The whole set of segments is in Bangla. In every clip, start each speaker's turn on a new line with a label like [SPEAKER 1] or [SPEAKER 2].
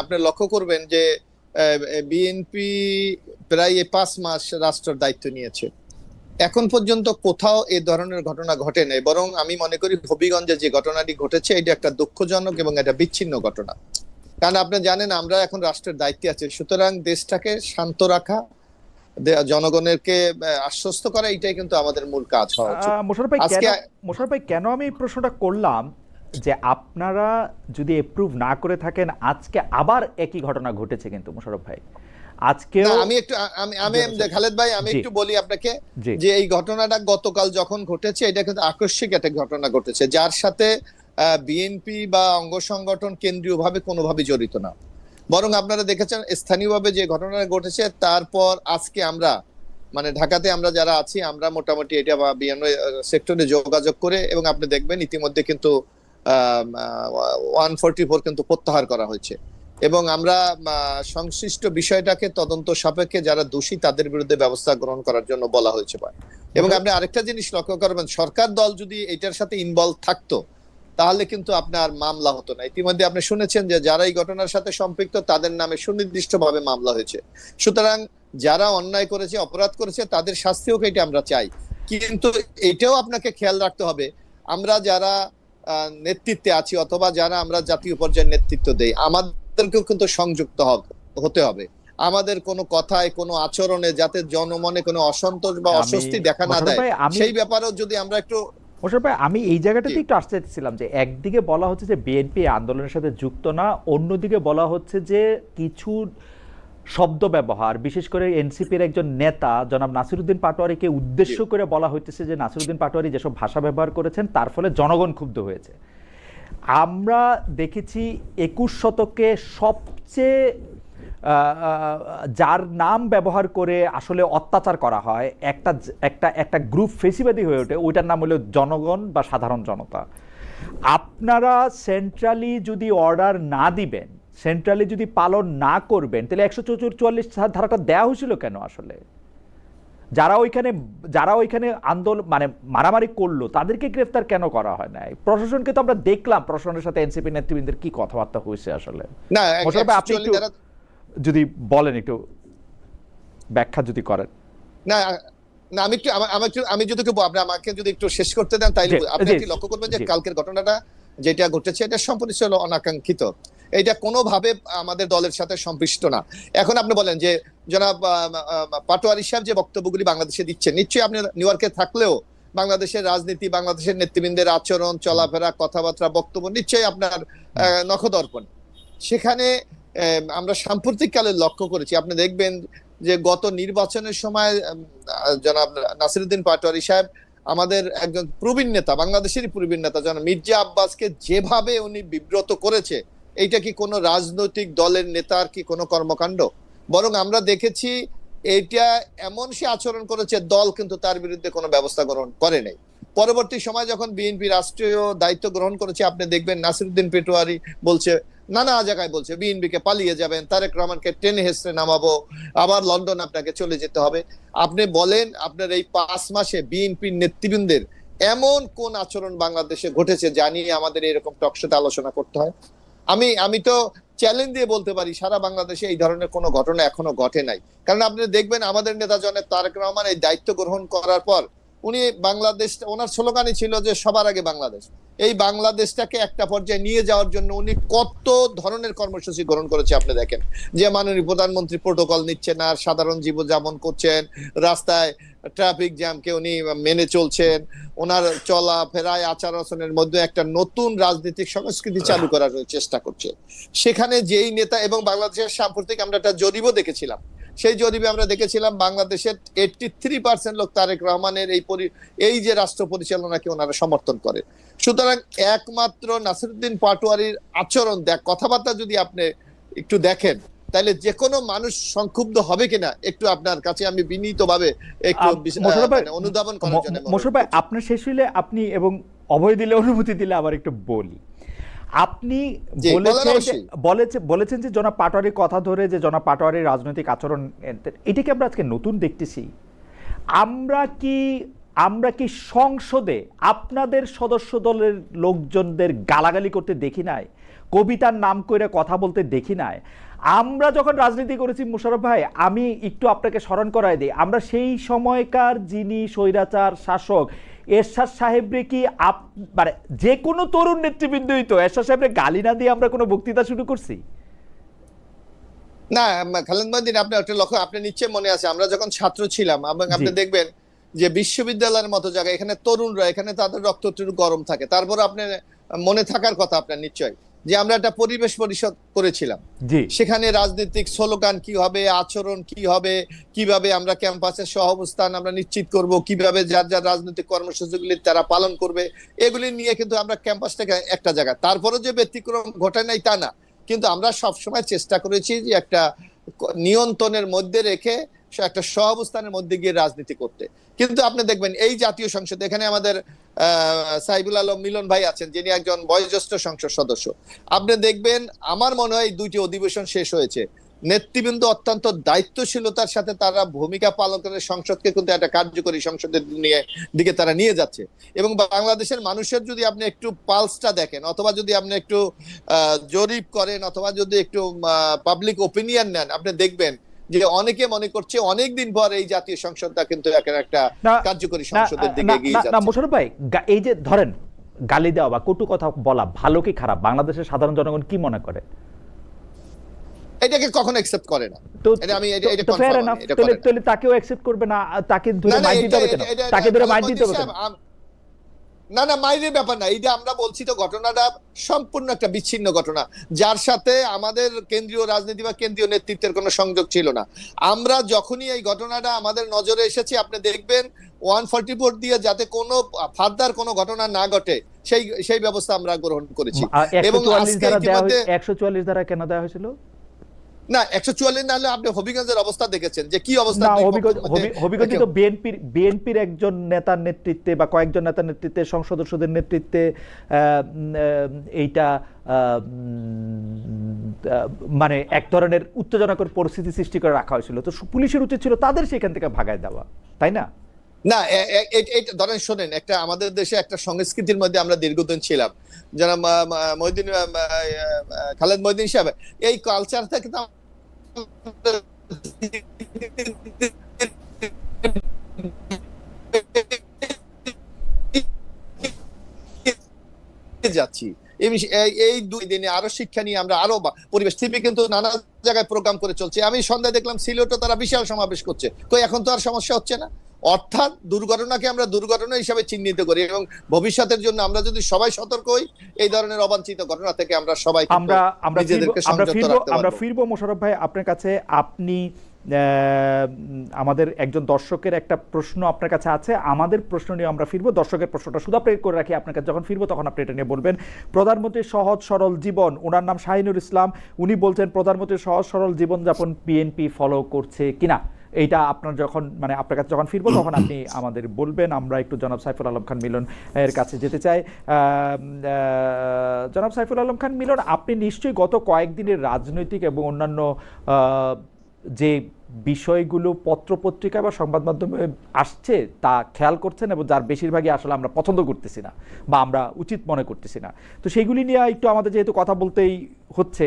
[SPEAKER 1] আপনি লক্ষ্য করবেন যে বিএনপি প্রায় 5 মাস রাষ্ট্রের দায়িত্ব নিয়েছে, এখন পর্যন্ত কোথাও এই ধরনের ঘটনা ঘটে নাই। বরং আমি মনে করি হবিগঞ্জে যে ঘটনাটি ঘটেছে এটা একটা দুঃখজনক এবং এটা বিচ্ছিন্ন ঘটনা। কারণ আপনি জানেন আমরা এখন রাষ্ট্রের দায়িত্বে আছি, সুতরাং দেশটাকে শান্ত রাখা, জনগণকে আশ্বস্ত করা, এটাই কিন্তু আমাদের মূল কাজ হওয়া উচিত। আজকে
[SPEAKER 2] মোশাররফ ভাই, কেন আমি এই প্রশ্নটা করলাম যে আপনারা যদি অ্যাপ্রুভ না করে থাকেন, আজকে আবার একই ঘটনা ঘটেছে কিন্তু মোশাররফ ভাই, আজকেও।
[SPEAKER 1] আমি একটু আমি খালেদ ভাই আমি একটু বলি আপনাকে যে এই ঘটনাটা গতকাল যখন ঘটেছে এটা কিন্তু আকস্মিক একটা ঘটনা ঘটেছে, যার সাথে বিএনপি বা অঙ্গ সংগঠন কেন্দ্রীয়ভাবে কোনোভাবে জড়িত না। বরং আপনারা দেখেছেন স্থানীয়ভাবে যে ঘটনা ঘটেছে, তারপর আজকে আমরা মানে ঢাকাতে আমরা যারা আছি আমরা মোটামুটি এটা বা বিএনপি সেক্টরে যোগাযোগ করে, এবং আপনি দেখবেন ইতিমধ্যে কিন্তু 144 কিন্তু প্রত্যাহার করা হয়েছে, এবং আমরা সংশ্লিষ্ট বিষয়টাকে তদন্ত সাপেক্ষে যারা দোষী তাদের বিরুদ্ধে ব্যবস্থা গ্রহণ করার জন্য বলা হয়েছে। এবং আপনি আরেকটা জিনিস লক্ষ্য করবেন, সরকার দল যদি এটার সাথে ইনভলভ থাকতো তাহলে কিন্তু আপনার মামলা হতো না। ইতিমধ্যে আপনি শুনেছেন যে যারা এই ঘটনার সাথে সম্পৃক্ত তাদের নামে সুনির্দিষ্টভাবে মামলা হয়েছে। সুতরাং যারা অন্যায় করেছে, অপরাধ করেছে, তাদের শাস্তি হোক, এটা আমরা চাই। কিন্তু এটাও আপনাকে খেয়াল রাখতে হবে, আমরা যারা নেতৃত্বে আছি অথবা যারা আমরা জাতীয় পর্যায়ে নেতৃত্ব দেই, আমাদেরকেও কিন্তু সংযুক্ত হতে হবে। আমাদের কোনো কথায়, কোনো আচরণে যাতে জনমনে কোনো অসন্তোষ বা অস্বস্তি দেখা না দেয়, সেই ব্যাপারেও যদি আমরা একটু।
[SPEAKER 2] মোশাররফ ভাই, আমি এই জায়গাটাতে একটু আসতে চাচ্ছিলাম যে একদিকে বলা হচ্ছে যে বিএনপি আন্দোলনের সাথে যুক্ত না, অন্যদিকে বলা হচ্ছে যে কিছু শব্দ ব্যবহার, বিশেষ করে এনসিপির একজন নেতা জনাব নাসিরউদ্দিন পাটোয়ারিকে উদ্দেশ্য করে বলা হইতেছে যে নাসিরউদ্দিন পাটোয়ারি যেসব ভাষা ব্যবহার করেছেন তার ফলে জনগণ ক্ষুব্ধ হয়েছে। আমরা দেখেছি 21 শতকে সবচেয়ে যার নাম ব্যবহার করে আসলে অত্যাচার করা হয়, একটা একটা একটা গ্রুপ ফেসিবাদী হয়ে ওঠে, ওইটার নাম হলো জনগণ বা সাধারণ জনতা। আপনারা সেন্ট্রালি যদি অর্ডার না দিবেন, সেন্ট্রালি যদি পালন না করবেন, তাহলে 144 ধারাটা দেওয়া হয়েছিল কেন? আসলে যারা ওইখানে আন্দোলন মানে মারামারি করলো তাদেরকে গ্রেফতার কেন করা হয় নাই? প্রশাসনকে তো আমরা দেখলাম, প্রশাসনের সাথে এনসিপি নেতৃবৃন্দের কি কথাবার্তা হয়েছে আসলে।
[SPEAKER 1] না,
[SPEAKER 2] আপনি একটু যদি বলেন, একটু ব্যাখ্যা যদি করেন।
[SPEAKER 1] না না আমি একটু আমি যদি আপনি আমাকে যদি একটু শেষ করতে দেন তাইলে আপনি কি লক্ষ্য করবেন যে কালকের ঘটনাটা যেটা ঘটেছে এটা সম্পূর্ণ ছিল অনাকাঙ্ক্ষিত, এটা কোনোভাবে আমাদের দলের সাথে সম্পৃক্ত না। এখন আপনি বলেন যে জনাব পাটোয়ারি সাহেব যে বক্তব্যগুলি বাংলাদেশে দিচ্ছেন, নিশ্চয়ই আপনি নিউ ইয়র্কে থাকলেও বাংলাদেশের রাজনীতি, বাংলাদেশের নেতৃবৃন্দের আচরণ, চলাফেরা, কথাবার্তা, বক্তব্য নিশ্চয়ই আপনার নখদর্পণ। সেখানে আমরা সাম্প্রতিক কালে লক্ষ্য করেছি, আপনি দেখবেন যে গত নির্বাচনের সময় জনাব নাসিরউদ্দিন পাটোয়ারি সাহেব আমাদের একজন প্রবীণ নেতা, বাংলাদেশেরই প্রবীণ নেতা জনাব মির্জা আব্বাসকে যেভাবে উনি বিব্রত করেছে, এইটা কি কোনো রাজনৈতিক দলের নেতার কি কোনো কর্মকাণ্ড? বরং আমরা দেখেছি এইটা এমন সে আচরণ করেছে, দল কিন্তু তার বিরুদ্ধে কোনো ব্যবস্থা গ্রহণ করে নাই। পরবর্তী সময় যখন বিএনপি রাষ্ট্রীয় দায়িত্ব গ্রহণ করেছে, আপনি দেখবেন নাসিরউদ্দিন পাটোয়ারি বলছে, নানা জায়গায় বলছে বিএনপি কে পালিয়ে যাবেন, তারেক রহমানকে টেনে হেসড়ে নামাবো, আবার লন্ডন আপনাকে চলে যেতে হবে। আপনি বলেন আপনার এই 5 মাসে বিএনপির নেতৃবৃন্দের এমন কোন আচরণ বাংলাদেশে ঘটেছে জানিয়ে আমাদের এরকম টকশোতে আলোচনা করতে হয়? আমি তো চ্যালেঞ্জ দিয়ে বলতে পারি সারা বাংলাদেশে এই ধরনের কোনো ঘটনা এখনো ঘটে নাই। কারণ আপনি দেখবেন আমাদের নেতা জনাব তারেক রহমান এই দায়িত্ব গ্রহণ করার পর উনি বাংলাদেশ, ওনার স্লোগানই ছিল যে সবার আগে বাংলাদেশ। এই বাংলাদেশটাকে একটা পর্যায়ে নিয়ে যাওয়ার জন্য উনি কত ধরনের কর্মসূচি গ্রহণ করেছে আপনি দেখেন, যে মাননীয় প্রধানমন্ত্রী প্রোটোকল নিচ্ছেন আর সাধারণ জীবনযাপন করছেন, রাস্তায় ট্রাফিক জ্যামকে উনি মেনে চলছেন, ওনার চলাফেরায় আচার আচরণের মধ্যে একটা নতুন রাজনৈতিক সংস্কৃতি চালু করার চেষ্টা করছে। সেখানে যেই নেতা, এবং বাংলাদেশের সাম্প্রতিক আমরা একটা জরিপও দেখেছিলাম, সেই জরিপে আমরা দেখেছিলাম বাংলাদেশের 83% লোক তারেক রহমানের এই যে রাষ্ট্র পরিচালনাকে ওনারা সমর্থন করে। সুতরাং একমাত্র নাসিরউদ্দিন পাটোয়ারির আচরণ কথাবার্তা যদি আপনি একটু দেখেন, তাহলে যে কোনো মানুষ সংক্ষুব্ধ হবে কিনা একটু আপনার কাছে আমি বিনীতভাবে একটু অনুধাবন করার জন্য।
[SPEAKER 2] মোশাররফ ভাই, আপনার শেষ হইলে আপনি এবং অভয় দিলে, অনুমতি দিলে আবার একটু বলি। আপনি বলেছেন যে জনাব পাটোয়ারির কথা ধরে যে জনাব পাটোয়ারির রাজনৈতিক আচরণ, এটাকে আমরা আজকে নতুন দেখতেছি। আমরা কি সংসদে আপনাদের সদস্য দলের লোকজনদের গালাগালি করতে দেখি নাই? কবিতার নাম করে কথা বলতে দেখি নাই। আমরা যখন রাজনীতি করেছি মোশাররফ ভাই, আমি একটু আপনাকে স্মরণ করাই দিই, আমরা সেই সময়কার যিনি স্বৈরাচার শাসক এরশাদ সাহেবরে কি মানে যে কোনো তরুণ নেতৃবৃন্দই তো এরশাদ সাহেবরে গালি না দিয়ে আমরা কোনো বক্তৃতা শুরু করছি
[SPEAKER 1] না। খালেদ মহিউদ্দিন, আপনার একটা লক্ষ্য, আপনি নিশ্চয়ই মনে আছে আমরা যখন ছাত্র ছিলাম, আপনি দেখবেন যে বিশ্ববিদ্যালয়ের মতো জায়গায় এখানে তরুণরা, এখানে তাদের রক্ত একটু গরম থাকে। তারপর আপনার মনে থাকার কথা আপনার নিশ্চয় যে আমরা একটা পরিবেশ পরিষদ করেছিলাম, সেখানে রাজনৈতিক স্লোগান কি হবে, আচরণ কি হবে, কিভাবে আমরা ক্যাম্পাসের সহাবস্থান আমরা নিশ্চিত করব, কিভাবে যার যার রাজনৈতিক কর্মসূচিগুলি তারা পালন করবে, এগুলি নিয়ে কিন্তু আমরা ক্যাম্পাসটাকে একটা জায়গা, তারপরও যে ব্যতিক্রম ঘটে নাই তা না, কিন্তু আমরা সবসময় চেষ্টা করেছি যে একটা নিয়ন্ত্রণের মধ্যে রেখে একটা সহাবস্থানের মধ্যে গিয়ে রাজনীতি করতে। কিন্তু আপনি দেখবেন এই জাতীয় সংসদ, এখানে আমাদের সাইবুল আলম মিলন ভাই আছেন, যিনি একজন বয়োজ্যেষ্ঠ সংসদ সদস্য। আপনি দেখবেন আমার মনে হয় 2টি অধিবেশন শেষ হয়েছে, নেতৃবৃন্দ অত্যন্ত দায়িত্বশীলতার সাথে তারা ভূমিকা পালন করে সংসদকে কিন্তু একটা কার্যকরী সংসদের দিকে তারা নিয়ে যাচ্ছে। এবং বাংলাদেশের মানুষের যদি আপনি একটু পালসটা দেখেন, অথবা যদি আপনি একটু জরিপ করেন, অথবা যদি একটু পাবলিক ওপিনিয়ন নেন, আপনি দেখবেন যে অনেকে মনে করছে অনেকদিন পর এই জাতীয় সংসদটা কিন্তু একটা কার্যকরী সংসদের দিকে এগিয়ে যাচ্ছে।
[SPEAKER 2] না মোশাররফ ভাই, এই যে ধরেন গালি দেওয়া বা কটু কথা বলা ভালো কি খারাপ, বাংলাদেশের সাধারণ জনগণ কি মনে করে?
[SPEAKER 1] এটাকে কখনো অ্যাকসেপ্ট করে না। এটা আমি এটা
[SPEAKER 2] কনফার্ম না। তাহলে তাকেও অ্যাকসেপ্ট করবে না, তাকে ধরে মাইর দিতে হবে কেন? তাকে ধরে মাইর দিতে হবে কেন?
[SPEAKER 1] না না, মাইরের ব্যাপার না। এই যে আমরা বলছি তো, ঘটনাটা সম্পূর্ণ একটা বিচ্ছিন্ন ঘটনা, যার সাথে আমাদের কেন্দ্রীয় রাজনীতি বা কেন্দ্রীয় নেতৃত্বের কোনো সংযোগ ছিল না। আমরা যখনই এই ঘটনাটা আমাদের নজরে এসেছে, আপনি দেখবেন 144 দিয়ে যাতে কোনো ফার্দার কোনো ঘটনা না ঘটে সেই ব্যবস্থা আমরা গ্রহণ করেছি।
[SPEAKER 2] এবং 144 ধারা কেন দেওয়া হয়েছিল?
[SPEAKER 1] না, 144 না হলে আপনি হবিগঞ্জের অবস্থা দেখেছেন যে কি অবস্থা।
[SPEAKER 2] হবিগঞ্জ তো বিএনপির একজন নেতার নেতৃত্বে বা কয়েকজন নেতার নেতৃত্বে, সংসদ সদস্যদের নেতৃত্বে এইটা মানে এক ধরনের উত্তেজনাকর পরিস্থিতি সৃষ্টি করে রাখা হয়েছিল। তো পুলিশের উচিত ছিল তাদের সেখান থেকে ভাগায় দেওয়া, তাই না?
[SPEAKER 1] না, ধরেন শোনেন, একটা আমাদের দেশে একটা সংস্কৃতির মধ্যে আমরা দীর্ঘদিন ছিলাম, যারা খালেদ মহিউদ্দিন সাহেব, এই কালচার থেকে যাচ্ছি। এই 2 দিনে আরো শিক্ষা নিয়ে আমরা আরো পরিবেশ টিভি কিন্তু নানা জায়গায় প্রোগ্রাম করে চলছে। আমি সন্ধ্যায় দেখলাম সিলেটে তারা বিশাল সমাবেশ করছে। এখন তো আর সমস্যা হচ্ছে না। অর্থাৎ দুর্ঘটনাকে আমরা দুর্ঘটনা হিসাবে চিহ্নিত করি, এবং ভবিষ্যতের জন্য আমরা যদি সবাই সতর্ক হই, এই ধরনের অবাঞ্ছিত ঘটনা থেকে আমরা সবাই
[SPEAKER 2] আমরা ফিরবো। মোশাররফ ভাই, আপনার কাছে, আপনি আমাদের একজন দর্শকের একটা প্রশ্ন আপনার কাছে আছে, আমাদের প্রশ্ন নিয়ে আমরা ফিরবো। দর্শকের প্রশ্নটা শুধু আপনি করে রাখি, আপনার কাছে যখন ফিরবো তখন আপনি এটা নিয়ে বলবেন। প্রধানমন্ত্রীর সহজ সরল জীবন, ওনার নাম শাহিনুর ইসলাম, উনি বলছেন প্রধানমন্ত্রীর সহজ সরল জীবনযাপন বিএনপি ফলো করছে কিনা। এইটা আপনার যখন মানে আপনার কাছে যখন ফিরবো তখন আপনি আমাদের বলবেন। আমরা একটু জনাব সাইফুল আলম খান মিলন এর কাছে যেতে চাই। জনাব সাইফুল আলম খান মিলন, আপনি নিশ্চয়ই গত কয়েকদিনের রাজনৈতিক এবং অন্যান্য যে বিষয়গুলো পত্রপত্রিকা বা সংবাদ মাধ্যমে আসছে তা খেয়াল করছেন, এবং যার বেশিরভাগই আসলে আমরা পছন্দ করতেছি না বা আমরা উচিত মনে করতেছি না। তো সেইগুলি নিয়ে একটু আমাদের যেহেতু কথা বলতেই হচ্ছে,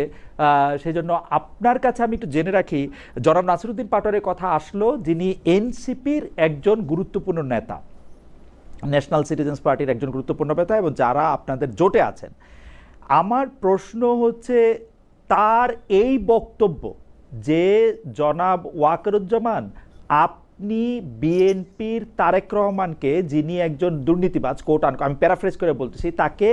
[SPEAKER 2] সেই জন্য আপনার কাছে আমি একটু জেনে রাখি, জনাব নাসিরউদ্দিন পাটোয়ারির কথা আসলো, যিনি এনসিপির একজন গুরুত্বপূর্ণ নেতা, ন্যাশনাল সিটিজেন্স পার্টির একজন গুরুত্বপূর্ণ নেতা, এবং যারা আপনাদের জোটে আছেন। আমার প্রশ্ন হচ্ছে, তার এই বক্তব্য যে জনাব ওয়াকারুজ্জামান, আপনি বিএনপির তারেক রহমানকে, যিনি একজন দুর্নীতিবাজ, কোট আনকোট, আমি প্যারাফ্রেজ করে বলতেছি, তাকে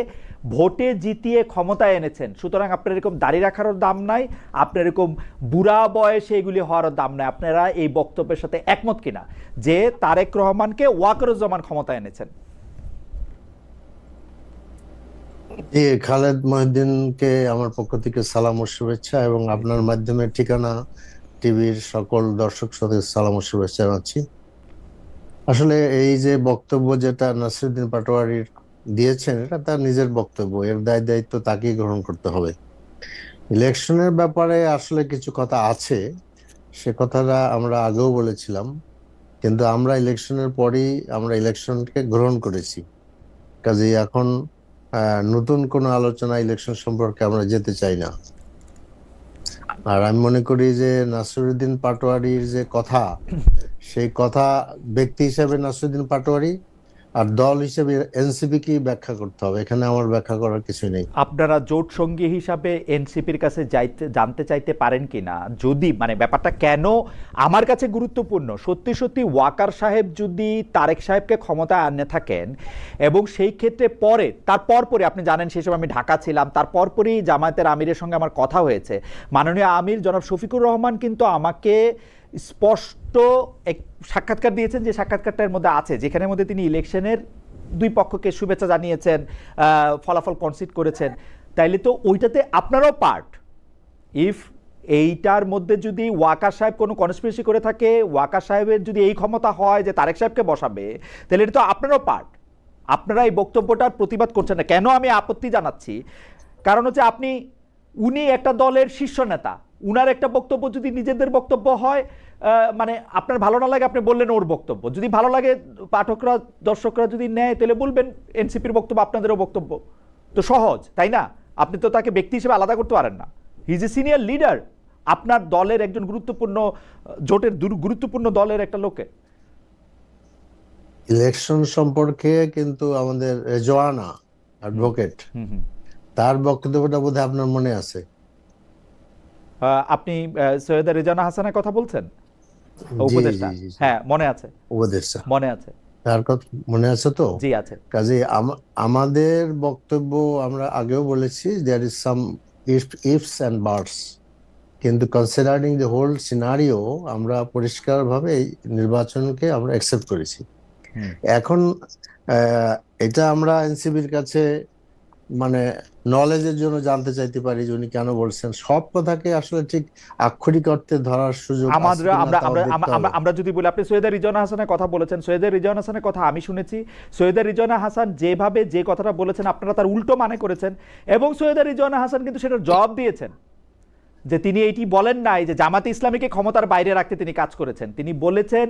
[SPEAKER 2] ভোটে জিতিয়ে ক্ষমতায় এনেছেন, সুতরাং আপনার এরকম দাড়ি রাখারও দাম নাই, আপনার এরকম বুড়া বয়সে এগুলি হওয়ারও দাম নাই, আপনারা এই বক্তব্যের সাথে একমত কিনা যে তারেক রহমানকে ওয়াকারুজ্জামান ক্ষমতায় এনেছেন?
[SPEAKER 3] খালেদ মহিউদ্দিনকে আমার পক্ষ থেকে সালাম ও শুভেচ্ছা, এবং আপনার মাধ্যমে ঠিকানা টিভির সকল দর্শক শ্রোতাদের সালাম ও শুভেচ্ছা জানাচ্ছি। আসলে এই যে বক্তব্য যেটা নাসিরউদ্দিন পাটোয়ারি দিয়েছেন, এটা তার নিজের বক্তব্য, এর দায়িত্ব তাকেই গ্রহণ করতে হবে। ইলেকশনের ব্যাপারে আসলে কিছু কথা আছে, সে কথাটা আমরা আগেও বলেছিলাম, কিন্তু আমরা ইলেকশনের পরই আমরা ইলেকশনকে গ্রহণ করেছি। কাজেই এখন নতুন কোনো আলোচনা ইলেকশন সম্পর্কে আমরা যেতে চাই না। আর আমি মনে করি যে নাসিরউদ্দিন পাটোয়ারির যে কথা, সেই কথা ব্যক্তি হিসেবে নাসিরউদ্দিন পাটোয়ারি, আর দল হিসেবে এনসিপি কি ব্যাখ্যা করতে হবে, এখানে আমার ব্যাখ্যা করার কিছু নেই।
[SPEAKER 2] আপনারা জোট সঙ্গী হিসাবে এনসিপির কাছে জানতে চাইতে পারেন কিনা, যদি মানে ব্যাপারটা কেন আমার কাছে গুরুত্বপূর্ণ, সত্যি সত্যি ওয়াকার সাহেব যদি তারেক সাহেবকে ক্ষমতায় আনে থাকেন এবং সেই ক্ষেত্রে তারপরে আপনি জানেন সেই সময় আমি ঢাকা ছিলাম, তারপরই জামায়াতের আমিরের সঙ্গে আমার কথা হয়েছে। মাননীয় আমির জনাব শফিকুর রহমান কিন্তু আমাকে স্পষ্ট এক সাক্ষাৎকার দিয়েছেন, যে সাক্ষাৎকারটার মধ্যে আছে, যেখানের মধ্যে তিনি ইলেকশনের দুই পক্ষকে শুভেচ্ছা জানিয়েছেন, ফলাফল কনসিড করেছেন। তাইলে তো ওইটাতে আপনারাও পার্ট। ইফ এইটার মধ্যে যদি ওয়াকার সাহেব কোনো কনস্পিরেসি করে থাকে, ওয়াকার সাহেবের যদি এই ক্ষমতা হয় যে তারেক সাহেবকে বসাবে, তাহলে এটা তো আপনারাও পার্ট। আপনারা এই বক্তব্যটার প্রতিবাদ করছেন না কেন? আমি আপত্তি জানাচ্ছি কারণ হচ্ছে উনি একটা দলের শীর্ষ নেতা, উনার একটা বক্তব্য যদি নিজেদের বক্তব্য হয়, মানে আপনার ভালো না লাগে আপনি বললেন ওর বক্তব্য, যদি ভালো লাগে পাঠকরা দর্শকরা যদি নেয় তাহলে বলবেন এনসিপির বক্তব্য আপনাদেরও বক্তব্য, তো সহজ, তাই না? আপনি তো তাকে ব্যক্তি হিসেবে আলাদা করতে পারেন না। He is a senior leader, আপনার দলের একজন গুরুত্বপূর্ণ, জোটের গুরুত্বপূর্ণ দলের একটা লোকে।
[SPEAKER 3] ইলেকশন সম্পর্কে কিন্তু আমাদের জোয়ানা অ্যাডভোকেট, তার বক্তব্যটা বোধহয় আপনার মনে আছে।
[SPEAKER 2] আপনি সৈয়দা রেজানা হাসানের কথা বলছেন, উপদেষ্টা? হ্যাঁ, মনে আছে, উপদেষ্টা মনে আছে,
[SPEAKER 3] তার কথা মনে আছে তো?
[SPEAKER 2] জি আছে।
[SPEAKER 3] কাজে আমাদের বক্তব্য আমরা আগেও বলেছি, there is some ifs and buts, কিন্তু কনসিডারিং দ্য হোল সিনারিও আমরা পরিষ্কারভাবে এই নির্বাচনকে আমরা অ্যাকসেপ্ট করেছি। এখন এটা আমরা এনসিবির কাছে মানে নলেজের জন্য জানতে চাইতে পারি যে উনি কেন বলছেন। সব কথাকে আসলে ঠিক আক্ষরিক অর্থে ধরার সুযোগ
[SPEAKER 2] আমরা যদি বলি, আপনি সৈয়দা রিজওয়ানা হাসানের কথা বলেছেন, সৈয়দা রিজওয়ানা হাসানের কথা আমি শুনেছি, সৈয়দা রিজওয়ানা হাসান যেভাবে যে কথাটা বলেছেন আপনারা তার উল্টো মানে করেছেন, এবং সৈয়দা রিজওয়ানা হাসান কিন্তু সেটার জবাব দিয়েছেন যে তিনি এইটি বলেন নাই যে জামাতে ইসলামীকে ক্ষমতার বাইরে রাখতে তিনি কাজ করেছেন। তিনি বলেছেন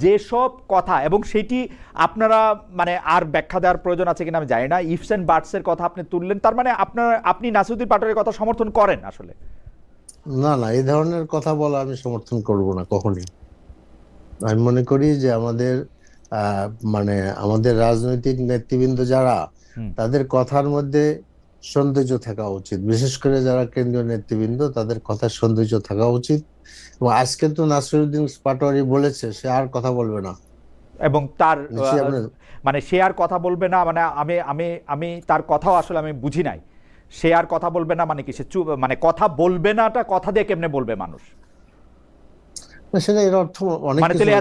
[SPEAKER 2] যেসব কথা, এবং সেটি আপনারা মানে আর ব্যাখ্যা দেওয়ার প্রয়োজন আছে কিনা আমি জানি না, ইফস এন্ড বাটসের কথা আপনি তুললেন, তার মানে আপনি নাসিরউদ্দিন পাটোয়ারির কথা সমর্থন করেন আসলে?
[SPEAKER 3] না, এই ধরনের কথা বলা আমি সমর্থন করব না কখনোই। আমি মনে করি যে আমাদের মানে আমাদের রাজনৈতিক নেতৃবৃন্দ যারা, তাদের কথার মধ্যে সৌন্দর্য থাকা উচিত, বিশেষ করে যারা কেন্দ্রীয় নেতৃবৃন্দ, তাদের কথার সৌন্দর্য থাকা উচিত। এবং আজকে তো নাসিরউদ্দিন পাটোয়ারি বলেছে সে আর কথা বলবে না,
[SPEAKER 2] এবং তার মানে সে আর কথা বলবে না, মানে আমি তার কথাও আসলে আমি বুঝি নাই। সে আর কথা বলবে না মানে কি? সে মানে কথা বলবে নাটা কথা দিয়ে কেমনে বলবে মানুষ?
[SPEAKER 3] সেটা এর অর্থ অনেক,
[SPEAKER 2] মানে তাহলে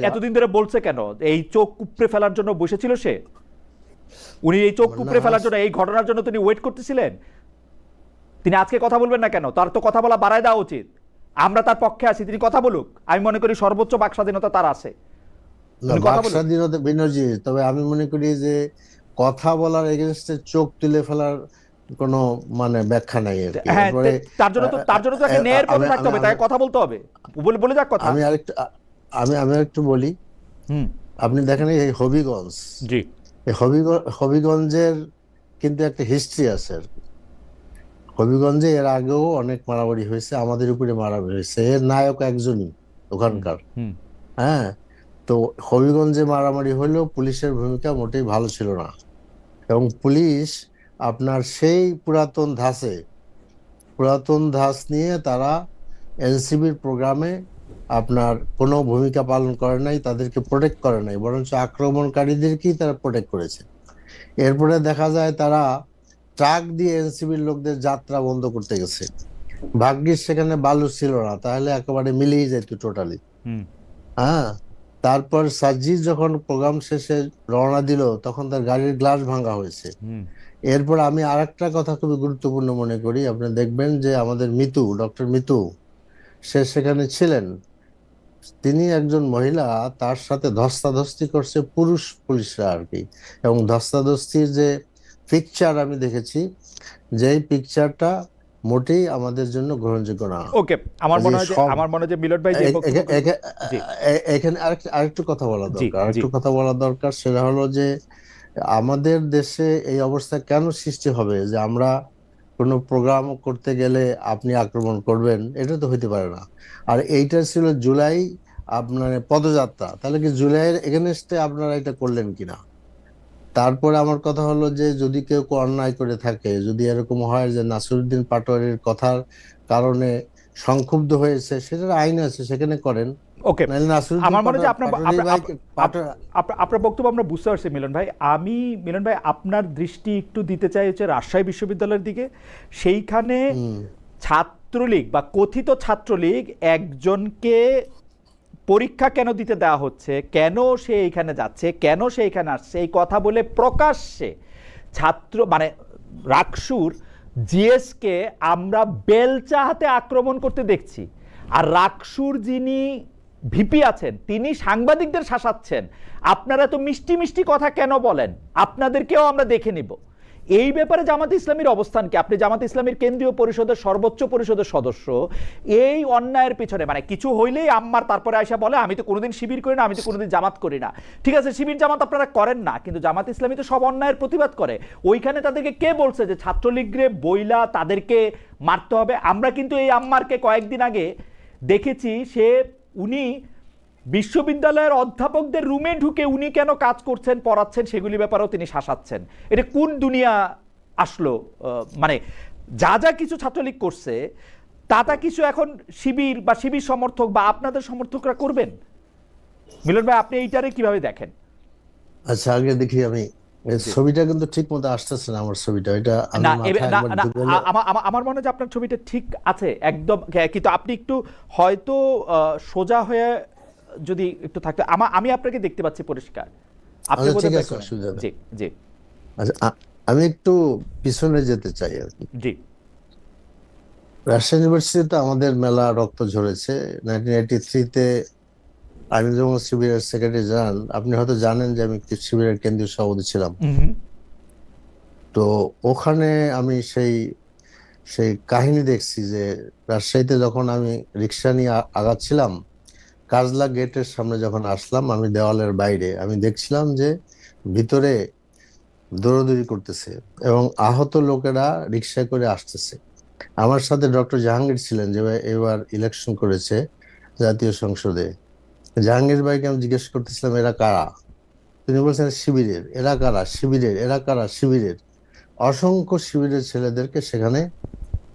[SPEAKER 2] এতদিন ধরে বলছে কেন? এই চোখ কুপড়ে ফেলার জন্য বসেছিল সে? উনি এই চোখ কুপড়ে ফেলার জন্য, এই ঘটনার জন্য তিনি ওয়েট করতেছিলেন? তিনি আজকে কথা বলবেন না কেন? তার তো কথা বলা বাড়ায় দেওয়া উচিত। আমরা তার পক্ষে আছি, তিনি কথা বলুক। আমি মনে করি সর্বোচ্চ বাক স্বাধীনতা তার আছে।
[SPEAKER 3] স্বাধীনতা বিনজি, তবে আমি মনে করি যে কথা বলার এগেইনস্টে চোখ তুলে ফেলার কোনো মানে ব্যাখ্যা নাই আর কি।
[SPEAKER 2] তার জন্য তো একটা ন্যায়ের পথে থাকতে হবে, তাই কথা বলতে হবে, বলে যাক কথা।
[SPEAKER 3] আমি আরেকটু বলি। আপনি দেখেন এই হবিগঞ্জ,
[SPEAKER 2] জি,
[SPEAKER 3] এই হবিগঞ্জের কিন্তু একটা হিস্ট্রি আছে আর কি। হবিগঞ্জে এর আগেও অনেক মারামারি হয়েছে, আমাদের উপরে মারামারি হয়েছে, এর নায়ক একজনই ওখানকার। হ্যাঁ, তো হবিগঞ্জে মারামারি হলেও পুলিশের ভূমিকা মোটেই ভালো ছিল না, এবং পুলিশ আপনার সেই পুরাতন ধাঁচ নিয়ে তারা এনসিবির প্রোগ্রামে আপনার কোনো ভূমিকা পালন করে নাই, তাদেরকে প্রোটেক্ট করে নাই, বরঞ্চ আক্রমণকারীদেরকেই তারা প্রোটেক্ট করেছে। এরপরে দেখা যায় তারা ট্রাক দিয়ে এনসিবির লোকদের যাত্রা বন্ধ করতে গেছে। ভাগ্যিস সেখানে বালু ছিল না, তাহলে একেবারে মিলিয়ে যেত টোটালি। হ্যাঁ, তারপর সাজ্জিদ যখন প্রোগ্রাম শেষে রওনা দিল তখন তার গাড়ির গ্লাস ভাঙা হয়েছে। এরপর আমি আরেকটা কথা খুবই গুরুত্বপূর্ণ মনে করি, আপনি দেখবেন যে আমাদের ডক্টর মিতু সে সেখানে ছিলেন, তিনি একজন মহিলা, তার সাথে ধস্তাধস্তি করছে পুরুষ পুলিশরা আর কি। এবং ধস্তাধস্তির যে পিকচার আমি দেখেছি, যেই পিকচারটা মোটেই আমাদের জন্য গ্রহণযোগ্য না।
[SPEAKER 2] ওকে, আমার মনে হয় যে মিলন ভাই
[SPEAKER 3] এখানে আরেকটু কথা বলা দরকার, সেটা হলো যে আমাদের দেশে এই অবস্থা কেন সৃষ্টি হবে যে আমরা কোনো প্রোগ্রাম করতে গেলে আপনি আক্রমণ করবেন? এটা তো হইতে পারে না। আর এইটা ছিল জুলাই আপনার পদযাত্রা, তাহলে কি জুলাইয়ের এগেনস্টে আপনারা এটা করলেন কিনা? তারপরে আমার কথা হলো যে যদি কেউ অন্যায় করে থাকে, যদি এরকম হয় যে নাসিরউদ্দিন পাটোয়ারির কথার কারণে সংক্ষুব্ধ হয়েছে, সেটার আইন আছে, সেখানে করেন।
[SPEAKER 2] ওকে,
[SPEAKER 3] নাহলে নাসিরউদ্দিন
[SPEAKER 2] আমার মনে হয় যে
[SPEAKER 3] পাটোয়ারি ভাইকে
[SPEAKER 2] আপনার বক্তব্য আমরা বুঝতে পারছি মিলন ভাই। আমি মিলন ভাই আপনার দৃষ্টি একটু দিতে চাই হচ্ছে রাজশাহী বিশ্ববিদ্যালয়ের দিকে। সেইখানে ছাত্রলীগ বা কথিত ছাত্রলীগ একজনকে পরীক্ষা কেন দিতে দেওয়া হচ্ছে, কেন সে এইখানে যাচ্ছে, কেন সে এখানে আসছে, এই কথা বলে প্রকাশ্যে ছাত্র মানে রাকসুর জিএসকে আমরা বেলচা হাতে আক্রমণ করতে দেখছি। আর রাকসুর যিনি ভিপি আছেন তিনি সাংবাদিকদের শাসাচ্ছেন, আপনারা তো মিষ্টি মিষ্টি কথা কেন বলেন, আপনাদেরকেও আমরা দেখে নিব। এই ব্যাপারে জামাত ইসলামীর অবস্থান কি? আপনি জামাত ইসলামীর কেন্দ্রীয় পরিষদের সর্বোচ্চ পরিষদের সদস্য। এই অন্যায়ের পিছনে মানে কিছু হইলেই আম্মার তারপরে আয়সা বলে আমি তো কোনোদিন শিবির করি না, আমি তো কোনোদিন জামাত করি না। ঠিক আছে, শিবির জামাত আপনারা করেন না, কিন্তু জামাত ইসলামী তো সব অন্যায়ের প্রতিবাদ করে। ওইখানে তাদেরকে কে বলছে যে ছাত্রলীগরে বইলা তাদেরকে মারতে হবে? আমরা কিন্তু এই আম্মারকে কয়েকদিন আগে দেখেছি, উনি বিশ্ববিদ্যালয়ের অধ্যাপকদের রুমে ঢুকে উনি কেন কাজ করছেন, পড়াচ্ছেন, সেগুলি ব্যাপারেও তিনি শাসাচ্ছেন। এটা কোন দুনিয়া আসলো? মানে যা যা কিছু ছাত্রলীগ করছে তা কিছু এখন শিবির বা শিবির সমর্থক বা আপনাদের সমর্থকরা করবেন। মিলন ভাই, আপনি এইটারে কিভাবে দেখেন?
[SPEAKER 3] আচ্ছা, আগে দেখি আমি ছবিটা কিন্তু ঠিক মতো আসতেছে না আমার ছবিটা, এটা
[SPEAKER 2] না আমার মনে হয় যে আপনার ছবিটা ঠিক আছে একদম, কিন্তু আপনি একটু হয়তো সোজা হয়ে যদি একটু থাকতে, আমি আপনাকে দেখতে পাচ্ছি পরিষ্কার। আপনি
[SPEAKER 3] ঠিক আছে, অসুবিধা নেই।
[SPEAKER 2] জি জি
[SPEAKER 3] আচ্ছা, আমি একটু পিছনে যেতে চাই আর কি।
[SPEAKER 2] জি।
[SPEAKER 3] রাজশাহী ইউনিভার্সিটিতে আমাদের মেলা রক্ত ঝরেছে। 1983-তে আমি যখন শিবিরের সেক্রেটারি জেনারেল, আপনি হয়তো জানেন যে আমি শিবিরের কেন্দ্রীয় সভাপতি ছিলাম। তো ওখানে আমি সেই কাহিনী দেখছি যে রাজশাহীতে যখন আমি রিক্সা নিয়ে আগাচ্ছিলাম, কাজলা গেটের সামনে যখন আসলাম, আমি দেওয়ালের বাইরে আমি দেখছিলাম যে ভিতরে দৌড়াদৌড়ি করতেছে এবং আহত লোকেরা রিক্সায় করে আসতেছে। আমার সাথে ডক্টর জাহাঙ্গীর ছিলেন, যে এবার ইলেকশন করেছে জাতীয় সংসদে। জাহাঙ্গীর ভাইকে আমি জিজ্ঞেস করতেছিলাম এরা কারা? তিনি বলছেন শিবিরের। এরা কারা? শিবিরের। এরা কারা? শিবিরের। অসংখ্য শিবিরের ছেলেদেরকে সেখানে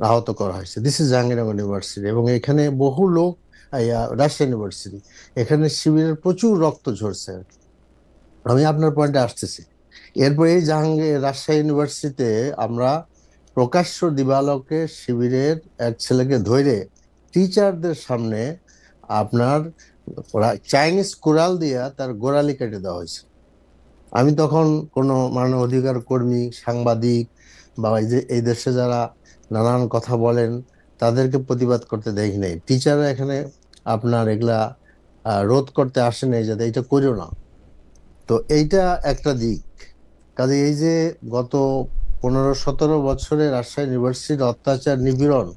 [SPEAKER 3] আহত করা হয়েছে। দিস ইজ জাহাঙ্গীরনগর ইউনিভার্সিটি, এবং এখানে বহু লোক, রাজশাহী ইউনিভার্সিটি, এখানে শিবিরের প্রচুর রক্ত ঝরছে। আমি আপনার পয়েন্টে আসতেছি। এরপর এই রাজশাহী ইউনিভার্সিটিতে আমরা প্রকাশ্য দিবালোকে শিবিরের এক ছেলেকে ধরে টিচারদের সামনে আপনার চাইনিজ কুড়াল দিয়া তার গোড়ালি কেটে দেওয়া হয়েছে। আমি তখন কোনো মানব অধিকার কর্মী, সাংবাদিক বা এই দেশে যারা নানান কথা বলেন তাদেরকে প্রতিবাদ করতে দেখি নাই। টিচাররা এখানে আপনার এগুলা রোধ করতে আসে নাই যাতে এটা করিও না। তো এইটা একটা দিক। কাজে এই যে গত 15-17 বছরে রাজশাহী ইউনিভার্সিটির অত্যাচার নিপীড়ন,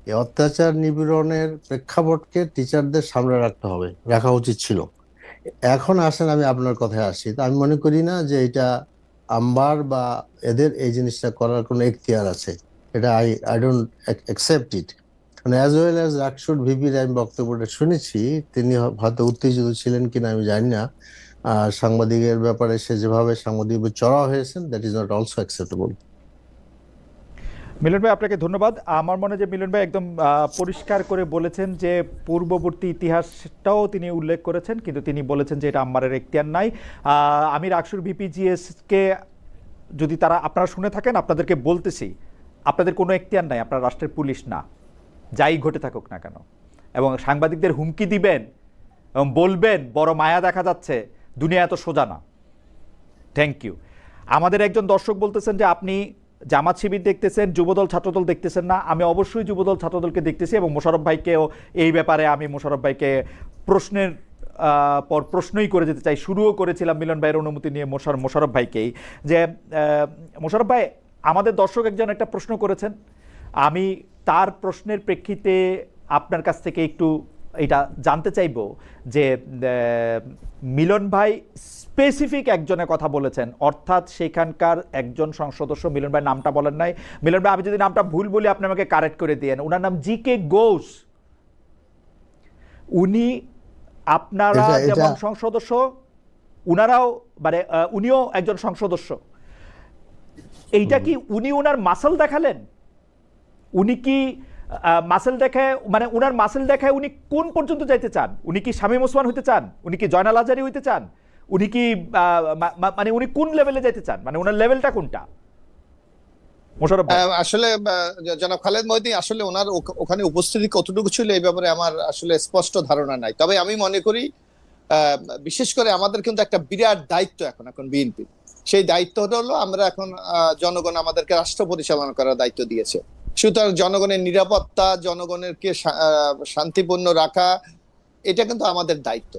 [SPEAKER 3] এই অত্যাচার নিপীড়নের প্রেক্ষাপটকে টিচারদের সামনে রাখা উচিত ছিল। এখন আসেন, আমি আপনার কথায় আসি। তো আমি মনে করি না যে এটা আম্বার বা এদের এই জিনিসটা করার কোনো এখতিয়ার আছে। এটা আই ডোন্ট অ্যাকসেপ্ট ইট। মানে অ্যাজ ওয়েল অ্যাজ রাকসুর ভিপির আমি বক্তব্যটা শুনেছি, তিনি হয়তো উত্তেজিত ছিলেন কিনা আমি জানি না। সাংবাদিকের ব্যাপারে সে যেভাবে সাংবাদিক চড়া হয়েছেন, that is not also acceptable.
[SPEAKER 2] Milan ভাই, আপনাকে ধন্যবাদ। আমার মনে হয় যে মিলন ভাই একদম পরিষ্কার করে বলেছেন যে পূর্ববর্তী ইতিহাসটাও তিনি উল্লেখ করেছেন, কিন্তু তিনি বলেছেন যে এটা আম্বারের এখতিয়ার নাই। আমি রাকসুর ভিপিজিএসকে যদি আপনারা শুনে থাকেন, আপনাদেরকে বলতেছি, আপনাদের কোনো এখতিয়ার নাই, আপনারা রাষ্ট্রের পুলিশ না, যাই ঘটে থাকুক না কেন। এবং সাংবাদিকদের হুমকি দিবেন এবং বলবেন বড় মায়া দেখা যাচ্ছে, দুনিয়া এত সোজা না। Thank you. আমাদের একজন দর্শক বলতেছেন যে আপনি জামাত শিবির দেখতেছেন, যুবদল ছাত্রদল দেখতেছেন না। আমি অবশ্যই যুবদল ছাত্রদলকে দেখতেছি এবং মোশাররফ ভাইকেও এই ব্যাপারে আমি মোশাররফ ভাইকে প্রশ্নের পর প্রশ্নই করে যেতে চাই। শুরুও করেছিলাম মিলন ভাইয়ের অনুমতি নিয়ে মোশাররফ ভাইকেই, যে মোশাররফ ভাই, আমাদের দর্শক একজন একটা প্রশ্ন করেছেন, আমি তার প্রশ্নের প্রেক্ষিতে আপনার কাছ থেকে একটু এটা জানতে চাইবো যে মিলন ভাই স্পেসিফিক একজনের কথা বলেছেন, অর্থাৎ সেখানকার একজন সংসদ সদস্য, মিলন ভাই নামটা বলেন নাই। মিলন ভাই, আমি যদি নামটা ভুল বলি আপনি আমাকে কারেক্ট করে দিয়েন। ওনার নাম জি.কে. ঘোষ। উনি, আপনারা যেমন সংসদ সদস্য, উনারাও মানে উনিও একজন সংসদ সদস্য। এইটা কি উনি ওনার মাসল দেখালেন? উনি কি মাসেল দেখায়, মানে উনার মাসেল দেখায় উনি কোন পর্যন্ত যাইতে চান? উনি কি শামীম ওসমান হইতে চান? উনি কি জয়নাল আজারি হইতে চান? উনি কি মানে উনি কোন লেভেলে যাইতে চান? মানে ওনার লেভেলটা কোনটা?
[SPEAKER 1] আসলে জনাব খালেদ মহিউদ্দিন, আসলে ওনার ওখানে উপস্থিতি কতটুকু ছিল এই ব্যাপারে আমার আসলে স্পষ্ট ধারণা নাই। তবে আমি মনে করি বিশেষ করে আমাদের কিন্তু একটা বিরাট দায়িত্ব এখন বিএনপি। সেই দায়িত্বটা হলো আমরা এখন জনগণ আমাদেরকে রাষ্ট্র পরিচালনা করার দায়িত্ব দিয়েছে। সুতরাং জনগণের নিরাপত্তা, জনগণেরকে শান্তিপূর্ণ রাখা, এটা কিন্তু আমাদের দায়িত্ব।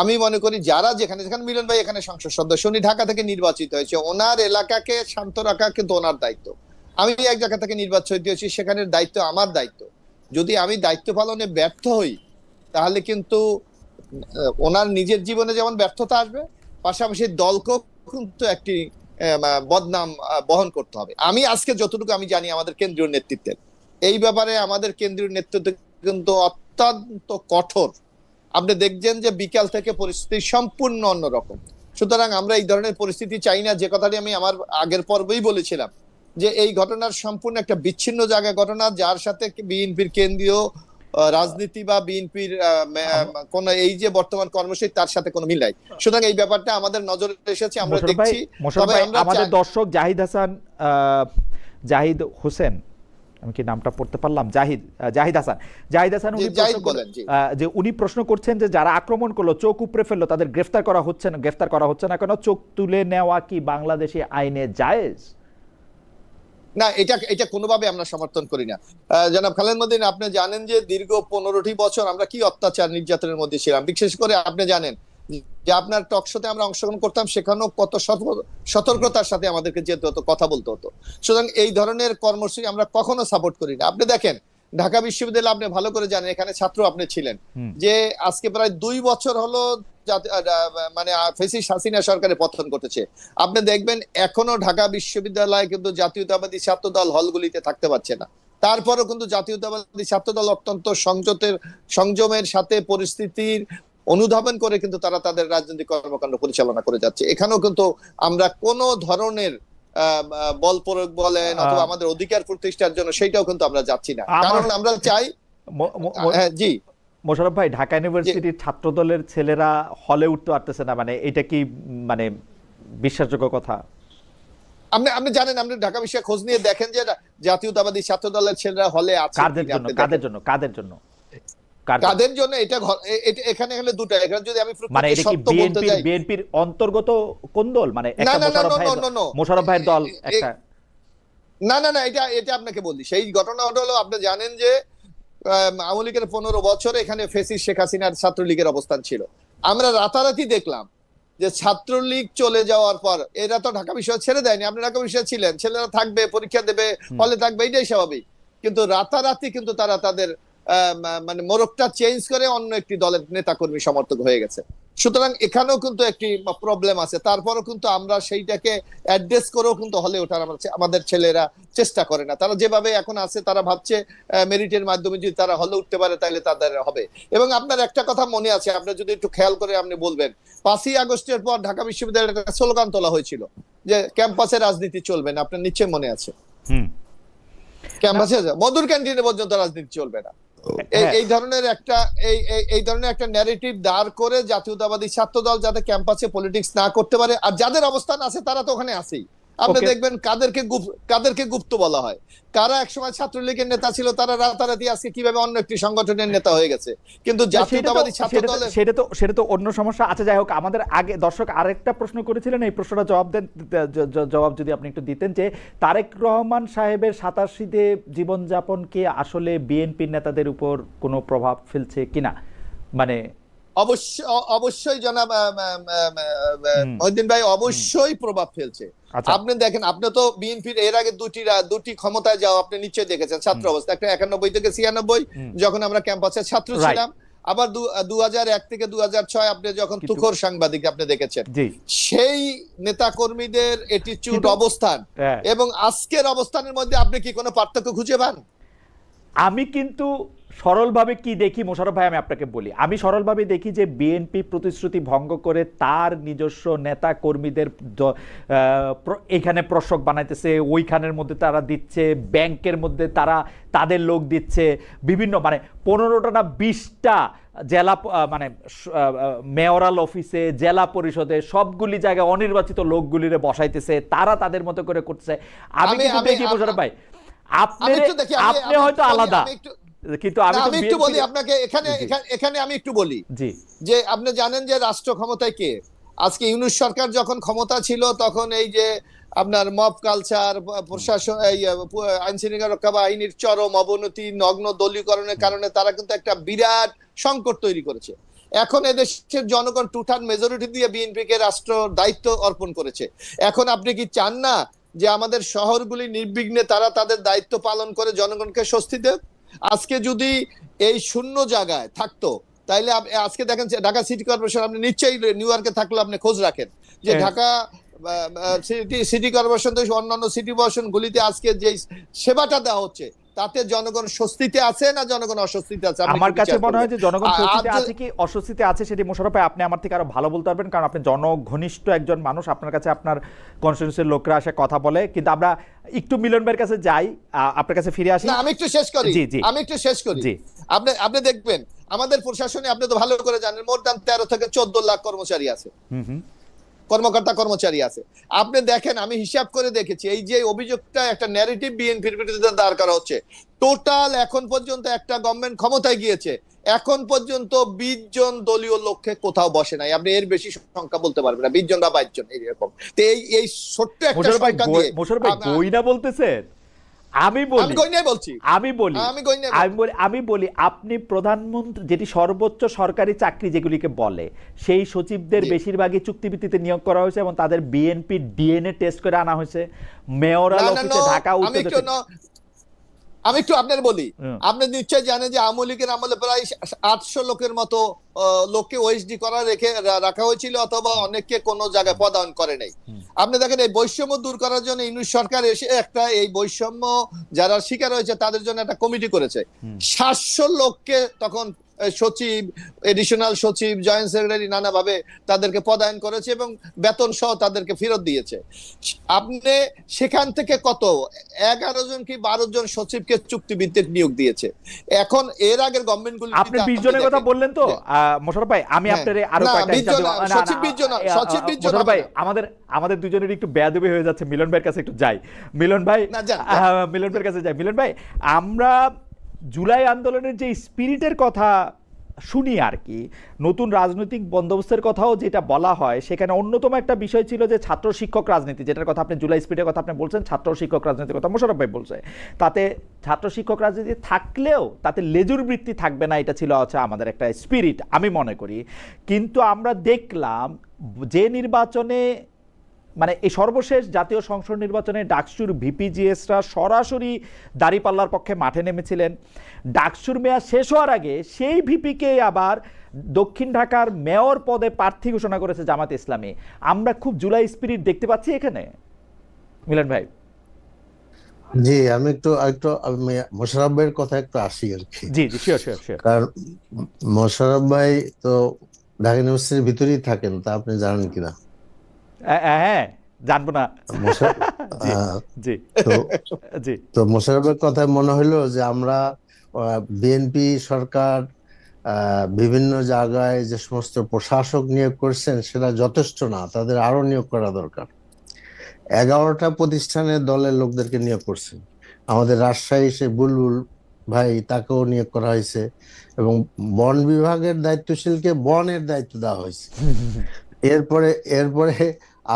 [SPEAKER 1] আমি মনে করি যারা যেখানে মিলন ভাই এখানে সংসদ সদস্য, উনি ঢাকা থেকে নির্বাচিত হয়েছে, ওনার এলাকাকে শান্ত রাখা কিন্তু ওনার দায়িত্ব। আমি এক জায়গা থেকে নির্বাচিত হয়েছি, সেখানের দায়িত্ব আমার দায়িত্ব। যদি আমি দায়িত্ব পালনে ব্যর্থ হই তাহলে কিন্তু ওনার নিজের জীবনে যেমন ব্যর্থতা আসবে, পাশাপাশি দলকেও কিন্তু একটি বদনাম বহন করতে হবে। আমি আজকে যতটুকু আমি জানি আমাদের কেন্দ্রীয় নেতৃত্বের এই ব্যাপারে, আমাদের কেন্দ্রীয় নেতৃত্ব কিন্তু অত্যন্ত কঠোর। আপনি দেখছেন যে বিকাল থেকে পরিস্থিতি সম্পূর্ণ অন্যরকম। সুতরাং আমরা এই ধরনের পরিস্থিতি চাই না, যে কথাটি আমি আমার আগের পর্বেই বলেছিলাম যে এই ঘটনার সম্পূর্ণ একটা বিচ্ছিন্ন জায়গায় ঘটনা, যার সাথে বিএনপির কেন্দ্রীয় রাজনীতি বা বিএনপির কোন এই যে বর্তমান কর্মসূচি তার সাথে কোনো মিল নাই। সুতরাং এই ব্যাপারটা আমাদের নজরে এসেছে, আমরা দেখছি।
[SPEAKER 2] তবে আমাদের দর্শক জাহিদ হোসেন, আমি কি নামটা পড়তে পারলাম, জাহিদ হাসান উনি প্রশ্ন করছেন যে যারা আক্রমণ করলো, চোখ উপড়ে ফেললো, তাদের গ্রেফতার করা হচ্ছে না কেন? চোখ তুলে নেওয়া কি বাংলাদেশি আইনে জায়েজ?
[SPEAKER 1] না, এটা কোনোভাবে আমরা সমর্থন করি না। জনাব খালেদ মহিউদ্দিন, আপনি জানেন যে দীর্ঘ 15টি বছর আমরা কি অত্যাচার নির্যাতনের মধ্যে ছিলাম। বিশেষ করে আপনি জানেন যে আপনার টক শোতে আমরা অংশগ্রহণ করতাম, সেখানেও কত সতর্কতার সাথে আমাদেরকে যেতে হতো, কথা বলতে হতো। সুতরাং এই ধরনের কর্মসূচি আমরা কখনো সাপোর্ট করি না। আপনি দেখেন ঢাকা বিশ্ববিদ্যালয়ে, আপনি ভালো করে জানেন, এখানে ছাত্র আপনি ছিলেন, যে আজকে প্রায় 2 বছর হলো মানে ফ্যাসিস্ট হাসিনা সরকারের পতন ঘটেছে। আপনি দেখবেন এখনো ঢাকা বিশ্ববিদ্যালয়ে কিন্তু জাতীয়তাবাদী ছাত্র দল হলগুলিতে থাকতে পারছে না। তারপরও কিন্তু জাতীয়তাবাদী ছাত্র দল অত্যন্ত সংযমের সাথে পরিস্থিতির অনুধাবন করে কিন্তু তারা তাদের রাজনৈতিক কর্মকাণ্ড পরিচালনা করে যাচ্ছে। এখানেও কিন্তু আমরা কোন ধরনের বল প্রয়োগ বলেন অথবা আমাদের অধিকার প্রতিষ্ঠার জন্য সেইটাও কিন্তু আমরা যাচ্ছি না, কারণ আমরা চাই। জি
[SPEAKER 2] মোশাররফ ভাই, ঢাকা ইউনিভার্সিটির ছাত্র দলের ছেলেরা হলে উঠতে পারতেছে না, মানে এটা কি মানে বিশ্বাসযোগ্য কথা?
[SPEAKER 1] আপনি জানেন, আপনি ঢাকা বিশ্ববিদ্যালয়ে খোঁজ নিয়ে দেখেন যে জাতীয়তাবাদী ছাত্র দলের ছেলেরা হলে আছে। কাদের জন্য? এটা এখানে হলে দুটো। এখানে যদি আমি
[SPEAKER 2] মানে এটা কি বিএনপির অন্তর্গত কোন দল? মানে একটা মোশাররফ ভাইয়ের দল একটা?
[SPEAKER 1] না, এটা আপনাকে বলি। সেই ঘটনাটা হলো, আপনি জানেন যে আওয়ামী লীগের 15 বছর এখানে ফ্যাসিস্ট শেখ হাসিনার ছাত্রলীগের অবস্থান ছিল। আমরা রাতারাতি দেখলাম যে ছাত্রলীগ চলে যাওয়ার পর এরা তো ঢাকা বিশ্ববিদ্যালয় ছেড়ে দেয়নি। আপনি ঢাকা বিশ্ববিদ্যালয়ে ছিলেন, ছেলেরা থাকবে, পরীক্ষা দেবে, হলে থাকবে, এটাই স্বাভাবিক। কিন্তু রাতারাতি কিন্তু তারা তাদের মানে মোড়কটা চেঞ্জ করে অন্য একটি দলের নেতাকর্মী সমর্থক হয়ে গেছে। সুতরাং এখানেও কিন্তু একটি প্রবলেম আছে। তারপরও কিন্তু আমরা সেইটাকে অ্যাড্রেস করেও কিন্তু হলে ওঠার আমাদের ছেলেরা চেষ্টা করে না। তারা যেভাবে এখন আছে, তারা ভাবছে মেরিটের মাধ্যমে যদি তারা হলে উঠতে পারে তাহলে তাদের হবে। এবং আপনার একটা কথা মনে আছে, আপনি যদি একটু খেয়াল করে আপনি বলবেন, 5ই আগস্টের পর ঢাকা বিশ্ববিদ্যালয়ের একটা স্লোগান তোলা হয়েছিল যে ক্যাম্পাসে রাজনীতি চলবে না। আপনার নিশ্চয়ই মনে আছে, ক্যাম্পাসে মধুর ক্যান্টিনে পর্যন্ত রাজনীতি চলবে না। এই ধরনের একটা ন্যারেটিভ দাঁড় করে জাতীয়তাবাদী ছাত্র দল যাতে ক্যাম্পাসে পলিটিক্স না করতে পারে, আর যাদের অবস্থান আছে তারা তো ওখানে আছেই। আপনি দেখবেন কাদেরকে গুপ্ত বলা হয়, কারা একসময় ছাত্রলীগের নেতা ছিল, তারা রাতারাতি আজকে কিভাবে অন্য একটি সংগঠনের নেতা হয়ে গেছে। কিন্তু জাতীয়তাবাদী ছাত্র দল,
[SPEAKER 2] সেটা তো অন্য সমস্যা আছে। যাই হোক, আমাদের আগে দর্শক আরেকটা প্রশ্ন করেছিলেন, এই প্রশ্নটা জবাব যদি আপনি একটু দিতেন, যে তারেক রহমান সাহেবের 87-তে জীবনযাপন কি আসলে বিএনপির নেতাদের উপর কোনো প্রভাব ফেলছে কিনা? মানে
[SPEAKER 1] অবশ্যই জনাব মহিউদ্দিন ভাই, অবশ্যই প্রভাব ফেলছে। আপনি দেখেন, আপনি তো বিএনপির এর আগে দুটি ক্ষমতায় যাওয়া আপনি নিশ্চয়ই দেখেছেন ছাত্র অবস্থা। একটা 91 থেকে 96 যখন আমরা ক্যাম্পাসের ছাত্র ছিলাম, আবার 2001 থেকে 2006 আপনি যখন তুখোর সাংবাদিক আপনি দেখেছেন, সেই নেতা কর্মীদের অ্যাটিটিউড, অবস্থান এবং আজকের অবস্থানের মধ্যে আপনি কি কোনো পার্থক্য খুঁজে পান?
[SPEAKER 2] আমি কিন্তু সরলভাবে কি দেখি মোশাররফ ভাই, আমি আপনাকে বলি, আমি সরলভাবে দেখি যে বিএনপি প্রতিশ্রুতি ভঙ্গ করে তার নিজস্ব নেতা কর্মীদের এখানে প্রশক বানাইতেছে, ওইখানের মধ্যে তারা দিচ্ছে, ব্যাংকের মধ্যে তারা তাদের লোক দিচ্ছে, বিভিন্ন মানে 15টা না 20টা জেলা মানে মেয়রাল অফিসে, জেলা পরিষদে, সবগুলি জায়গায় অনির্বাচিত লোকগুলিরে বসাইতেছে, তারা তাদের মতো করে করছে। আমি কিন্তু দেখি মোশাররফ ভাই, আপনি হয়তো আলাদা, কিন্তু আমি
[SPEAKER 1] একটু বলি আপনাকে, এখানে আমি একটু বলি যে আপনি জানেন যে রাষ্ট্র ক্ষমতায় কে? আজকে ইউনূস সরকার যখন ক্ষমতা ছিল তখন এই যে আপনার মব কালচার, প্রশাসন, আইন শৃঙ্খলা রক্ষা বাহিনীর চরম অবনতি, নগ্ন দলীয়করণের কারণে তারা কিন্তু একটা বিরাট সংকট তৈরি করেছে। এখন এদেশের জনগণ টুটান মেজরিটি দিয়ে বিএনপিকে রাষ্ট্র দায়িত্ব অর্পণ করেছে। এখন আপনি কি চান না যে আমাদের শহরগুলি নির্বিঘ্নে তারা তাদের দায়িত্ব পালন করে জনগণকে স্বস্তি দেয়? আজকে যদি এই শূন্য জায়গায় থাকতো, তাইলে আজকে দেখেন ঢাকা সিটি কর্পোরেশন, আপনি নিশ্চয়ই নিউ ইয়র্কে থাকলে আপনি খোঁজ রাখেন যে ঢাকা সিটি কর্পোরেশন অন্যান্য সিটি কর্পোরেশন গুলিতে আজকে যে সেবাটা দেওয়া হচ্ছে তাতে জনগণ স্বস্তিতে আছে না জনগণ অস্বস্তিতে আছে?
[SPEAKER 2] আমার কাছে মনে হয় যে জনগণ স্বস্তিতে আছে কি অস্বস্তিতে আছে সেটি মোশাররফ ভাই আপনি আমার থেকে আরো ভালো বলতে পারবেন, কারণ আপনি জনঘনিষ্ঠ একজন মানুষ, আপনার কাছে আপনার কনস্টিটিউয়েন্সির লোকরা আসে কথা বলে। কিন্তু আমরা একটু মিলন ভাইয়ের কাছে যাই, আপনার কাছে ফিরে আসি।
[SPEAKER 1] আমি একটু শেষ করি। আপনি দেখবেন আমাদের প্রশাসনে, আপনি তো ভালো করে জানেন, মোর দ্যান 13 থেকে 14 লাখ কর্মচারী আছে, কর্মকর্তা কর্মচারী আছে। আপনি দেখেন, আমি হিসাব করে দেখেছি, এই যে অভিযোগটা একটা ন্যারেটিভ বিএনপির বিরুদ্ধে দাঁড় করা হচ্ছে, টোটাল এখন পর্যন্ত একটা গভর্নমেন্ট ক্ষমতায় গিয়েছে, এখন পর্যন্ত 20 জন দলীয় লোককে কোথাও বসে নাই। আপনি এর বেশি সংখ্যা বলতে পারবেন না, 20 জন বা 22 জন এরকম। তো এই ছোট্ট একটা সংখ্যা দিয়ে
[SPEAKER 2] মোশাররফ ভাই গইনা বলতেছেন? আমি বলি আপনি প্রধানমন্ত্রী, যেটি সর্বোচ্চ সরকারি চাকরি যেগুলিকে বলে, সেই সচিবদের বেশিরভাগই চুক্তিভিত্তিতে নিয়োগ করা হয়েছে এবং তাদের বিএনপি ডিএনএ টেস্ট করে আনা হয়েছে। মেয়রাল অফিসে ঢাকা
[SPEAKER 1] আমি একটু আপনার বলি, আপনি নিশ্চয় জানেন যে আওয়ামী লীগের আমলে প্রায় 800 লোকের মতো লোককে ওএসডি করা রাখা হয়েছিল, অথবা অনেককে কোনো জায়গায় পদায়ন করে নাই। আপনি দেখেন এই বৈষম্য দূর করার জন্য ইউনূস সরকার এসে একটা এই বৈষম্য যারা শিকার হয়েছে তাদের জন্য একটা কমিটি করেছে। 700 লোককে তখন সচিব, এডিশনাল সচিব, জয়েন্ট সেক্রেটারি নানাভাবে তাদেরকে পদায়ন করেছে এবং বেতন সহ তাদেরকে ফেরত দিয়েছে। আপনি সেখান থেকে কত 11 জন কি 12 জন সচিবকে চুক্তিভিত্তিক নিয়োগ দিয়েছে। এখন এর আগের গভর্নমেন্টগুলো,
[SPEAKER 2] আপনি 20 জনের কথা বললেন তো মোশাররফ ভাই, আমি আপনার আরো মোশাররফ ভাই, আমাদের দুজনের একটু বেয়াদবি হয়ে যাচ্ছে। মিলন ভাইয়ের কাছে একটু যাই। মিলন ভাইয়ের কাছে যাই। মিলন ভাই, আমরা জুলাই আন্দোলনের যে স্পিরিটের কথা শুনি আর কি, নতুন রাজনৈতিক বন্দোবস্তের কথাও যেটা বলা হয়, সেখানে অন্যতম একটা বিষয় ছিল যে ছাত্র শিক্ষক রাজনীতি, যেটার কথা আপনি জুলাই স্পিরিটের কথা আপনি বলছেন, ছাত্র শিক্ষক রাজনীতির কথা মোশাররফ ভাই বলছে। তাতে ছাত্র শিক্ষক রাজনীতি থাকলেও তাতে লেজুর বৃত্তি থাকবে না, এটা ছিল হচ্ছে আমাদের একটা স্পিরিট আমি মনে করি। কিন্তু আমরা দেখলাম যে নির্বাচনে, মানে এই সর্বশেষ জাতীয় সংসদ নির্বাচনে ডাকসুর ভিপিজিএসরা সরাসরি দাঁড়িপাল্লার পক্ষে মাঠে নেমেছিলেন। ডাকসুর মেয়াদ শেষ হওয়ার আগে সেই ভিপিকে আবার দক্ষিণ ঢাকার মেয়র পদে প্রার্থী ঘোষণা করেছে জামাত ইসলামী। আমরা খুব জুলাই স্পিরিট দেখতে পাচ্ছি এখানে, মিলন ভাই।
[SPEAKER 3] জি, আমি একটু মোশাররফ ভাইয়ের কথা একটু আসি আর কি।
[SPEAKER 2] জি, শিওর।
[SPEAKER 3] কারণ মোশাররফ ভাই তো ঢাকা ইউনিভার্সিটির ভিতরেই থাকেন, তা আপনি জানেন কিনা?
[SPEAKER 2] হ্যাঁ, জানবো না।
[SPEAKER 3] তো মোশাররফের কথায় মনে হলো যে আমরা বিএনপি সরকার বিভিন্ন জায়গায় যে সমস্ত প্রশাসক নিয়োগ করছেন সেটা যথেষ্ট না, তাদের আরো নিয়োগ করা দরকার। 11টা প্রতিষ্ঠানে দলের লোকদেরকে নিয়োগ করছেন। আমাদের রাজশাহী সে বুলবুল ভাই, তাকেও নিয়োগ করা হয়েছে এবং বন বিভাগের দায়িত্বশীলকে বনের দায়িত্ব দেওয়া হয়েছে। এরপরে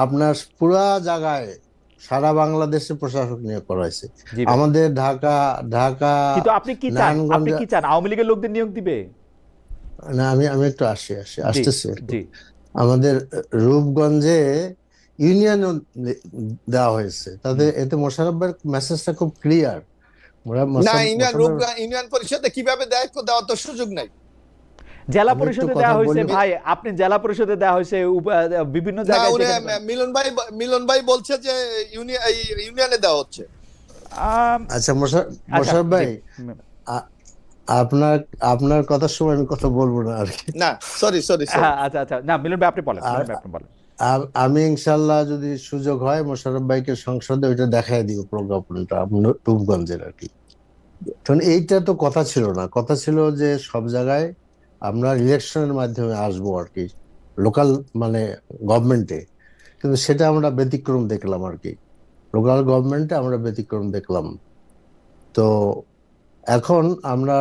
[SPEAKER 3] আপনার পুরা জায়গায় সারা বাংলাদেশে প্রশাসক নিয়োগ করা হয়েছে। আমাদের ঢাকা
[SPEAKER 2] কিন্তু আপনি কি চান আওয়ামী লীগের লোকদের নিয়োগ দিবে
[SPEAKER 3] না? আমি একটু আসতেছি। আমাদের রূপগঞ্জে ইউনিয়ন দেওয়া হয়েছে, তাদের এতে মোশাররফ ভাইয়ের মেসেজটা খুব ক্লিয়ার।
[SPEAKER 1] ইউনিয়ন পরিষদে কিভাবে দেওয়ার তো সুযোগ নাই।
[SPEAKER 2] জেলা
[SPEAKER 3] আমি একটু
[SPEAKER 2] পরিষদে
[SPEAKER 3] কথা
[SPEAKER 2] দেওয়া হয়েছে
[SPEAKER 3] বলি।
[SPEAKER 2] ভাই, আপনি জেলা পরিষদে দেওয়া হয়েছে, বিভিন্ন
[SPEAKER 1] না,
[SPEAKER 2] জায়গায়
[SPEAKER 1] উনি
[SPEAKER 2] যেখানে দেওয়া-
[SPEAKER 1] মিলন ভাই বলছে যে ইউনিয়নে দেওয়া হচ্ছে।
[SPEAKER 2] আম,
[SPEAKER 3] আচ্ছা
[SPEAKER 2] আচ্ছা
[SPEAKER 3] মোশাররফ
[SPEAKER 2] জি।
[SPEAKER 3] ভাই, আ- আপনার আপনার কথার সময় আমি কথা বলবো না আর কি।
[SPEAKER 1] না, সরি সরি সরি।
[SPEAKER 2] হ্যাঁ, আচ্ছা আচ্ছা, না মিলন ভাই আপনি বলেন,
[SPEAKER 3] আর
[SPEAKER 2] মিলন ভাই আপনি বলেন।
[SPEAKER 3] আমি ইনশাল্লাহ যদি সুযোগ হয় মোশাররফ ভাইকে সংসদে ওইটা দেখাই দিব, প্রজ্ঞাপনটা রূপগঞ্জের আর কি। কারণ এইটা তো কথা ছিল না, কথা ছিল যে সব জায়গায় আমরা ইলেকশনের মাধ্যমে আসবো আর কি, লোকাল মানে গভর্নমেন্টে। কিন্তু সেটা আমরা ব্যতিক্রম দেখলাম আর কি, লোকাল গভর্নমেন্টে আমরা ব্যতিক্রম দেখলাম। তো এখন আমরা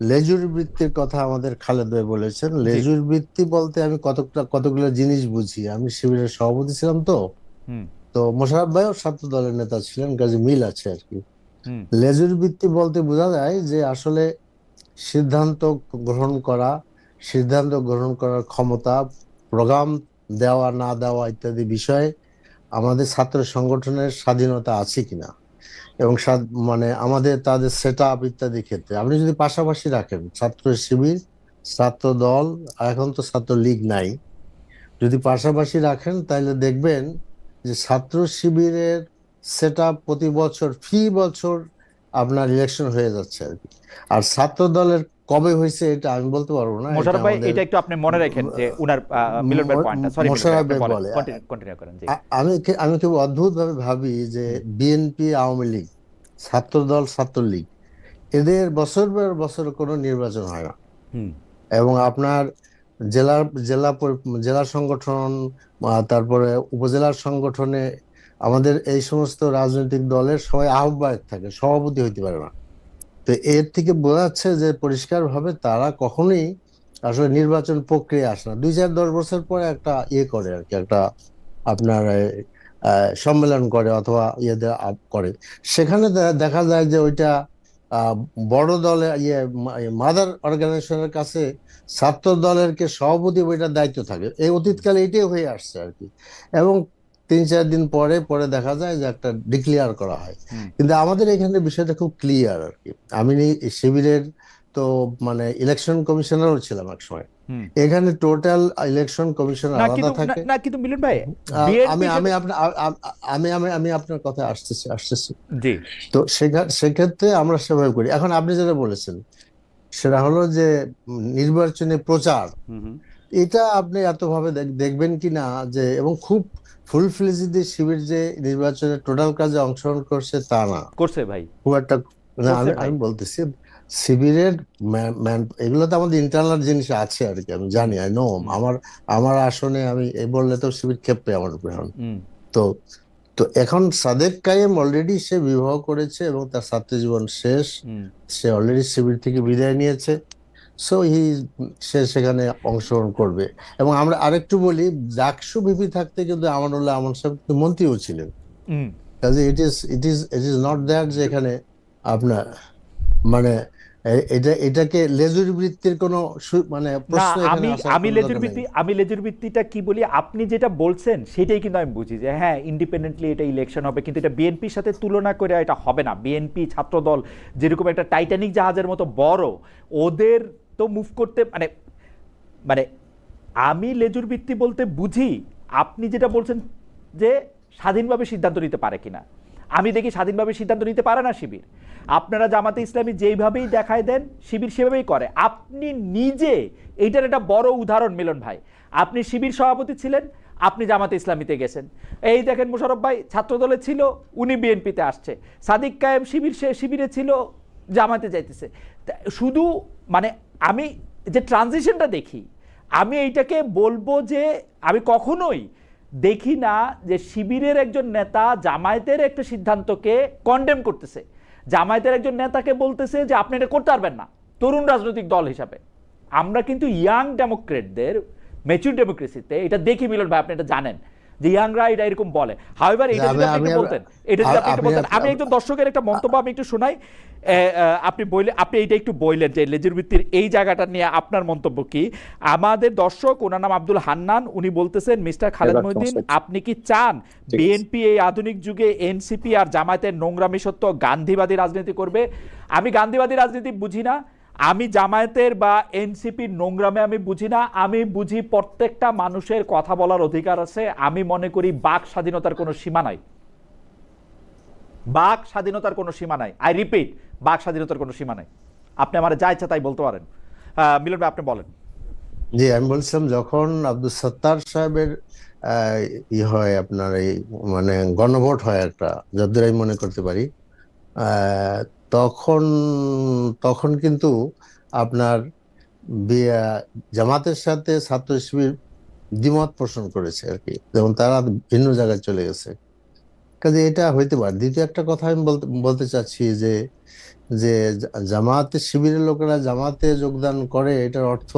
[SPEAKER 3] লেজুর বৃত্তির কথা আমাদের খালেদ ভাই বলেছেন।
[SPEAKER 2] জি।
[SPEAKER 3] লেজুর বৃত্তি বলতে আমি কতগুলো জিনিস বুঝি, আমি শিবিরের সভাপতি ছিলাম তো।
[SPEAKER 2] হুম
[SPEAKER 3] তো মোশাররফ ভাইও ছাত্র দলের নেতা ছিলেন, কাজে মিল আছে আর কি।
[SPEAKER 2] হুম
[SPEAKER 3] লেজুর বৃত্তি বলতে বোঝা যায় যে আসলে সিদ্ধান্ত গ্রহণ করা, সিদ্ধান্ত গ্রহণ করার ক্ষমতা, প্রোগ্রাম দেওয়া না দেওয়া ইত্যাদি বিষয়ে আমাদের ছাত্র সংগঠনের স্বাধীনতা আছে কিনা, এবং মানে আমাদের তাদের সেট আপ ইত্যাদি ক্ষেত্রে আপনি যদি পাশাপাশি রাখেন ছাত্র শিবির, ছাত্র দল, এখন তো ছাত্র লীগ নাই, যদি পাশাপাশি রাখেন তাহলে দেখবেন যে ছাত্র শিবিরের সেট আপ প্রতি বছর ফি বছর আপনার ইলেকশন হয়ে যাচ্ছে আর কি। আর ছাত্র দলের কবে হয়েছে এটা আমি বলতে পারবো না, এটা
[SPEAKER 2] মোশাররফ ভাই
[SPEAKER 3] আমাদের
[SPEAKER 2] এটা একটু আপনি মনে রাখেন যে উনার মিলন ভাইয়ের পয়েন্টটা, সরি মিলন ভাই
[SPEAKER 3] মোশাররফ
[SPEAKER 2] আপনি
[SPEAKER 3] ভাই
[SPEAKER 2] বলেন,
[SPEAKER 3] বলে।
[SPEAKER 2] কন্টিনিউ করেন জি।
[SPEAKER 3] আমি খুব অদ্ভুত ভাবে ভাবি যে বিএনপি, আওয়ামী লীগ, ছাত্র দল, ছাত্রলীগ, এদের বছর পর বছর কোনো নির্বাচন হয় না।
[SPEAKER 2] হুম
[SPEAKER 3] এবং আপনার জেলার জেলা সংগঠন, তারপরে উপজেলার সংগঠনে আমাদের এই সমস্ত রাজনৈতিক দলের সবাই আহ্বায়ক থাকে, সভাপতি হইতে পারে না। তো এর থেকে বোঝা যাচ্ছে যে পরিষ্কার ভাবে তারা কখনোই আসলে নির্বাচন প্রক্রিয়া আসে না, 2-4-10 বছর পরে একটা করে আর কি, একটা আপনার সম্মেলন করে অথবা করে। সেখানে দেখা যায় যে ওইটা আহ, বড় দলে মাদার অর্গানাইজেশনের কাছে ছাত্র দলের কে সভাপতি ওইটার দায়িত্ব থাকে, এই অতীতকালে এটাই হয়ে আসছে আর কি। এবং 3-4 দিন পরে পরে দেখা যায় যে একটা ডিক্লেয়ার করা হয়।
[SPEAKER 2] হুম
[SPEAKER 3] কিন্তু আমাদের এখানে বিষয়টা খুব ক্লিয়ার আর কি। আমি শিবিরের তো মানে ইলেকশন কমিশনারও ছিলাম এক সময়।
[SPEAKER 2] হুম
[SPEAKER 3] এখানে টোটাল ইলেকশন কমিশনার
[SPEAKER 2] না
[SPEAKER 3] আলাদা
[SPEAKER 2] কিন্তু
[SPEAKER 3] থাকে।
[SPEAKER 2] না কিন্তু মিলন ভাই
[SPEAKER 3] আমি
[SPEAKER 2] বিএনপির
[SPEAKER 3] আমি
[SPEAKER 2] সাথে
[SPEAKER 3] আপনার আমি আপনার কথায় আসতেছি।
[SPEAKER 2] জি।
[SPEAKER 3] তো সেক্ষেত্রে আমরা সেভাবে করি। এখন আপনি যেটা বলেছেন সেটা হলো যে নির্বাচনী প্রচার,
[SPEAKER 2] হুম হুম
[SPEAKER 3] এটা আপনি এতভাবে দেখবেন কি না যে, এবং খুব ফুল ফ্লেজেডলি শিবির যে নির্বাচনের টোটাল কাজে অংশগ্রহণ করছে তা না,
[SPEAKER 2] করছে ভাই,
[SPEAKER 3] খুব একটা না।
[SPEAKER 2] করছে
[SPEAKER 3] আমি
[SPEAKER 2] ভাই।
[SPEAKER 3] আমি বলতেছি শিবিরের এগুলো তো আমাদের ইন্টারনাল জিনিস আছে আর কি, আমি
[SPEAKER 2] হুম
[SPEAKER 3] জানি, আই নো।
[SPEAKER 2] হুম
[SPEAKER 3] আমার আমার আসনে আমি এই বললে তো শিবির ক্ষেপে আমার উপরে এখন।
[SPEAKER 2] হুম
[SPEAKER 3] তো তো এখন সাদেক কায়েম অলরেডি সে বিবাহ করেছে এবং তার ছাত্র জীবন শেষ,
[SPEAKER 2] হুম
[SPEAKER 3] সে অলরেডি শিবির থেকে বিদায় নিয়েছে। সো সে সেখানে অংশগ্রহণ করবে। এবং আমরা আরেকটু বলি, ডাকসু ভিপি থাকতে কিন্তু আমানুল্লাহ আমান সাহেব কিন্তু মন্ত্রীও ছিলেন।
[SPEAKER 2] হুম
[SPEAKER 3] কাজে ইট ইজ নট দ্যাট যে এখানে আপনার মানে এটাকে লেজুর বৃত্তির কোনো মানে
[SPEAKER 2] না,
[SPEAKER 3] প্রশ্ন এখানে
[SPEAKER 2] আমি
[SPEAKER 3] আসার
[SPEAKER 2] আমি
[SPEAKER 3] কোনো
[SPEAKER 2] লেজুর
[SPEAKER 3] দরকার নেই।
[SPEAKER 2] ভিত্তি আমি লেজুর ভিত্তিটা কি বলি, আপনি যেটা বলছেন সেটাই কিন্তু আমি বুঝি যে হ্যাঁ ইন্ডিপেন্ডেন্টলি এটা ইলেকশন হবে, কিন্তু এটা বিএনপির সাথে তুলনা করে এটা হবে না। বিএনপি ছাত্রদল যেরকম একটা টাইটানিক জাহাজের মতো বড়, ওদের তো মুভ করতে মানে মানে আমি লেজুর ভিত্তি বলতে বুঝি আপনি যেটা বলছেন যে স্বাধীনভাবে সিদ্ধান্ত নিতে পারে কিনা। আমি দেখি স্বাধীনভাবে সিদ্ধান্ত নিতে পারে না শিবির। আপনারা জামাতে ইসলামী যেইভাবেই দেখায় দেন শিবির সেভাবেই করে। আপনি নিজে এইটার একটা বড় উদাহরণ মিলন ভাই, আপনি শিবির সভাপতি ছিলেন, আপনি জামাতে ইসলামীতে গেছেন। এই দেখেন মোশাররফ ভাই ছাত্রদলে ছিল, উনি বিএনপিতে আসছে। সাদিক কায়েম শিবিরে ছিল, জামাতে যাইতেছে। শুধু মানে আমি যে ট্রানজিশনটা দেখি, আমি এইটাকে বলবো যে আমি কখনোই দেখি না যে শিবিরের একজন নেতা জামায়াতের একটা সিদ্ধান্তকে কন্ডেম করতেছে, জামায়াতের একজন নেতাকে বলতেছে যে আপনি এটা করতে পারবেন না তরুণ রাজনৈতিক দল হিসাবে। আমরা কিন্তু ইয়াং ডেমোক্রেটদের ম্যাচিউর ডেমোক্রেসিতে এটা দেখি মিলন ভাই, আপনি এটা জানেন যে ইয়াংরা এটা এরকম বলে। হাউএভার এটা যদি আপনি একটু বলতেন, আমি একজন দর্শকের একটা মন্তব্য আমি একটু শোনাই। আপনি এইটা একটু বললেন যে লেজুর ভিত্তির এই জায়গাটা নিয়ে আপনার মন্তব্য কি। আমাদের দর্শক, ওনার নাম আব্দুল হান্নান, উনি বলতেছেন মিস্টার খালেদ মহিউদ্দিন আপনি কি চান বিএনপি এই আধুনিক যুগে এনসিপি আর জামায়াতের নোংরামি সত্য গান্ধীবাদী রাজনীতি করবে? আমি গান্ধীবাদী রাজনীতি বুঝি না, আমি জামায়াতের বা এনসিপির নোংরামে আমি বুঝি না, আমি বুঝি প্রত্যেকটা মানুষের কথা বলার অধিকার আছে। আমি মনে করি বাক স্বাধীনতার কোনো সীমা নাই, বাক স্বাধীনতার কোনো সীমা নাই। আই রিপিট, বাক স্বাধীনতার কোনো সীমা নাই। আপনি আমার যা ইচ্ছা তাই বলতে পারেন। মিলন ভাই, আপনি বলেন।
[SPEAKER 3] জি, আমি বলছিলাম যখন আব্দুল সত্তার সাহেবের হয় আপনার এই মানে গণভোট হয় একটা, যতদূর আমি মনে করতে পারি, আহ, তখন তখন কিন্তু আপনার জামাতের সাথে ছাত্র শিবির দ্বিমত পোষণ করেছে আর কি, যেমন তারা ভিন্ন জায়গায় চলে গেছে। কাজে এটা হইতে পারে। দ্বিতীয় একটা কথা আমি বলতে বলতে চাচ্ছি যে যে জামাতে শিবিরের লোকেরা জামাতে যোগদান করে, এটার অর্থ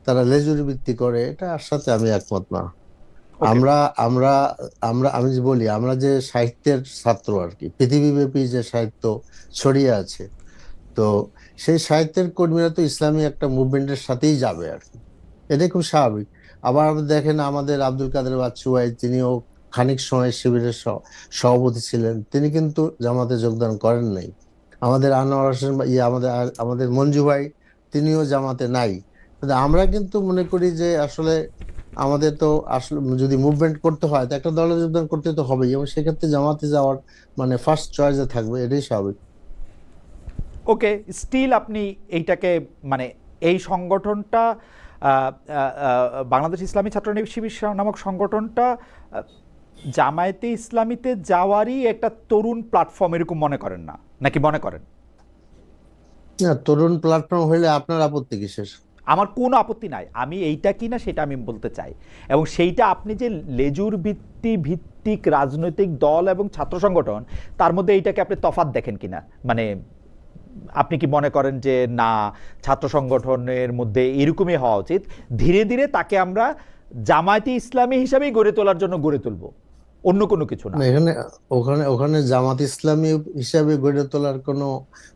[SPEAKER 3] তারা লেজুরি বৃত্তি করে, এটার সাথে আমি একমত না। আমরা আমরা আমরা আমি যে বলি, আমরা যে সাহিত্যের ছাত্র আর কি, পৃথিবীব্যাপী যে সাহিত্য ছড়িয়ে আছে, তো সেই সাহিত্যের কর্মীরা তো ইসলামী একটা মুভমেন্টের সাথেই যাবে আর কি, এটাই খুব স্বাভাবিক। আবার আপনি দেখেন আমাদের আব্দুল কাদের বাচ্চু ভাই, তিনিও খানিক সময় শিবিরের সভাপতি ছিলেন, তিনি কিন্তু জামাতে যোগদান করেন নাই। আমাদের আনোয়ার হোসেন আমাদের আমাদের মঞ্জু ভাই, তিনিও জামাতে নাই। কিন্তু আমরা কিন্তু মনে করি যে আসলে আমাদের তো আসলে যদি মুভমেন্ট করতে হয় তো একটা দলে যোগদান করতে তো হবেই, এবং সেক্ষেত্রে জামাতে যাওয়ার মানে ফার্স্ট চয়েসে থাকবে, এটাই স্বাভাবিক।
[SPEAKER 2] ওকে, স্টিল আপনি এইটাকে মানে এই সংগঠনটা বাংলাদেশ ইসলামী ছাত্র শিবির নামক সংগঠনটা জামায়াতে ইসলামীতে যাওয়ারই একটা তরুণ প্ল্যাটফর্ম এরকম মনে করেন না, নাকি মনে করেন?
[SPEAKER 3] না, তরুণ প্ল্যাটফর্ম হইলে আপনার আপত্তি কিসের?
[SPEAKER 2] আমার কোনো আপত্তি নাই, আমি এইটা কি না সেটা আমি বলতে চাই। এবং সেইটা আপনি যে লেজুর ভিত্তিক রাজনৈতিক দল এবং ছাত্র সংগঠন, তার মধ্যে এইটাকে আপনি তফাৎ দেখেন কিনা, মানে আপনি কি মনে করেন যে না, ছাত্র সংগঠনের মধ্যে এরকমই হওয়া উচিত, ধীরে ধীরে তাকে আমরা জামায়াতে ইসলামী হিসাবেই গড়ে তোলার জন্য গড়ে তুলব, অন্য কোনো কিছু না?
[SPEAKER 3] এখানে ওখানে ওখানে জামাত ইসলামী হিসাবে গড়ে তোলার কোনো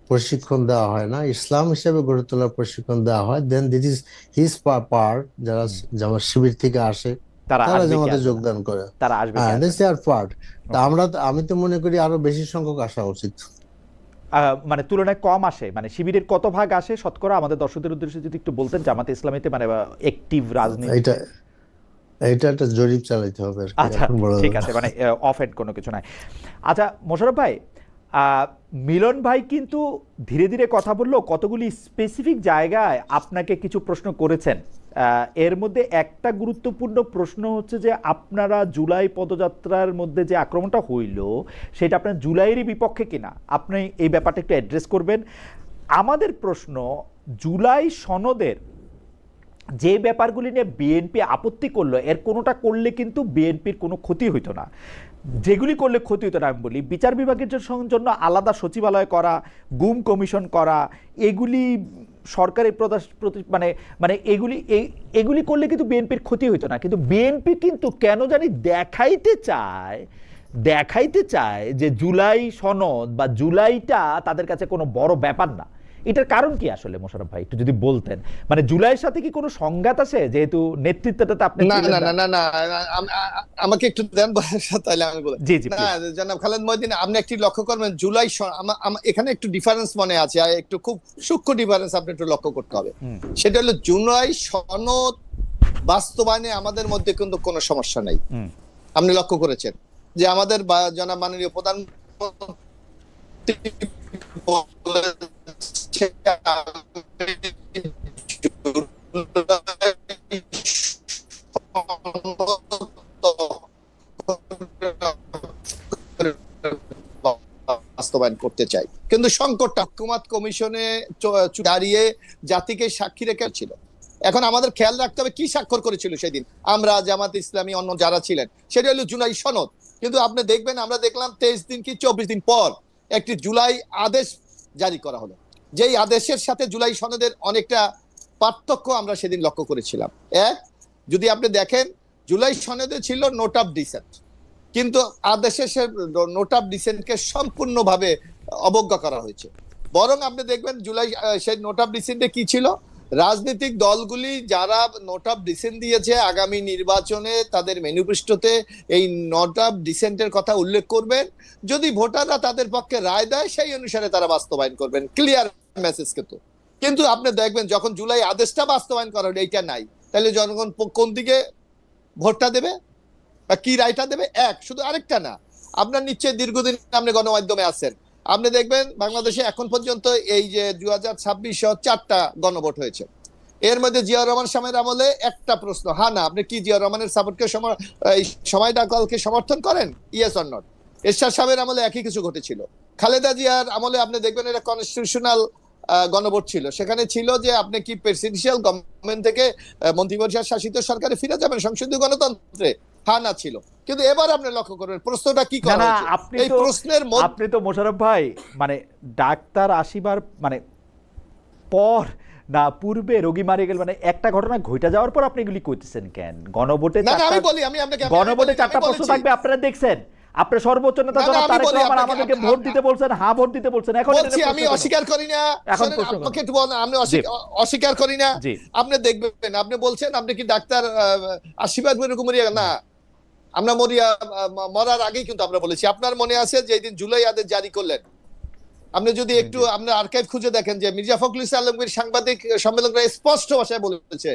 [SPEAKER 3] প্রশিক্ষণ দেওয়া হয় না, ইসলাম হিসাবে গড়ে তোলার প্রশিক্ষণ দেওয়া হয়। দেন দিস ইজ হিজ পার্ট। যারা জামাত শিবির থেকে আসে
[SPEAKER 2] তারা
[SPEAKER 3] জামাতে যোগদান করে,
[SPEAKER 2] তারা আসবে,
[SPEAKER 3] হ্যাঁ, দিস আর পার্ট। তা আমি তো মনে করি আরো বেশি সংখ্যক আসা উচিত।
[SPEAKER 2] মানে তুলনায় কম আসে, মানে শিবিরের কত ভাগ আসে শতকরা? আমাদের দর্শকদের উদ্দেশ্যে যদি একটু বলতেন, জামাতে ইসলামীতে মানে অ্যাক্টিভ রাজনীতি।
[SPEAKER 3] এটা একটা জরিপ চালাইতে হবে আর কি,
[SPEAKER 2] আচ্ছা,
[SPEAKER 3] এখন বলা
[SPEAKER 2] ঠিক
[SPEAKER 3] যাবে
[SPEAKER 2] আছে,
[SPEAKER 3] না।
[SPEAKER 2] মানে অফ এন্ড কোনো কিছু নাই। আচ্ছা মোশাররফ ভাই, মিলন ভাই কিন্তু ধীরে ধীরে কথা বললো, কতগুলি স্পেসিফিক জায়গায় আপনাকে কিছু প্রশ্ন করেছেন। এর মধ্যে একটা গুরুত্বপূর্ণ প্রশ্ন হচ্ছে যে আপনারা জুলাই পদযাত্রার মধ্যে যে আক্রমণটা হইল, সেটা আপনার জুলাইয়েরই বিপক্ষে কিনা, আপনি এই ব্যাপারটা একটু অ্যাড্রেস করবেন। আমাদের প্রশ্ন, জুলাই সনদের যে ব্যাপারগুলি নিয়ে বিএনপি আপত্তি করলো, এর কোনোটা করলে কিন্তু বিএনপির কোনো ক্ষতি হইতো না। যেগুলি করলে ক্ষতি হতো না, আমি বলি বিচার বিভাগের জন্য আলাদা সচিবালয় করা, গুম কমিশন করা, এগুলি সরকারের মানে মানে এগুলি করলে কিন্তু বিএনপির ক্ষতি হইতো না। কিন্তু বিএনপি কিন্তু কেন জানি দেখাইতে চায় যে জুলাই সনদ বা জুলাইটা তাদের কাছে কোনো বড় ব্যাপার না। এটার কারণ কি আসলে মোশাররফ ভাই, একটু যদি বলতেন? মানে জুলাইয়ের সাথে কি কোনো সংঘাত আছে, যেহেতু নেতৃত্বটাতে আপনি?
[SPEAKER 1] না না না না, আমাকে একটু দেন তাহলে আমি বলি।
[SPEAKER 2] জি জি,
[SPEAKER 1] না জনাব খালেদ মহিউদ্দিন, আপনি একটি লক্ষ্য করবেন জুলাই এখানে একটু ডিফারেন্স মনে আছে, আর একটু খুব সূক্ষ্ম ডিফারেন্স আপনি একটু লক্ষ্য করতে হবে। সেটা হলো জুলাই সনদ বাস্তবায়নে আমাদের মধ্যে কিন্তু কোনো সমস্যা নাই। আপনি লক্ষ্য করেছেন যে আমাদের জনাব মাননীয় প্রধানমন্ত্রী বাস্তবায়ন করতে চাই, কিন্তু সংকটটা হুকুমত কমিশনে দাঁড়িয়ে জাতিকে সাক্ষী রেখেছিল। এখন আমাদের খেয়াল রাখতে হবে কি স্বাক্ষর করেছিল সেদিন আমরা, জামাত ইসলামী, অন্য যারা ছিলেন, সেটা হলো জুলাই সনদ। কিন্তু আপনি দেখবেন, আমরা দেখলাম 23 দিন কি 24 দিন পর একটি জুলাই আদেশ জারি করা হলো, যেই আদেশের সাথে জুলাই সনদের অনেকটা পার্থক্য আমরা সেদিন লক্ষ্য করেছিলাম। যদি আপনি দেখেন, জুলাই সনদে ছিল নোট অফ ডিসেন্ট, কিন্তু আদেশে সে নোট অফ ডিসেন্টকে সম্পূর্ণভাবে অবজ্ঞা করা হয়েছে। বরং আপনি দেখবেন জুলাই সেই নোট অফ ডিসেন্টে কি ছিল, রাজনৈতিক দলগুলি যারা নোট অফ ডিসেন্ট দিয়েছে আগামী নির্বাচনে তাদের ম্যানিফেস্টোতে এই নোট অফ ডিসেন্টের কথা উল্লেখ করবেন, যদি ভোটাররা তাদের পক্ষে রায় দেয় সেই অনুসারে তারা বাস্তবায়ন করবেন। Clear message. কিন্তু কিন্তু আপনি দেখবেন যখন জুলাই আদেশটা বাস্তবায়ন করা হলো এইটা নাই, তাহলে জনগণ কোন দিকে ভোটটা দেবে বা কি রায়টা দেবে? শুধু আরেকটা না, আপনার নিশ্চয়ই দীর্ঘদিন আপনি গণমাধ্যমে আছেন, আপনি দেখবেন বাংলাদেশে এখন পর্যন্ত এই যে 2026 4টা গণভোট হয়েছে, এর মধ্যে জিয়াউর রহমান সাহেবের আমলে একটা প্রশ্ন হ্যাঁ না, আপনি কি জিয়াউর রহমানের সাপোর্টকে সময়কালকে সমর্থন করেন, ইয়েস অর নট? এরশাদ সাহেবের আমলে একই কিছু ঘটেছিল। খালেদা জিয়ার আমলে আপনি দেখবেন এটা কনস্টিটিউশনাল গণভোট ছিল, সেখানে ছিল যে আপনি কি প্রেসিডেন্সিয়াল গভর্নমেন্ট থেকে মন্ত্রিপরিষদ শাসিত সরকারে ফিরে যাবেন সংসদীয় গণতন্ত্রে, হ্যাঁ না ছিল। কিন্তু এবার আপনি লক্ষ্য করবেন প্রশ্নটা কি করা হয়েছে, এই প্রশ্নের
[SPEAKER 2] আপনি তো মোশাররফ ভাই মানে ডাক্তার আসিবার মানে পর না পূর্বে রোগী মারা গেল, মানে একটা ঘটনা ঘটে যাওয়ার পর আপনি এগুলি কইতেছেন কেন? গণভোটে
[SPEAKER 1] আমি বলি, আমি আপনাকে
[SPEAKER 2] গণভোটে 4টা প্রশ্ন থাকবে, আপনারা দেখছেন। আপনার সর্বোচ্চ নেতা জনাব তারেক রহমান আমাদেরকে ভোট দিতে বলছেন, হ্যাঁ ভোট দিতে বলছেন। এখন
[SPEAKER 1] আমি অস্বীকার করি না, আমাকে একটু বলেন, আমি অস্বীকার করি না। আপনি দেখবেন, আপনি বলছেন আপনি কি ডাক্তার আশীর্বাদ মরিয়া না, আমরা মরার আগেই কিন্তু আমরা বলেছি। আপনার মনে আছে যে দিন জুলাই আদেশ জারি করলেন, আপনি যদি একটু আপনার আর্কাইভ খুঁজে দেখেন যে মির্জা ফখরুল ইসলাম আলমগীর সাংবাদিক সম্মেলন করে স্পষ্ট ভাষায় বলেছে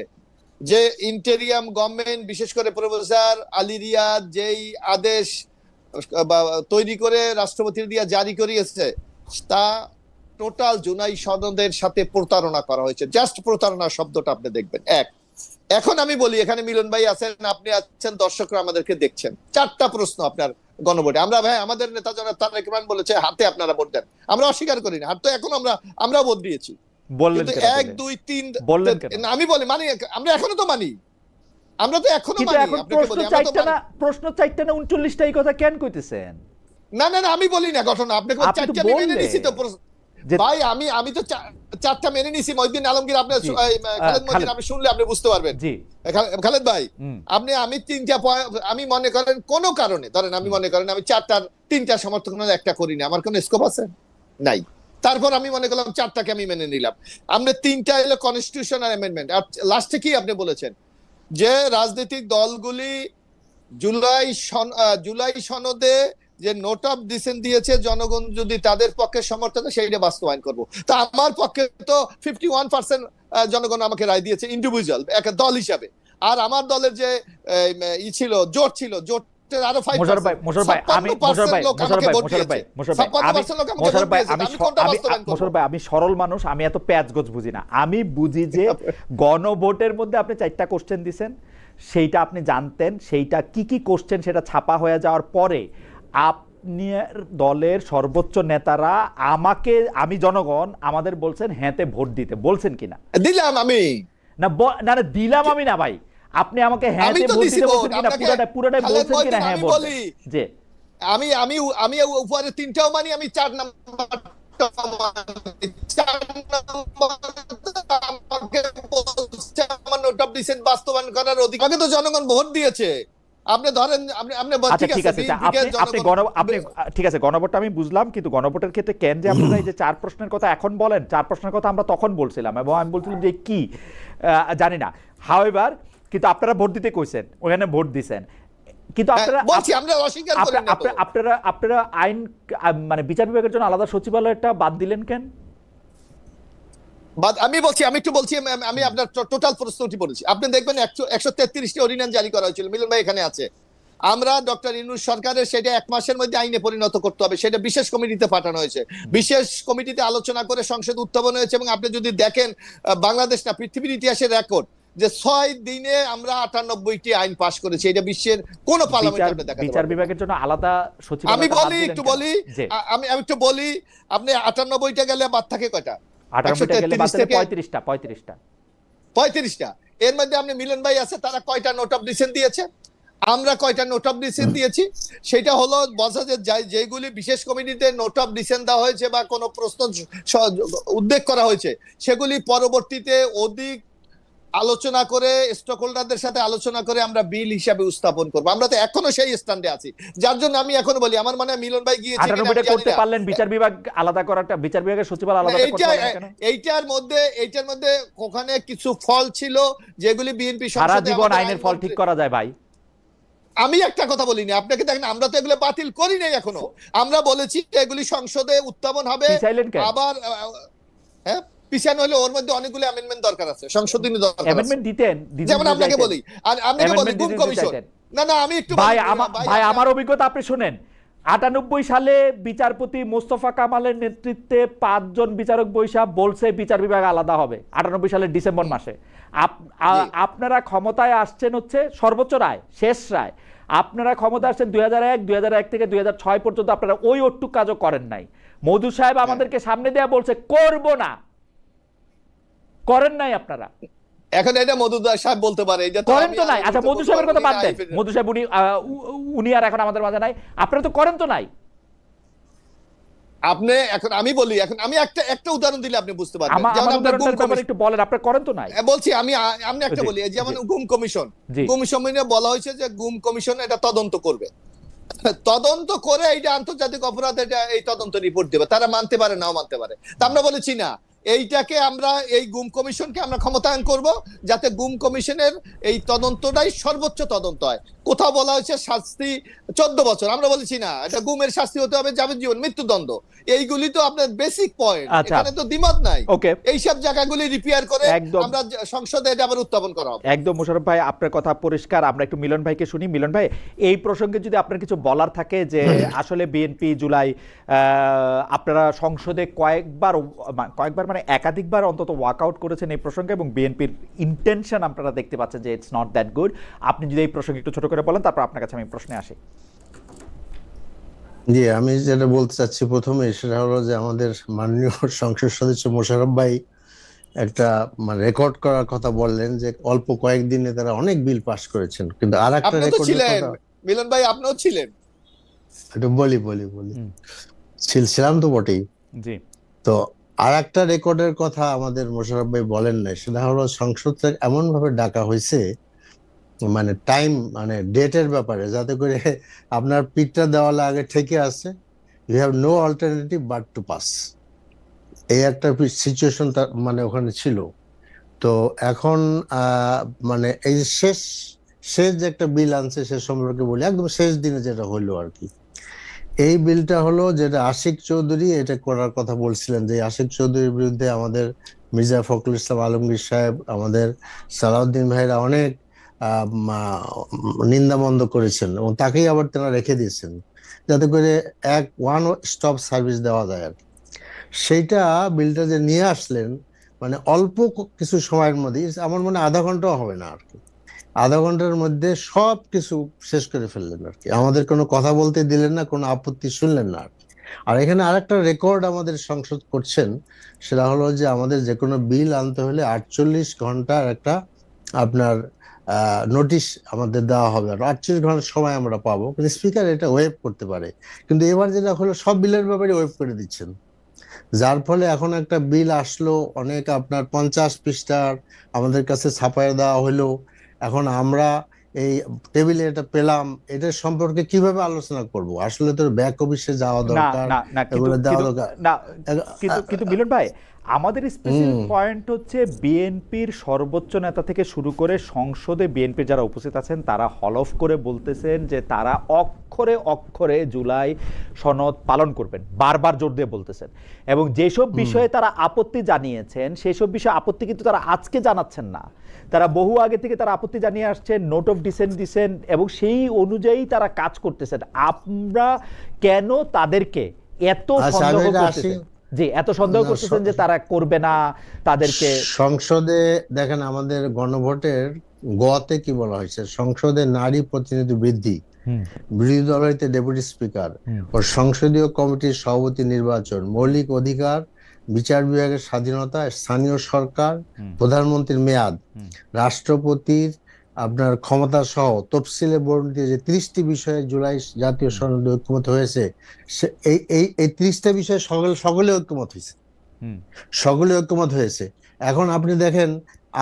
[SPEAKER 1] যে ইন্টেরিয়াম গভর্নমেন্ট, বিশেষ করে প্রফেসর আলী রিয়াদ যেই আদেশ তৈরি করে রাষ্ট্রপতি দিয়া জারি করিয়েছে তা টোটাল জুলাই সনদের সাথে প্রতারণা করা হয়েছে। জাস্ট প্রতারণা শব্দটা আপনি দেখবেন। এখন আমি বলি, এখানে মিলন ভাই আছেন, আপনি আছেন, দর্শকরা আমাদেরকে দেখছেন, 4টা প্রশ্ন আপনার গণভোটে। আমরা ভাই আমাদের নেতা জনাব তারেক রহমান বলেছে হাতে আপনারা ভোট দেন, আমরা অস্বীকার করি না, হাত তো এখন আমরা ভোট দিয়েছি। কিন্তু 1 2 3 আমি বলি মানি, আমরা এখনো তো মানি, আমরা তো এখনো মানি।
[SPEAKER 2] প্রশ্ন 4টা না 39টাই কথা কেন কইতেছেন?
[SPEAKER 1] না না না, আমি বলি না ঘটনা, আপনি 4টা মেনে নিছি তো ভাই, আমি তো 4টা মেনে নিছি। মহিউদ্দিন আলমগীর, আপনি খালেদ মহিউদ্দিন, আপনি শুনলে আপনি বুঝতে পারবেন। খালেদ ভাই, আমি 3টা আমি মনে করেন কোন কারণে ধরেন, আমি মনে করেন আমি 4টার 3টা সমর্থন একটা করি না, আমার কোন স্কোপ আছে নাই, তারপর আমি মনে করলাম 4টাকে আমি মেনে নিলাম। আমরা 3টা হলো কনস্টিটিউশনাল অ্যামেন্ডমেন্ট, আর লাস্টে কি আপনি বলেছেন যে রাজনৈতিক দলগুলি জুলাই সনদে যে নোট অফ ডিসেন্ট দিয়েছে, জনগণ যদি তাদের পক্ষে সমর্থন সেইটা বাস্তবায়ন করব। তা আমার পক্ষে তো 51% জনগণ আমাকে রায় দিয়েছে ইন্ডিভিজুয়াল, একটা দল হিসাবে। আর আমার দলের যে ছিল জোট ছিল, জোটের আরো 5%।
[SPEAKER 2] আমি সরল মানুষ, আমি এত প্যাচগোছ বুঝি না। আমি বুঝি যে গণভোটের মধ্যে আপনি 4টা কোশ্চেন দিছেন, সেইটা আপনি জানতেন, সেইটা কি কি কোশ্চেন সেটা ছাপা হয়ে যাওয়ার পরে আপনি দলের সর্বোচ্চ নেতারা আমি জনগণ আমাদের বলছেন হ্যাঁতে ভোট দিতে বলছেন কিনা?
[SPEAKER 1] দিলাম আমি
[SPEAKER 2] না দিলাম আমি না ভাই, আপনি আমাকে হ্যাঁতে ভোট দিতে বলছেন কিনা? পুরোটাই বলছেন কিনা হ্যাঁ ভোট? যে
[SPEAKER 1] আমি উপরে 3টাও মানি, আমি 4 নাম্বার বাস্তবায়ন করার অধিকার তো জনগণ ভোট দিয়েছে। আপনি ধরেন
[SPEAKER 2] ঠিক আছে গণভোটটা আমি বুঝলাম, কিন্তু গণভোটের ক্ষেত্রে কেন যে আপনারা এই যে 4 প্রশ্নের কথা এখন বলেন, 4 প্রশ্নের কথা আমরা তখন বলছিলাম এবং আমি বলছিলাম যে কি জানি না। হাউএভার কিন্তু আপনারা ভোট দিতে কইছেন, ওখানে ভোট দিছেন, কিন্তু আপনারা আইন মানে বিচার বিভাগের জন্য আলাদা সচিবালয়টা বাদ দিলেন কেন?
[SPEAKER 1] আমি একটু বলছি, আমি আপনার টোটাল প্রশ্নটি বলেছি। আপনি দেখবেন 133টি অর্ডিন্যান্স জারি করা হয়েছিল, মিলন ভাই এখানে আছে। আমরা ডক্টর ইউনূস সরকারের সেটা 1 মাসের মধ্যে আইনে পরিণত করতে হবে, সেটা বিশেষ কমিটিতে পাঠানো হয়েছে, বিশেষ কমিটিতে আলোচনা করে সংসদ উত্থাপন হয়েছে। এবং আপনি যদি দেখেন বাংলাদেশ না পৃথিবীর ইতিহাসের রেকর্ড যে 6 দিনে আমরা 98টি আইন পাস করেছি, এটা বিশ্বের কোন পার্লামেন্টে দেখা যায়।
[SPEAKER 2] বিচার বিভাগের জন্য আলাদা সচিবালয়
[SPEAKER 1] আমি একটু বলি আপনি 98টা গেলে বাদ থাকে কয়টা? 35টা। এর মধ্যে আপনি মিলন ভাই আছে, তারা কয়টা নোট অফ ডিসেন্ট দিয়েছে, আমরা কয়টা নোট অফ ডিসেন্ট দিয়েছি? সেটা হলো বলছে যে যেগুলি বিশেষ কমিটিতে নোট অফ ডিসেন্ট দেওয়া হয়েছে বা কোনো প্রশ্ন উদ্বেগ করা হয়েছে, সেগুলি পরবর্তীতে অধিক আলোচনা করে স্টক হোল্ডারদের সাথে আলোচনা করে আমরা বিল হিসাবে উপস্থাপন করব। আমরা তো এখনো সেই স্ট্যান্ডে আছি, যার জন্য আমি এখন বলি আমার মনে হয় মিলন ভাই গিয়েছে
[SPEAKER 2] করতে পারলেন বিচার বিভাগ আলাদা করাটা, বিচার বিভাগের সচিবালয় আলাদা করতে পারলেন কেন?
[SPEAKER 1] এইটার মধ্যে ওখানে কিছু ফল ছিল যেগুলি বিএনপি
[SPEAKER 2] সারা জীবন আইনের ফল ঠিক করা যায় ভাই।
[SPEAKER 1] আমি একটা কথা বলিনি, আপনাকে দেখেন আমরা তো এগুলো বাতিল করি নাই এখনো, আমরা বলেছি এগুলি সংসদে উত্থাপন হবে। আবার পিছানো হলে ওর মধ্যে অনেকগুলো অ্যামেন্ডমেন্ট দরকার আছে, সংশোধনী দরকার আছে।
[SPEAKER 2] অ্যামেন্ডমেন্ট দিতেন
[SPEAKER 1] যেমন আপনাকে বলি, আর আপনাকে বলি গুম কমিশন, না আমি একটু
[SPEAKER 2] ভাই আমার অভিজ্ঞতা আপনি শুনেন। 98 সালে বিচারপতি মোস্তফা কামালের নেতৃত্বে 5 জন বিচারক বৈশা বলছে বিচার বিভাগ আলাদা হবে 98 সালের ডিসেম্বর মাসে। আপনারা ক্ষমতায় আসছেন হচ্ছে সর্বোচ্চ রায়, শেষ রায়। আপনারা ক্ষমতা আসছেন 2001 থেকে 2006 পর্যন্ত, আপনারা ওই অটুক কাজও করেন নাই। মধু সাহেব আমাদেরকে সামনে দেয়া বলছে করব না, করেন নাই আপনারা।
[SPEAKER 1] এখন এটা মধুদার সাহেব বলতে পারে, এটা তো
[SPEAKER 2] করেন তো নাই। আচ্ছা মধু সাহেবের কথা বাদ দেন, মধু সাহেব উনি আর এখন আমাদের মাঝে নাই, আপনারা তো করেন তো নাই।
[SPEAKER 1] আপনি এখন আমি বলি, এখন আমি একটা উদাহরণ দিলে আপনি বুঝতে পারবেন।
[SPEAKER 2] যেমন আপনার ব্যাপারে একটু বলেন, আপনারা করেন তো নাই।
[SPEAKER 1] বলছি আমি একটা বলি, যেমন গুম কমিশন, গুম কমিশনে বলা হয়েছে যে গুম কমিশন এটা তদন্ত করবে, তদন্ত করে এইটা আন্তর্জাতিক অপরাধ, এটা এই তদন্ত রিপোর্ট দেবে। তারা মানতে পারে নাও মানতে পারে, তা আমরা বলেছি না এইটাকে আমরা এই গুম কমিশনকে আমরা ক্ষমতায়ন করব, যাতে গুম কমিশনের এই তদন্তটাই সর্বোচ্চ তদন্ত হয়। কোথাও বলা হয়েছে শাস্তি 14 বছর, আমরা বলেছি না, এটা গুমের শাস্তি হতে হবে যাবজ্জীবন মৃত্যুদণ্ড। এইগুলি তো আপনার বেসিক পয়েন্ট, এখানে তো দ্বিমত নাই। এই সব জায়গাগুলি রিপেয়ার করে আমরা সংসদে এটা আবার উত্থাপন করা হবে।
[SPEAKER 2] একদম মোশাররফ ভাই, আপনার কথা পরিষ্কার। আমরা একটু মিলন ভাইকে শুনি। মিলন ভাই, এই প্রসঙ্গে যদি আপনার কিছু বলার থাকে, যে আসলে বিএনপি জুলাই আপনারা সংসদে কয়েকবার মানে একাধিকবার অন্তত ওয়াকআউট করেছেন এই প্রসঙ্গে, এবং বিএনপির ইন্টেনশন আপনারা দেখতে পাচ্ছেন যে ইটস নট দ্যাট গুড। আপনি যদি এই প্রসঙ্গে একটু ছোট করে বলেন, তারপর আপনার কাছে আমি প্রশ্নে আসি।
[SPEAKER 3] জি, আমি যেটা বলতে চাচ্ছি প্রথমে সেটা হলো যে আমাদের মাননীয় সংসদ সদস্য মোশাররফ ভাই একটা মানে রেকর্ড করার কথা বললেন যে অল্প কয়েকদিনে তারা অনেক বিল পাস করেছেন, কিন্তু আর একটা রেকর্ড
[SPEAKER 1] মিলন ভাই আপনিও ছিলেন,
[SPEAKER 3] একটু বলি ছিলাম তো বটেই।
[SPEAKER 2] জি,
[SPEAKER 3] তো আর একটা রেকর্ডের কথা আমাদের মোশাররফ ভাই বলেন নাই, সেটা হলো সংসদটা এমন ভাবে ডাকা হয়েছে মানে টাইম মানে ডেটের ব্যাপারে, যাতে করে আপনার পিঠটা দেওয়ালে আগে ঠেকে আছে, you have no alternative but to pass, এই একটা সিচুয়েশন মানে ওখানে ছিল। তো এখন মানে এই শেষ যে একটা বিল আনছে সে সম্পর্কে বলি, একদম শেষ দিনে যেটা হলো আর কি। এই বিলটা হলো যেটা আশিক চৌধুরী এটা করার কথা বলছিলেন, যে আশিক চৌধুরীর বিরুদ্ধে আমাদের মির্জা ফখরুল ইসলাম আলমগীর সাহেব, আমাদের সালাউদ্দিন ভাইরা অনেক নিন্দামন্দ করেছেন, এবং তাকেই আবার তারা রেখে দিয়েছেন যাতে করে ওয়ান স্টপ সার্ভিস দেওয়া যায় আর কি। সেইটা বিলটা যে নিয়ে আসলেন মানে অল্প কিছু সময়ের মধ্যে, আমার মনে আধা ঘন্টাও হবে না আর কি, আধা ঘন্টার মধ্যে সব কিছু শেষ করে ফেললেন আর কি। আমাদের কোনো কথা বলতে দিলেন না, কোনো আপত্তি শুনলেন না আর কি। আর এখানে আরেকটা রেকর্ড আমাদের সংসদ করছেন, সেটা হলো যে আমাদের যে কোনো বিল আনতে হলে 48 ঘন্টার একটা আপনার নোটিশ আমাদের দেওয়া হবে, আর 48 ঘন্টার সময় আমরা পাবো, কিন্তু স্পিকার এটা ওয়েভ করতে পারে। কিন্তু এবার যেটা হলো সব বিলের ব্যাপারে ওয়েভ করে দিচ্ছেন, যার ফলে এখন একটা বিল আসলো অনেক আপনার 50 পৃষ্ঠার আমাদের কাছে ছাপায় দেওয়া হলো। এখন আমরা এই টেবিলে এটা পেলাম, এটার সম্পর্কে কিভাবে আলোচনা করব? আসলে তো ব্যাক অফিসে যাওয়া দরকার, এগুলো দেওয়া দরকার।
[SPEAKER 2] কিন্তু মিলন ভাই, আমাদের স্পেশাল পয়েন্ট হচ্ছে বিএনপির সর্বোচ্চ নেতা থেকে শুরু করে সংসদে বিএনপির যারা উপস্থিত আছেন তারা হলফ করে বলতেছেন যে তারা অক্ষরে অক্ষরে জুলাই সনদ পালন করবেন, বারবার জোর দিয়ে বলতেছেন। এবং যেসব বিষয়ে তারা আপত্তি জানিয়েছেন সেসব বিষয়ে আপত্তি কিন্তু তারা আজকে জানাচ্ছেন না, তারা বহু আগে থেকে তারা আপত্তি জানিয়ে আসছেন, নোট অফ ডিসেন্ট দিচ্ছেন, এবং সেই অনুযায়ী তারা কাজ করতেছেন। আমরা কেন তাদেরকে এত সন্দেহ করতেছেন? জি, এত সন্দেহ করতেছেন যে তারা করবে না তাদেরকে?
[SPEAKER 3] সংসদে দেখেন আমাদের গণভোটের গতে কি বলা হয়েছে, সংসদে নারী প্রতিনিধি বৃদ্ধি, বিরোধী দলহতে ডেপুটি স্পিকার ও সংসদীয় কমিটির সভাপতি নির্বাচন, মৌলিক অধিকার, বিচার বিভাগের স্বাধীনতা, স্থানীয় সরকার, প্রধানমন্ত্রীর মেয়াদ, রাষ্ট্রপতির আপনার ক্ষমতা সহ তফসিলে বর্ণিত যে 30টি বিষয়ে জুলাই জাতীয় সনদে ঐক্যমত হয়েছে, এই 30টা বিষয়ে সকলে ঐক্যমত হয়েছে, সকলে ঐক্যমত হয়েছে। এখন আপনি দেখেন,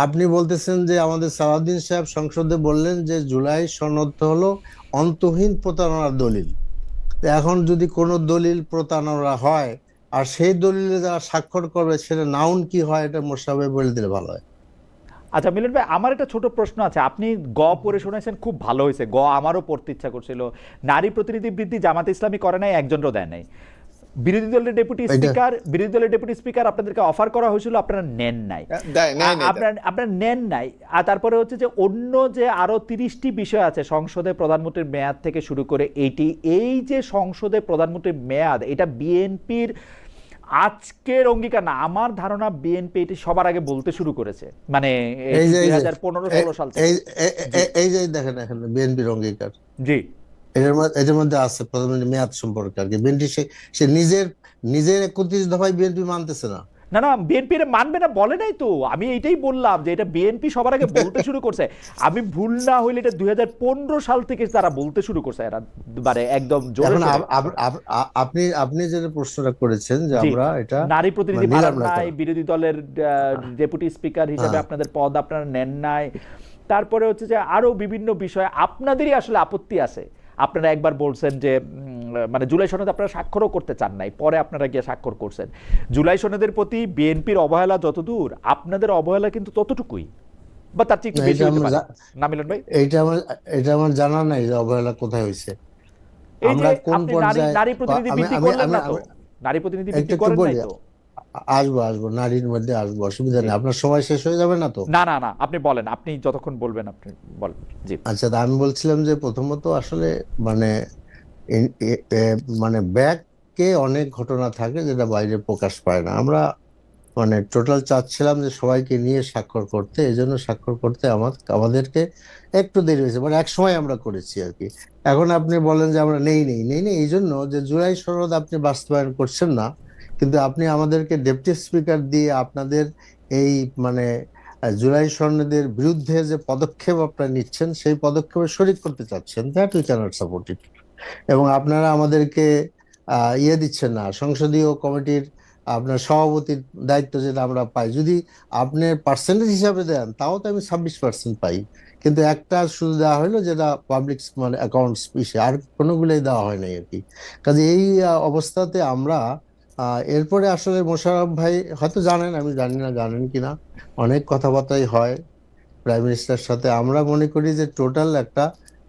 [SPEAKER 3] আপনি বলতেছেন যে আমাদের সালাউদ্দিন সাহেব সংসদে বললেন যে জুলাই সনদ হলো অন্তহীন প্রতারণার দলিল। এখন যদি কোনো দলিল প্রতারণা হয় আর সেই দলিলে যারা স্বাক্ষর করবে সেটা নাউন কি হয়, এটা মোশাররফ বলে দিলে ভালো হয়।
[SPEAKER 2] আচ্ছা মিলন ভাই, আমার একটা ছোট প্রশ্ন আছে। আপনি গ পড়ে শুনেছেন, খুব ভালো হয়েছে, গ আমারও পড়তে ইচ্ছা করছিল। নারী প্রতিনিধি বৃদ্ধি জামাত ইসলামী করে নাই, একজনও দেয় নাই। বিরোধী দলের ডেপুটি স্পিকার আপনাদেরকে অফার করা হয়েছিল, আপনারা নেন নাই, আপনারা নেন নাই। আর তারপরে হচ্ছে যে অন্য যে আরো 30টি বিষয় আছে সংসদে প্রধানমন্ত্রীর মেয়াদ থেকে শুরু করে এই যে সংসদে প্রধানমন্ত্রীর মেয়াদ, এটা বিএনপির আজকের অঙ্গীকার না, আমার ধারণা বিএনপি এটি সবার আগে বলতে শুরু করেছে, মানে 2015-16 সাল থেকে।
[SPEAKER 3] এই যে দেখেন এখন বিএনপির অঙ্গীকার,
[SPEAKER 2] জি,
[SPEAKER 3] এটার মধ্যে আছে প্রধানমন্ত্রী মেয়াদ সম্পর্কে আর কি। বিএনপি সে নিজের 31 দফায় বিএনপি মানতেছে না।
[SPEAKER 2] না বিএনপি এটা মানবে না বলে নাই তো, আমি এইটাই বললাম যে এটা বিএনপি সবার আগে বলতে শুরু করছে। আমি ভুল না হইলে এটা 2015 সাল থেকে তারা বলতে শুরু করছে, এরা মানে একদম জোরে।
[SPEAKER 3] আপনি যে প্রশ্নটা করেছেন যে আমরা এটা
[SPEAKER 2] নারী প্রতিনিধি বাড়ান নাই, বিরোধী দলের ডেপুটি স্পিকার হিসেবে আপনাদের পদ আপনারা নেন নাই, তারপরে হচ্ছে যে আরো বিভিন্ন বিষয় আপনাদেরই আসলে আপত্তি আছে। আপনারা একবার বলছেন যে মানে জুলাই সনদ আপনারা স্বাক্ষরও করতে চান নাই, পরে আপনারা গিয়ে স্বাক্ষর করছেন। জুলাই সনদের প্রতি বিএনপির অবহেলা যতদূর, আপনাদের অবহেলা কিন্তু ততটুকুই, বা তার চেয়ে একটু বেশি হতে পারে না মিলন ভাই?
[SPEAKER 3] এটা আমার জানা নাই যে অবহেলা কোথায় হয়েছে।
[SPEAKER 2] আমরা কোন পর্যায়ে নারী প্রতিনিধি বৃদ্ধি করলেন না তো, নারী প্রতিনিধি বৃদ্ধি করেন নাই তো?
[SPEAKER 3] আসবো নারীর মধ্যে আসবো, অসুবিধা নেই। আপনার সময় শেষ হয়ে যাবে না তো?
[SPEAKER 2] না আপনি বলেন, আপনি যতক্ষণ বলবেন আপনি বলেন। জি
[SPEAKER 3] আচ্ছা, আমি বলছিলাম যে প্রথমত আসলে মানে ব্যাককে অনেক ঘটনা থাকে যেটা বাইরে প্রকাশ পায় না। আমরা টোটাল চাচ্ছিলাম যে সবাইকে নিয়ে স্বাক্ষর করতে, এই জন্য স্বাক্ষর করতে আমাদেরকে একটু দেরি হয়েছে, এক সময় আমরা করেছি আর কি। এখন আপনি বলেন যে আমরা নেই এই জন্য যে জুলাই সনদ আপনি বাস্তবায়ন করছেন না, কিন্তু আপনি আমাদেরকে ডেপুটি স্পিকার দিয়ে আপনাদের এই জুলাই সনদের বিরুদ্ধে যে পদক্ষেপ আপনারা নিচ্ছেন সেই পদক্ষেপে শরিক করতে চাচ্ছেন, that we cannot support it. এবং আপনারা আমাদেরকে দিচ্ছেন না, সংসদীয় কমিটির আপনার সভাপতির দায়িত্ব যেটা আমরা পাই, যদি আপনি পার্সেন্টেজ হিসাবে দেন তাও তো আমি 26% পাই, কিন্তু একটা শুধু দেওয়া হলো যেটা পাবলিক অ্যাকাউন্টস বিষয়, আর কোনোগুলোই দেওয়া হয় নাই আর কি। কাজে এই অবস্থাতে আমরা এরপরে আসলে মোশাররফ ভাই হয়তো জানেন, আমি জানি না জানেন কিনা, অনেক কথাবার্তাই হয় প্রাইম মিনিস্টারের সাথে। আমরা মনে করি যে টোটাল একটা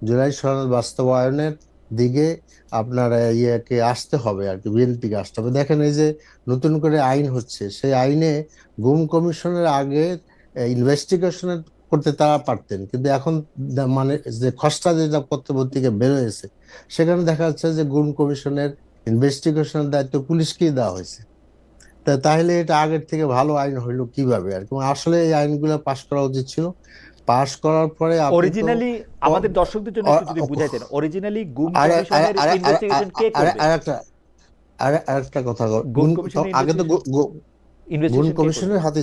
[SPEAKER 3] জুলাই সনদ বাস্তবায়নের দিকে আপনার ইয়েকে আসতে হবে আর কি, বিএনপিকে আসতে হবে। দেখেন এই যে নতুন করে আইন হচ্ছে, সেই আইনে গুম কমিশনের আগে ইনভেস্টিগেশন করতে তারা পারতেন, কিন্তু এখন যে খসড়া যেটা পত্রপত্রিকা বের হয়েছে সেখানে দেখা যাচ্ছে যে গুম কমিশনের ইনভেস্টিগেশনের দায়িত্ব পুলিশকেই দেওয়া হয়েছে। তাহলে এটা আগের থেকে ভালো আইন হইলো কিভাবে আর কি? আসলে এই আইনগুলো পাশ করা উচিত ছিল। পাশ করার পরে
[SPEAKER 2] অরিজিনালি আমাদের দর্শকদের জন্য একটু যদি বুঝাইতেন, অরিজিনালি গুম কমিশনের ইনভেস্টিগেশন কে করবে?
[SPEAKER 3] আরেকটা কথা, আগে তো গুম কমিশনের হাতে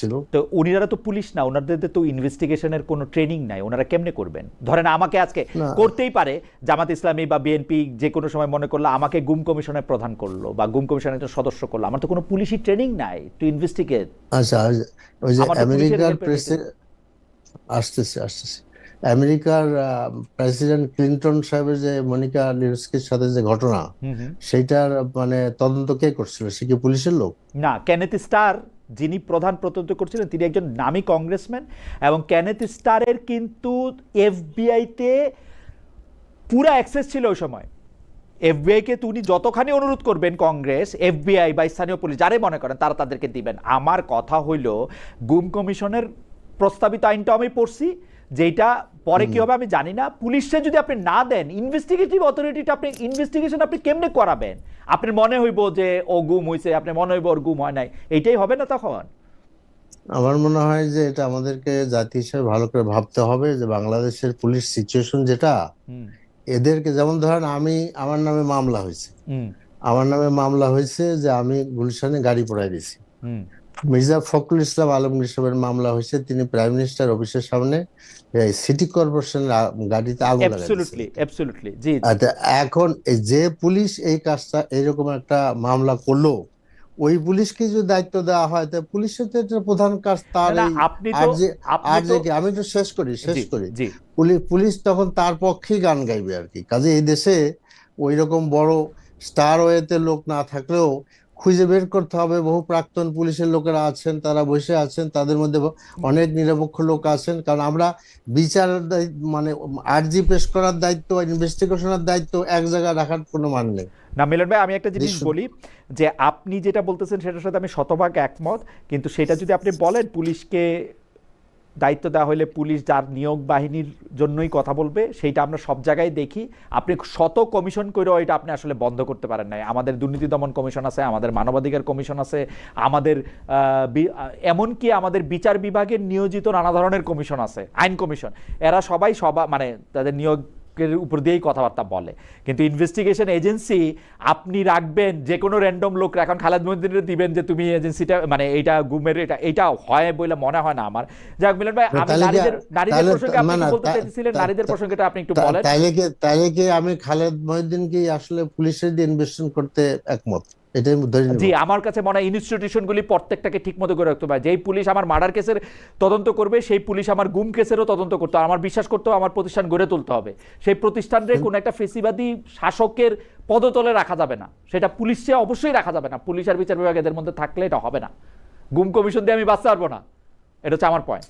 [SPEAKER 3] ছিল, তো
[SPEAKER 2] উনারা তো পুলিশ না, ওনাদের তো ইনভেস্টিগেশনের কোনো ট্রেনিং নাই, ওনারা কেমনে করবেন? ধরেন আমাকে আজকে করতেই পারে জামাত ইসলামী বা বিএনপি যে কোনো সময় মনে করলো আমাকে গুম কমিশনের প্রধান করলো বা গুম কমিশনের একজন সদস্য করলো, আমার তো কোনো পুলিশি ট্রেনিং নাই টু ইনভেস্টিগেট।
[SPEAKER 3] আচ্ছা, ওই যে আমেরিকার আসতেছে আমেরিকার প্রেসিডেন্ট ক্লিনটন সাহেবের যে মনিকা লিউস্কির সাথে যে ঘটনা, সেইটার তদন্ত কে করছিল? সে কি পুলিশের লোক
[SPEAKER 2] না? কেনেথ স্টার যিনি প্রধান তদন্ত করছিলেন তিনি একজন নামী কংগ্রেসম্যান, এবং কেনেথ স্টারের কিন্তু এফবিআই তে পুরা অ্যাক্সেস ছিল ওই সময়। এফবিআই কে উনি যতখানি অনুরোধ করবেন কংগ্রেস, এফবিআই বা স্থানীয় পুলিশ যারে মনে করেন তারা তাদেরকে দিবেন। আমার কথা হইল গুম কমিশনের প্রস্তাবিত আইনটা আমি পড়ছি, যেটা পরে কি হবে আমি জানি না। পুলিশে যদি আপনি না দেন, ইনভেস্টিগেটিভ অথরিটিটা আপনি ইনভেস্টিগেশন আপনি কেমনে করাবেন? আপনার মনে হইব যে ও গুম হয়েছে, আপনি মনে হইব ওর গুম হয় নাই, এইটাই হবে না তখন?
[SPEAKER 3] আমার মনে হয় যে এটা আমাদেরকে জাতি হিসেবে ভালো করে ভাবতে হবে যে বাংলাদেশের পুলিশ সিচুয়েশন যেটা, এদেরকে যেমন ধরেন আমার নামে মামলা হয়েছে যে আমি গুলশানে গাড়ি পোড়াই দিয়েছি। মির্জা ফখরুল ইসলাম আলমগীর সাহেবের মামলা হয়েছে, তিনি প্রাইম মিনিস্টার অফিসের সামনে সিটি কর্পোরেশনের গাড়িতে আগুন লাগাইছে। এখন যে পুলিশ এই কাজটা এরকম একটা মামলা করলো, ওই পুলিশকে যদি দায়িত্ব দেওয়া হয় তা পুলিশের তো এটা প্রধান কাজ। তার আমি তো শেষ করি পুলিশ তখন তার পক্ষেই গান গাইবে আর কি। কাজে এই দেশে ওই রকম বড় স্টার ওয়েতে লোক না থাকলেও খুঁজে বের করতে হবে। বহু প্রাক্তন পুলিশের লোকেরা আছেন, তারা বসে আছেন, তাদের মধ্যে অনেক নিরপেক্ষ লোক আছেন। কারণ আমরা বিচার মানে আর্জি পেশ করার দায়িত্ব, ইনভেস্টিগেশনের দায়িত্ব এক জায়গায় রাখার কোনো মানে নেই।
[SPEAKER 2] না মিলন ভাই, আমি একটা জিনিস বলি যে আপনি যেটা বলতেছেন সেটার সাথে আমি শতভাগ একমত, কিন্তু সেটা যদি আপনি বলেন পুলিশকে দায়িত্ব দেওয়া হলে পুলিশ যার নিয়োগ বাহিনীর জন্যই কথা বলবে, সেইটা আমরা সব জায়গায় দেখি। আপনি শত কমিশন করেও এটা আপনি আসলে বন্ধ করতে পারেন নাই। আমাদের দুর্নীতি দমন কমিশন আছে, আমাদের মানবাধিকার কমিশন আছে, আমাদের এমনকি আমাদের বিচার বিভাগের নিয়োজিত নানা ধরনের কমিশন আছে, আইন কমিশন, এরা সবাই মানে তাদের নিয়োগ উপর দিয়েই কথাবার্তা বলে। কিন্তু ইনভেস্টিগেশন এজেন্সি আপনি রাখবেন যে কোনো র্যান্ডম লোক, এখন খালেদ মহিউদ্দিনের দিবেন যে তুমি এজেন্সিটা মানে এইটা গুমের এটা হয় বলে মনে হয় না আমার। যাক মিলন ভাই, আমি নারীদের প্রসঙ্গে আপনি কি বলতে চাইছিলেন, নারীদের প্রসঙ্গটা আপনি একটু বলেন।
[SPEAKER 3] তাইলে কি আমি খালেদ মহিউদ্দিনকে আসলে পুলিশের দিয়ে ইনভেস্টিগেশন করতে একমত?
[SPEAKER 2] জি, আমার কাছে মনে হয় ইনস্টিটিউশনগুলি প্রত্যেকটাকে ঠিক মতো করে রাখতে হবে। যেই পুলিশ আমার মার্ডার কেসের তদন্ত করবে, সেই পুলিশ আমার গুম কেসেরও তদন্ত করতে হবে। আমার বিশ্বাস করতে হবে আমার প্রতিষ্ঠান গড়ে তুলতে হবে। সেই প্রতিষ্ঠানরে কোনো একটা ফেসিবাদী শাসকের পদতলে রাখা যাবে না, সেটা পুলিশে অবশ্যই রাখা যাবে না। পুলিশ আর বিচার বিভাগ এদের মধ্যে থাকলে এটা হবে না। গুম কমিশন দিয়ে আমি বাঁচতে পারবো না, এটা হচ্ছে আমার পয়েন্ট।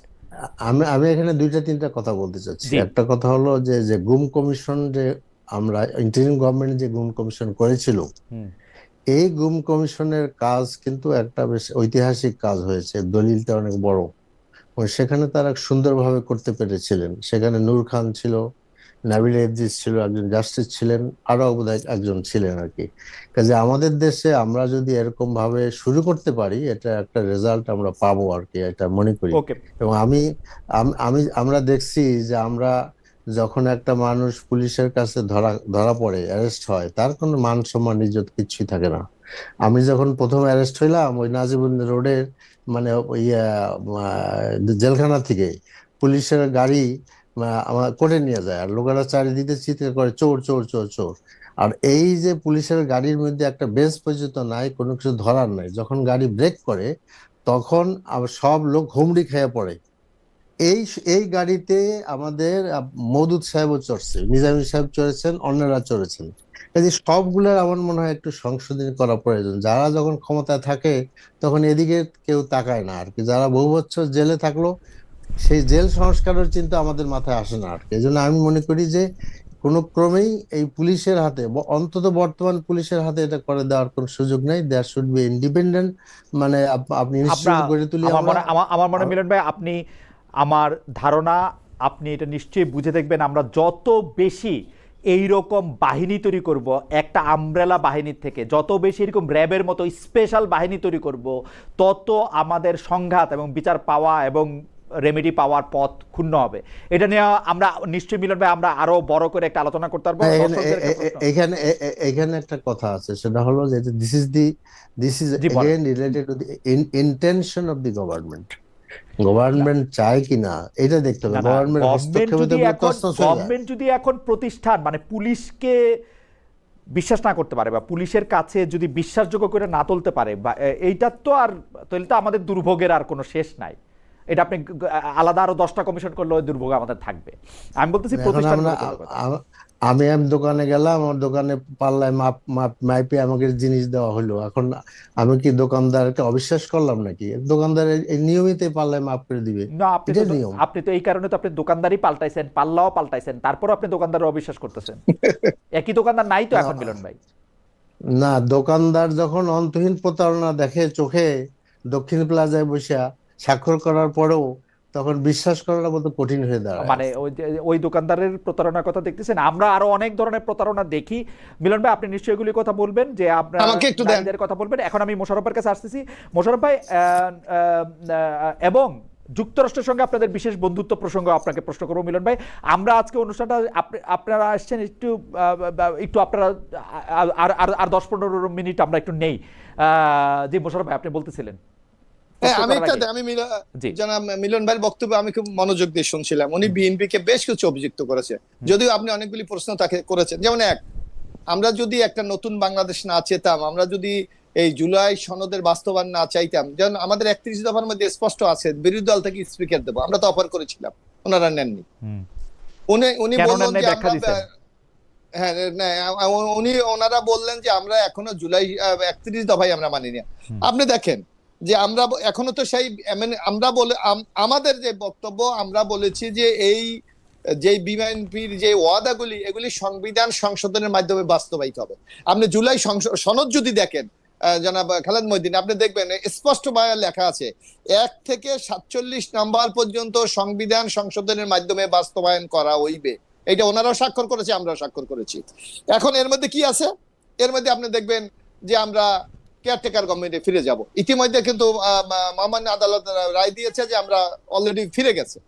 [SPEAKER 3] আমি এখানে দুইটা তিনটা কথা বলতে চাচ্ছি। একটা কথা হলো যে গুম কমিশন, যে আমরা ইন্টারিম গভর্নমেন্ট যে গুম কমিশন করেছিল, এই গুম কমিশনের কাজ কিন্তু একটা বেশ ঐতিহাসিক কাজ হয়েছে। দলিলটা অনেক বড়, সেখানে তারা সুন্দরভাবে করতে পেরেছিলেন। সেখানে নূর খান ছিল, নাবিল ইদ্রিস ছিল, একজন জাস্টিস ছিলেন, আরো বোধহয় একজন ছিলেন আর কি। কাজে আমাদের দেশে আমরা যদি এরকম ভাবে শুরু করতে পারি, এটা একটা রেজাল্ট আমরা পাবো আর কি, এটা মনে করি। এবং আমরা দেখছি যে আমরা যখন একটা মানুষ পুলিশের কাছে ধরা পড়ে, অ্যারেস্ট হয়, তার কোনো মান সম্মান ইজ্জত কিছুই থাকে না। আমি যখন প্রথম অ্যারেস্ট হইলাম, ওই নাজিবুদ্দিন রোডের মানে জেলখানা থেকে পুলিশের গাড়ি আমার কোর্টে নিয়ে যায়, আর লোকেরা চারিদিকে চিৎকার করে চোর চোর চোর চোর। আর এই যে পুলিশের গাড়ির মধ্যে একটা বেস পর্যন্ত নাই, কোনো কিছু ধরার নাই, যখন গাড়ি ব্রেক করে তখন সব লোক হুমড়ি খেয়ে পড়ে। এই গাড়িতে আমাদের মওদুদ সাহেবও চড়ছে, নিজামী সাহেব চড়েছেন, অন্যরা চড়েছেন। এই সবগুলোর আমার মনে হয় একটু সংশোধন করা প্রয়োজন। যারা যখন ক্ষমতায় থাকে তখন এদিকে কেউ তাকায় না আর কি। যারা বহু বছর জেলে থাকলো, সেই জেল সংস্কারের চিন্তা আমাদের মাথায় আসে না আর কি। এই জন্য আমি মনে করি যে কোনো ক্রমেই এই পুলিশের হাতে, অন্তত বর্তমান পুলিশের হাতে এটা করে দেওয়ার কোনো সুযোগ নেই। দেয়ার শুড বি ইন্ডিপেন্ডেন্ট, মানে আপনি ইনস্টিটিউট গড়ে তুলি।
[SPEAKER 2] আমার মনে মিলন ভাই, আপনি আমার ধারণা আপনি এটা নিশ্চয়ই বুঝে দেখবেন, আমরা যত বেশি এইরকম বাহিনী তৈরি করব, একটা আমব্রেলা বাহিনীর থেকে যত বেশি এরকম র্যাবের মতো স্পেশাল বাহিনী তৈরি করব, তত আমাদের সংঘাত এবং বিচার পাওয়া এবং রেমেডি পাওয়ার পথ ক্ষুণ্ণ হবে। এটা নিয়ে আমরা নিশ্চয়ই মিলন ভাই আমরা আরো বড় করে একটা আলোচনা করতে পারবো।
[SPEAKER 3] এখানে একটা কথা আছে, সেটা হলো যে this is again related to the intention of the government চায় কিনা এটা দেখতে হবে।
[SPEAKER 2] গভর্নমেন্ট যদি এখন প্রতিষ্ঠান মানে পুলিশকে বিশ্বাস না করতে পারে বা পুলিশের কাছে যদি বিশ্বাসযোগ্য করে না তুলতে পারে, বা এইটা তো আর তাহলে তো আমাদের দুর্ভোগের আর কোনো শেষ নাই। এটা আপনি আলাদা আরো 10টা কমিশন করলে ওই দুর্ভোগ আমাদের থাকবে। আমি বলতেছি প্রতিষ্ঠান।
[SPEAKER 3] আমি দোকানে গেলাম, আমার দোকানে পাল্লায় মাইপে আমাকে জিনিস দেওয়া হলো। এখন আমি কি দোকানদারকে অবিশ্বাস করলাম নাকি? দোকানদার নিয়মিত পাল্লায় মাপ করে দিবে
[SPEAKER 2] না। আপনি তো এই কারণে তো আপনি দোকানদারই পাল্টাইছেন, পাল্লাও পাল্টাইছেন, তারপরও আপনি দোকানদার অবিশ্বাস করতেছেন। একই দোকানদার নাই তো এখন মিলন ভাই।
[SPEAKER 3] না, দোকানদার যখন অন্তহীন প্রতারণা দেখে চোখে দক্ষিণ প্লাজায় বসে স্বাক্ষর করার পরেও, তখন বিশ্বাস করাটা কত কঠিন হয়ে দাঁড়ায়।
[SPEAKER 2] মানে ওই দোকানদারের প্রতারণার কথা দেখতেছেন। আমরা আরো অনেক ধরনের প্রতারণা দেখি। মিলন ভাই আপনি নিশ্চয়ই এগুলি কথা বলবেন, যে আপনার কথা বলবেন। এখন আমি মোশাররফের কাছে আসতেছি। মোশাররফ ভাই, এবং যুক্তরাষ্ট্রের সঙ্গে আপনাদের বিশেষ বন্ধুত্ব প্রসঙ্গ আপনাকে প্রশ্ন করবো। মিলন ভাই, আমরা আজকে অনুষ্ঠানটা আপনারা আসছেন একটু আপনারা আর 10-15 মিনিট আমরা একটু নেই। যে মোশাররফ ভাই আপনি বলতেছিলেন।
[SPEAKER 1] মিলন ভাইয়ের বক্তব্য আমি খুব মনোযোগ দিয়ে শুনছিলাম। উনি বিএনপি কে বেশ কিছু অভিযুক্ত করেছে, যদিও আপনি অনেকগুলি প্রশ্ন তাকে করেছেন। যেমন আমরা যদি একটা নতুন বাংলাদেশ না চেতাম, আমরা যদি এই জুলাই সনদের বাস্তবায়ন না চাইতাম, যেমন আমাদের 31 দফার মধ্যে স্পষ্ট আছে বিরোধী দল থেকে স্পিকার দেবো, আমরা তো অফার করেছিলাম, ওনারা নেননি। উনি বললেন যে হ্যাঁ, উনি ওনারা বললেন যে আমরা এখনো জুলাই 31 দফায় আমরা মানি না। আপনি দেখেন যে আমরা এখনো তো সেই আমরা বলে আমাদের যে বক্তব্য আমরা বলেছি যে এই যে বিএনপির যে ওয়াদাগুলি এগুলি সংবিধান সংশোধনের মাধ্যমে বাস্তবায়িত হবে। আপনি জুলাই সনদ যদি দেখেন জনাব খালেদ মহিউদ্দিন, আপনি দেখবেন স্পষ্ট ভাবে লেখা আছে 1 থেকে 47 নাম্বার পর্যন্ত সংবিধান সংশোধনের মাধ্যমে বাস্তবায়ন করা হইবে। এটা ওনারাও স্বাক্ষর করেছে, আমরাও স্বাক্ষর করেছি। এখন এর মধ্যে কি আছে? এর মধ্যে আপনি দেখবেন যে আমরা কেয়ারটেকার গভর্নমেন্টে ফিরে যাব। ইতিমধ্যে কিন্তু মহামান্য আদালত রায় দিয়েছে যে আমরা অলরেডি ফিরে গেছে।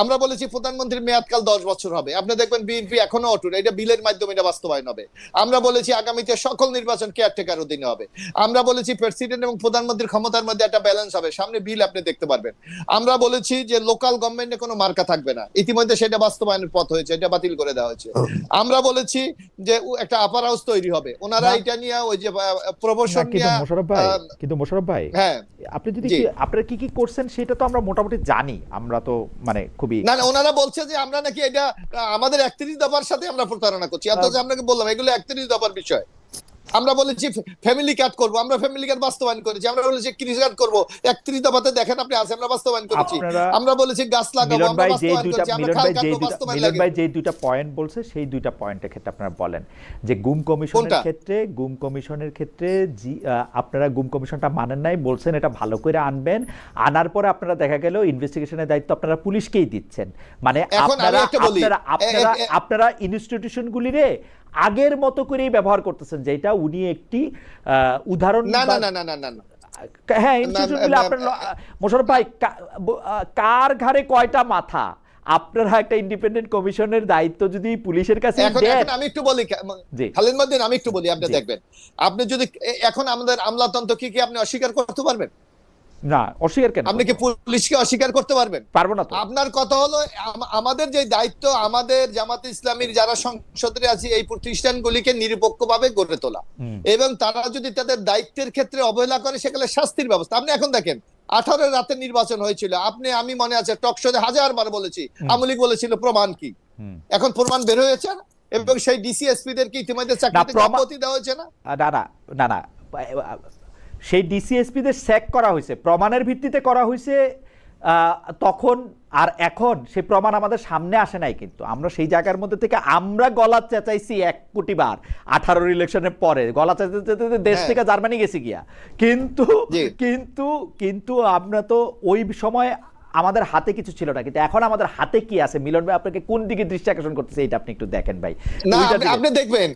[SPEAKER 1] আমরা বলেছি প্রধানমন্ত্রীর মেয়াদকাল 10 বছর হবে। আপনি দেখবেন বিএনপি এখনো অটুট, এটা বিলের মাধ্যমে এটা বাস্তবায়ন হবে। আমরা বলেছি আগামীতে সকল নির্বাচন কেয়ারটেকার অধীনে হবে। আমরা বলেছি প্রেসিডেন্ট এবং প্রধানমন্ত্রীর ক্ষমতার মধ্যে একটা ব্যালেন্স হবে। সামনে বিল আপনি দেখতে পারবেন। আমরা বলেছি যে লোকাল গভর্নমেন্টে কোনো মার্কা থাকবে না। ইতিমধ্যে সেটা বাস্তবায়নের পথ হয়েছে, এটা বাতিল করে দেওয়া হয়েছে। আমরা বলেছি যে একটা আপার হাউস তৈরি হবে। ওনারা এটা নিয়ে ওই যে প্রমোশন নিয়ে
[SPEAKER 2] কিন্তু মোশাররফ ভাই,
[SPEAKER 1] হ্যাঁ
[SPEAKER 2] আপনি যদি আপনারা কি কি করছেন সেটা তো আমরা মোটামুটি জানি। আমরা তো মানে
[SPEAKER 1] না, ওনারা বলছে যে আমরা নাকি এটা আমাদের 31 দফার সাথে আমরা প্রতারণা করছি। অথচ আপনাকে বললাম এগুলো 31 দফার বিষয়। আমরা বলেছি ফ্যামিলি কার্ড করব, আমরা ফ্যামিলি কার্ড বাস্তবায়ন করেছি। আমরা বলেছি কৃষি কার্ড করব, 31 দফাতে দেখেন আপনি আছে, আমরা বাস্তবায়ন করেছি। আমরা বলেছি গাছ লাগাবো, আমরা বাস্তবায়ন করেছি। আমরা খাল কাটবো, বাস্তবায়ন
[SPEAKER 2] মিলন ভাই যে দুইটা পয়েন্ট বলছে সেই দুইটা পয়েন্টের ক্ষেত্রে আপনারা বলেন যে গুম কমিশনের ক্ষেত্রে আপনারা গুম কমিশনটা মানেন নাই, বলছেন এটা ভালো করে আনবেন। আনার পরে আপনারা দেখা গেল ইনভেস্টিগেশনের দায়িত্ব আপনারা পুলিশকেই দিচ্ছেন। মানে আপনারা ইনস্টিটিউশনগুলিরে আগের মতো করেই ব্যবহার করতেছেন, যেটা উনি একটি উদাহরণ। হ্যাঁ, মোশাররফ ভাই, কার ঘাড়ে কয়টা মাথা? আপনারা একটা ইন্ডিপেন্ডেন্ট কমিশনের দায়িত্ব যদি পুলিশের কাছে দেন।
[SPEAKER 1] আমি একটু বলি খালিদ মহিউদ্দিন, আমি একটু বলি, আপনি দেখবেন আপনি যদি এখন আমাদের আমলাতন্ত্র কি আপনি অস্বীকার করতে পারবেন?
[SPEAKER 2] না, অস্বীকার কেন?
[SPEAKER 1] আপনি কি পুলিশকে অস্বীকার করতে পারবেন?
[SPEAKER 2] পারবো না তো।
[SPEAKER 1] আপনার কথা হলো আমাদের যে দায়িত্ব, আমাদের জামাতে ইসলামীর যারা সংসদে আছে এই প্রতিষ্ঠানগুলিকে নিরপেক্ষভাবে গড়ে তোলা, এবং তারা যদি তাদের দায়িত্বের ক্ষেত্রে অবহেলা করে সেখানে শাস্তির ব্যবস্থা। আপনি এখন দেখেন 18 রাতে নির্বাচন হয়েছিল, আমি মনে আছে টকশোতে 1000 বার বলেছি, আওয়ামী লীগ বলেছিল প্রমাণ কি? এখন প্রমাণ বের হয়েছে না, এবং সেই ডিসিএসপি দেরকে ইতিমধ্যে চাকরিতে অব্যাহতি দেওয়া হয়েছে না।
[SPEAKER 2] না, সেই ডিসিএসপিদের স্যাক করা হয়েছে, প্রমাণের ভিত্তিতে করা হয়েছে তখন। আর এখন সেই প্রমাণ আমাদের সামনে আসে নাই, কিন্তু আমরা সেই জায়গার মধ্যে থেকে আমরা গলা চেঁচাইছি 1 কোটি বার 18 ইলেকশনের পরে, গলা চেঁচাইতে দেশ থেকে জার্মানি গেছি গিয়া। কিন্তু আমরা তো ওই সময় আমাদের হাতে কিছু ছিল না, কিন্তু এখন আমাদের হাতে কি আছে? মিলন ভাই আপনাকে কোন দিকে দৃষ্টি আকর্ষণ করতেছে এটা আপনি একটু দেখেন ভাই।
[SPEAKER 1] না, আপনি দেখবেন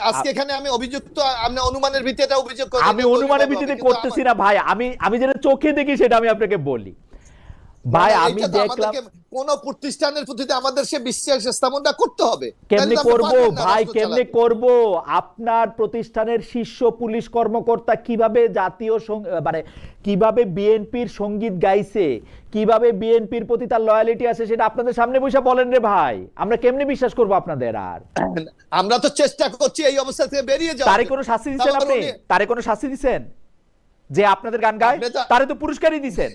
[SPEAKER 1] আজকে এখানে আমি অভিযুক্ত, আমি অনুমানের ভিত্তিতে অভিযোগ করছি।
[SPEAKER 2] আমি অনুমানের ভিত্তিতে করতেছি না ভাই, আমি যেটা চোখে দেখি সেটা আমি আপনাকে বলি ভাই। আমি দেখলাম
[SPEAKER 1] কোন প্রতিষ্ঠানের প্রতি আমাদের সে বিশ্বাস স্থাপনটা করতে হবে।
[SPEAKER 2] কেমনে করব ভাই, কেমনে করব? আপনার প্রতিষ্ঠানের শীর্ষ পুলিশ কর্মকর্তা কিভাবে জাতীয় মানে কিভাবে বিএনপির সঙ্গীত গাইছে, কিভাবে বিএনপির প্রতি তার লয়ালিটি আছে, সেটা আপনাদের সামনে বসে বলেন রে ভাই। আমরা কেমনে বিশ্বাস করব আপনাদের? আর
[SPEAKER 1] আমরা তো চেষ্টা করছি এই অবস্থা থেকে বেরিয়ে যাওয়ার।
[SPEAKER 2] তারে কোনো শাস্তি দিবেন আপনি? তারে কোনো শাস্তি দিবেন যে আপনাদের গান গায়? তারে তো পুরস্কারই দিবেন।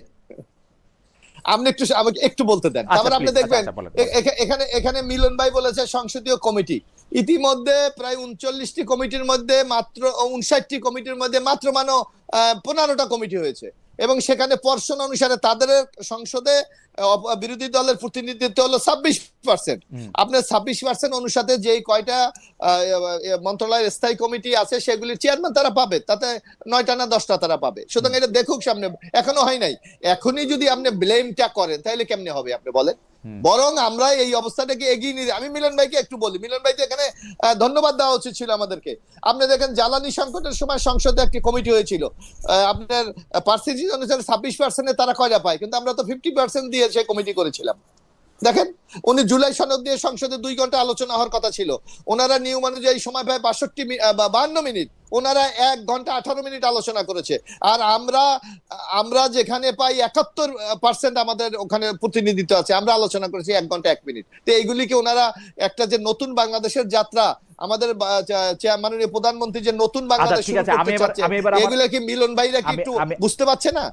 [SPEAKER 1] আপনি আমাকে একটু বলতে দেন, তারপর আপনি দেখবেন এখানে মিলন ভাই বলেছে সংসদীয় কমিটি। ইতিমধ্যে প্রায় 39টি কমিটির মধ্যে মাত্র 59টি কমিটির মধ্যে মাত্র 15টা কমিটি হয়েছে, এবং সেখানে পর্ষণ অনুসারে তাদের সংসদে বিরোধী দলের প্রতিনিধিত্ব হলো 26%। আপনার 26% অনুসারে যে কয়টা মন্ত্রণালয়ের স্থায়ী কমিটি আছে সেগুলির চেয়ারম্যান তারা পাবে, তাতে 9টা না 10টা তারা পাবে। সুতরাং এটা দেখুক সামনে, এখনো হয় নাই। এখনই যদি আপনি ব্লেমটা করেন তাহলে কেমনে হবে আপনি বলেন? বরং আমরা এই অবস্থাটাকে এগিয়ে নিয়ে, আমি মিলন ভাইকে একটু বলি, মিলন ভাইকে এখানে ধন্যবাদ দেওয়া উচিত ছিল আমাদেরকে। আপনি দেখেন জ্বালানি সংকটের সময় সংসদে একটি কমিটি হয়েছিল, আপনার পার্সেন্টেজ অনুসারে 26% তারা কয়টা পায়, কিন্তু আমরা তো 50% দিয়ে সেই কমিটি করেছিলাম। দেখেন উনি জুলাই সনদ দিয়ে সংসদে 2 ঘন্টা আলোচনা হওয়ার কথা ছিল, ওনারা নিয়ম অনুযায়ী সময় পায় 52 মিনিট, ওনারা 1 ঘন্টা 18 মিনিট আলোচনা করেছে। আর আমরা যেখানে পাই 71% আমাদের ওখানে প্রতিনিধিত্ব আছে, আমরা আলোচনা করেছি 1 ঘন্টা 1 মিনিট। তো এইগুলিকে ওনারা একটা যে নতুন বাংলাদেশের যাত্রা, আমাদের মাননীয় প্রধানমন্ত্রী যে নতুন বাংলাদেশ শুরু করতে চাচ্ছে, এগুলো কি মিলন ভাইরা কি একটু বুঝতে পারছে না,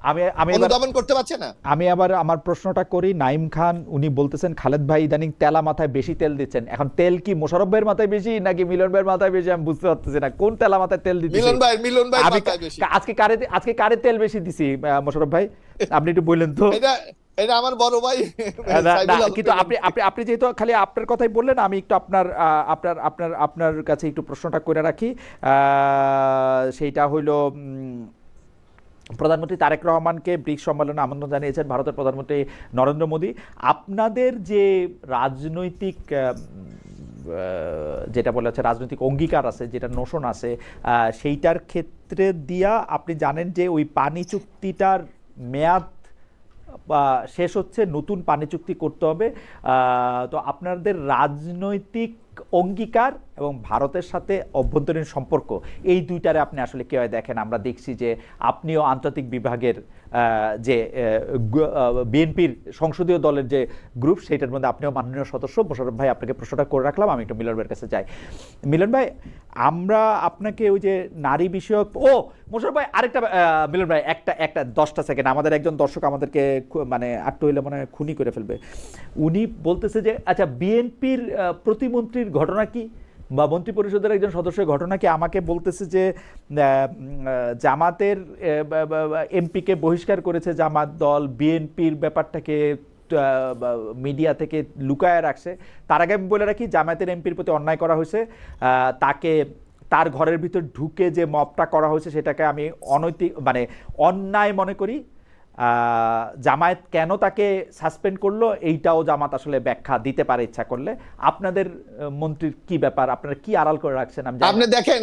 [SPEAKER 1] অনুধাবন করতে পারছে না?
[SPEAKER 2] আমি আবার আমার প্রশ্নটা করি। নাইম খান উনি বলতেছেন খালেদ ভাই ইদানিং তেলা মাথায় বেশি তেল দিচ্ছেন। এখন তেল কি মোশাররফ ভাইয়ের মাথায় বেশি নাকি মিলন ভাইয়ের মাথায় বেশি আমি বুঝতে পারতেছি না, কোন তেলা মাথায় তেল দিচ্ছেন?
[SPEAKER 1] মিলন ভাই মাথায় বেশি।
[SPEAKER 2] আজকে কারে তেল বেশি দিছি মোশাররফ ভাই, আপনি একটু বললেন তো।
[SPEAKER 1] এটা আমার বড় ভাই।
[SPEAKER 2] কিন্তু আপনি যেহেতু খালি আপনার কথাই বললেন, আমি একটু আপনার কাছে একটু প্রশ্নটা করে রাখি। সেইটা হইল প্রধানমন্ত্রী তারেক রহমানকে ব্রিক্স সম্মেলনে আমন্ত্রণ জানিয়েছেন ভারতের প্রধানমন্ত্রী নরেন্দ্র মোদী। আপনাদের যে রাজনৈতিক যেটা বলা হচ্ছে রাজনৈতিক অঙ্গীকার আছে, যেটা নোশন আছে, সেইটার ক্ষেত্রে দিয়া আপনি জানেন যে ওই পানি চুক্তিটার মেয়াদ শেষ হচ্ছে, নতুন পানি চুক্তি করতে হবে। তো আপনাদের রাজনৈতিক অঙ্গীকার এবং ভারতের সাথে অভ্যন্তরীণ সম্পর্ক, এই দুইটারে আপনি আসলে কিভাবে দেখেন? আমরা দেখছি যে আপনিও আন্তর্জাতিক বিভাগের যে বিএনপির সংসদীয় দলের যে গ্রুপ, সেইটার মধ্যে আপনিও মাননীয় সদস্য। মোশাররফ ভাই আপনাকে প্রশ্নটা করে রাখলাম, আমি একটু মিলন ভাইয়ের কাছে যাই। মিলন ভাই, আমরা আপনাকে ওই যে নারী বিষয়ক, মোশাররফ ভাই আরেকটা, মিলন ভাই একটা 10টা সেকেন্ড, আমাদের একজন দর্শক আমাদেরকে মানে আটটু হইলে মনে হয় খুনি করে ফেলবে। উনি বলতেছে যে আচ্ছা বিএনপির প্রতিমন্ত্রীর ঘটনা কি, বা মন্ত্রী পরিষদের একজন সদস্যের ঘটনা কি? আমাকে বলতেছে যে জামাতের এমপিকে বহিষ্কার করেছে জামাত দল, বিএনপির ব্যাপারটাকে মিডিয়া থেকে লুকায় রাখছে। তার আগে আমি বলে রাখি, জামায়াতের এমপির প্রতি অন্যায় করা হয়েছে, তাকে তার ঘরের ভিতর ঢুকে যে মবটা করা হয়েছে সেটাকে আমি অনৈতিক মানে অন্যায় মনে করি। জামায়াত কেন তাকে সাসপেন্ড করলো এইটাও জামাত আসলে ব্যাখ্যা দিতে পারে ইচ্ছা করলে। আপনাদের মন্ত্রীর কি ব্যাপার, আপনারা কি আড়াল করে রাখছেন?
[SPEAKER 1] আপনি দেখেন,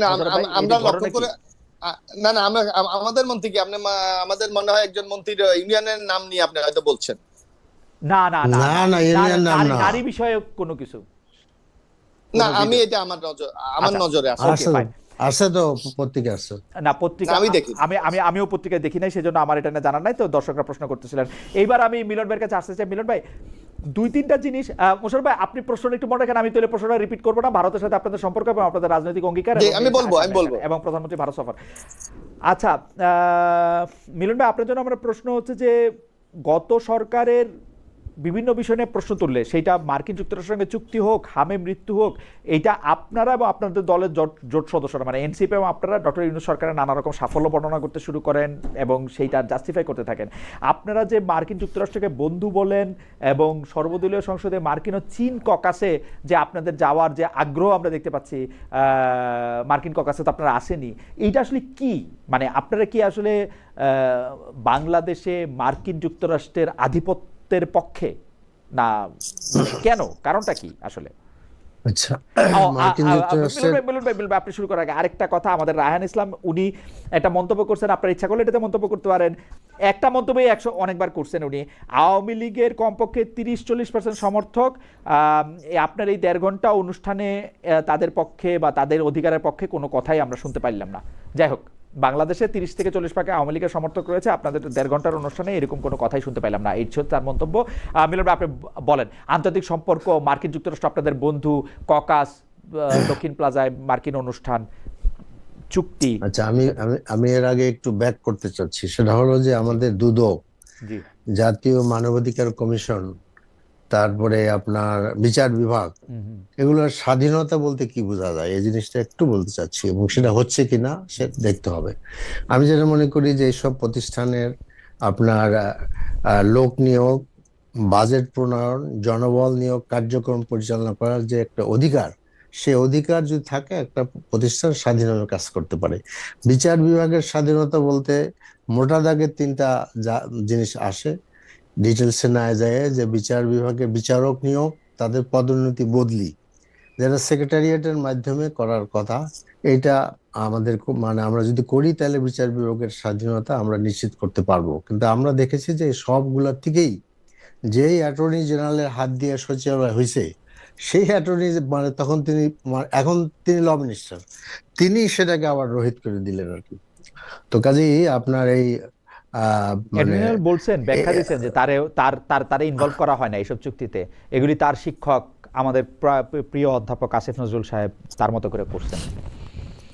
[SPEAKER 1] আমরা লক্ষ্য করে না আমাদের মন্ত্রী কি, আপনি আমাদের মনে হয় একজন মন্ত্রীর ইউনিয়নের নাম নিয়ে আপনি হয়তো বলছেন।
[SPEAKER 2] না,
[SPEAKER 3] নারী
[SPEAKER 2] বিষয়ে কোনো কিছু
[SPEAKER 1] না, আমি এটা আমার নজরে
[SPEAKER 3] আছে তো, পত্রিকা আছে
[SPEAKER 2] না, পত্রিকা আমি দেখি, আমিও পত্রিকায় দেখি নাই, সেজন্য আমার এটা জানা নাই। তো দর্শকরা প্রশ্ন করতেছিলেন। এইবার আমি মিলন ভাইয়ের কাছে আসতে চাই। মিলন ভাই, 2-3টা জিনিস, মোশাররফ ভাই আপনি প্রশ্নটা একটু মনে রাখেন, আমি তাহলে প্রশ্নটা রিপিট করবো না। ভারতের সাথে আপনাদের সম্পর্ক এবং আপনাদের রাজনৈতিক অঙ্গীকার
[SPEAKER 1] আমি বলবো
[SPEAKER 2] এবং প্রধানমন্ত্রী ভারত সফর। আচ্ছা মিলন ভাই, আপনার জন্য আমার প্রশ্ন হচ্ছে যে গত সরকারের বিভিন্ন বিষয় নিয়ে প্রশ্ন তুললে, সেইটা মার্কিন যুক্তরাষ্ট্রের সঙ্গে চুক্তি হোক, হামে মৃত্যু হোক, এইটা আপনারা এবং আপনাদের দলের জোট সদস্যরা মানে এনসিপি এবং আপনারা ডক্টর ইউনূস সরকারের নানা রকম সাফল্য বর্ণনা করতে শুরু করেন এবং সেইটা জাস্টিফাই করতে থাকেন। আপনারা যে মার্কিন যুক্তরাষ্ট্রকে বন্ধু বলেন এবং সর্বদলীয় সংসদে মার্কিন ও চীন ককাসে যে আপনাদের যাওয়ার যে আগ্রহ আমরা দেখতে পাচ্ছি, মার্কিন ককাসে তো আপনারা আসেনি, এইটা আসলে কি? মানে আপনারা কি আসলে বাংলাদেশে মার্কিন যুক্তরাষ্ট্রের আধিপত্যের পক্ষে না কেন? কারণটা কি আসলে?
[SPEAKER 3] আচ্ছা,
[SPEAKER 2] আপনি শুরু করার আগে আরেকটা কথা, আমাদের রায়হান ইসলাম উনি একটা মন্তব্য করছেন, আপনার ইচ্ছা করলে এটাতে মন্তব্য করতে পারেন। একটা মন্তব্যে 100 অনেকবার করছেন উনি, আওয়ামী লীগের কমপক্ষে 30-40% সমর্থক আপনার এই 1.5 ঘন্টা অনুষ্ঠানে তাদের পক্ষে বা তাদের অধিকারের পক্ষে কোনো কথাই আমরা শুনতে পারলাম না। যাই হোক, বাংলাদেশে 30-40% আওয়ামী লীগের সমর্থক রয়েছে, আপনাদের 1.5 ঘন্টার অনুষ্ঠানে এরকম কোনো কথাই শুনতে পাইলাম না। এই ছিল তার মন্তব্য। মিলন আপনি বলেন, আন্তর্জাতিক সম্পর্ক, মার্কিন যুক্তরাষ্ট্র আপনাদের বন্ধু, ককাস, দক্ষিণ প্লাজায় মার্কিন অনুষ্ঠান, চুক্তি।
[SPEAKER 3] আচ্ছা, আমি এর আগে একটু ব্যাক করতে চাচ্ছি। সেটা হলো যে আমাদের দুদক, জাতীয় মানবাধিকার কমিশন, তারপরে আপনার বিচার বিভাগ, এগুলোর স্বাধীনতা বলতে কি বোঝা যায় এই জিনিসটা একটু বলতে চাচ্ছি, এবং সেটা হচ্ছে কিনা সে দেখতে হবে। আমি যেটা মনে করি যে এইসব প্রতিষ্ঠানের আপনার লোক নিয়োগ, বাজেট প্রণয়ন, জনবল নিয়োগ, কার্যক্রম পরিচালনা করার যে একটা অধিকার, সে অধিকার যদি থাকে একটা প্রতিষ্ঠান স্বাধীনভাবে কাজ করতে পারে। বিচার বিভাগের স্বাধীনতা বলতে মোটা দাগের 3টা জিনিস আসে। ডিটেলসে না যায় যে বিচার বিভাগে বিচারক নিয়োগ, তাদের পদোন্নতি বদলি, যেটা সেক্রেটারিয়েটের মাধ্যমে করার কথা, এটা আমাদের মানে আমরা যদি করি তাহলে বিচার বিভাগের স্বাধীনতা আমরা নিশ্চিত করতে পারবো। কিন্তু আমরা দেখেছি যে সবগুলা থেকেই যেই অ্যাটর্নি জেনারেলের হাত দিয়ে সচিবালয় হয়েছে, সেই অ্যাটর্নি মানে তখন তিনি এখন তিনি ল মিনিস্টার, তিনি সেটাকে আবার রহিত করে দিলেন আর কি। তো কাজেই আপনার এই মানে
[SPEAKER 2] অ্যাটর্নি জেনারেল বলছেন, ব্যাখ্যা
[SPEAKER 3] এ-
[SPEAKER 2] দিয়েছেন যে তারে ইনভলভ করা হয় না এইসব চুক্তিতে, এগুলি তার শিক্ষক আমাদের প্রিয় অধ্যাপক আসিফ নজরুল সাহেব তার মতো করে করছেন।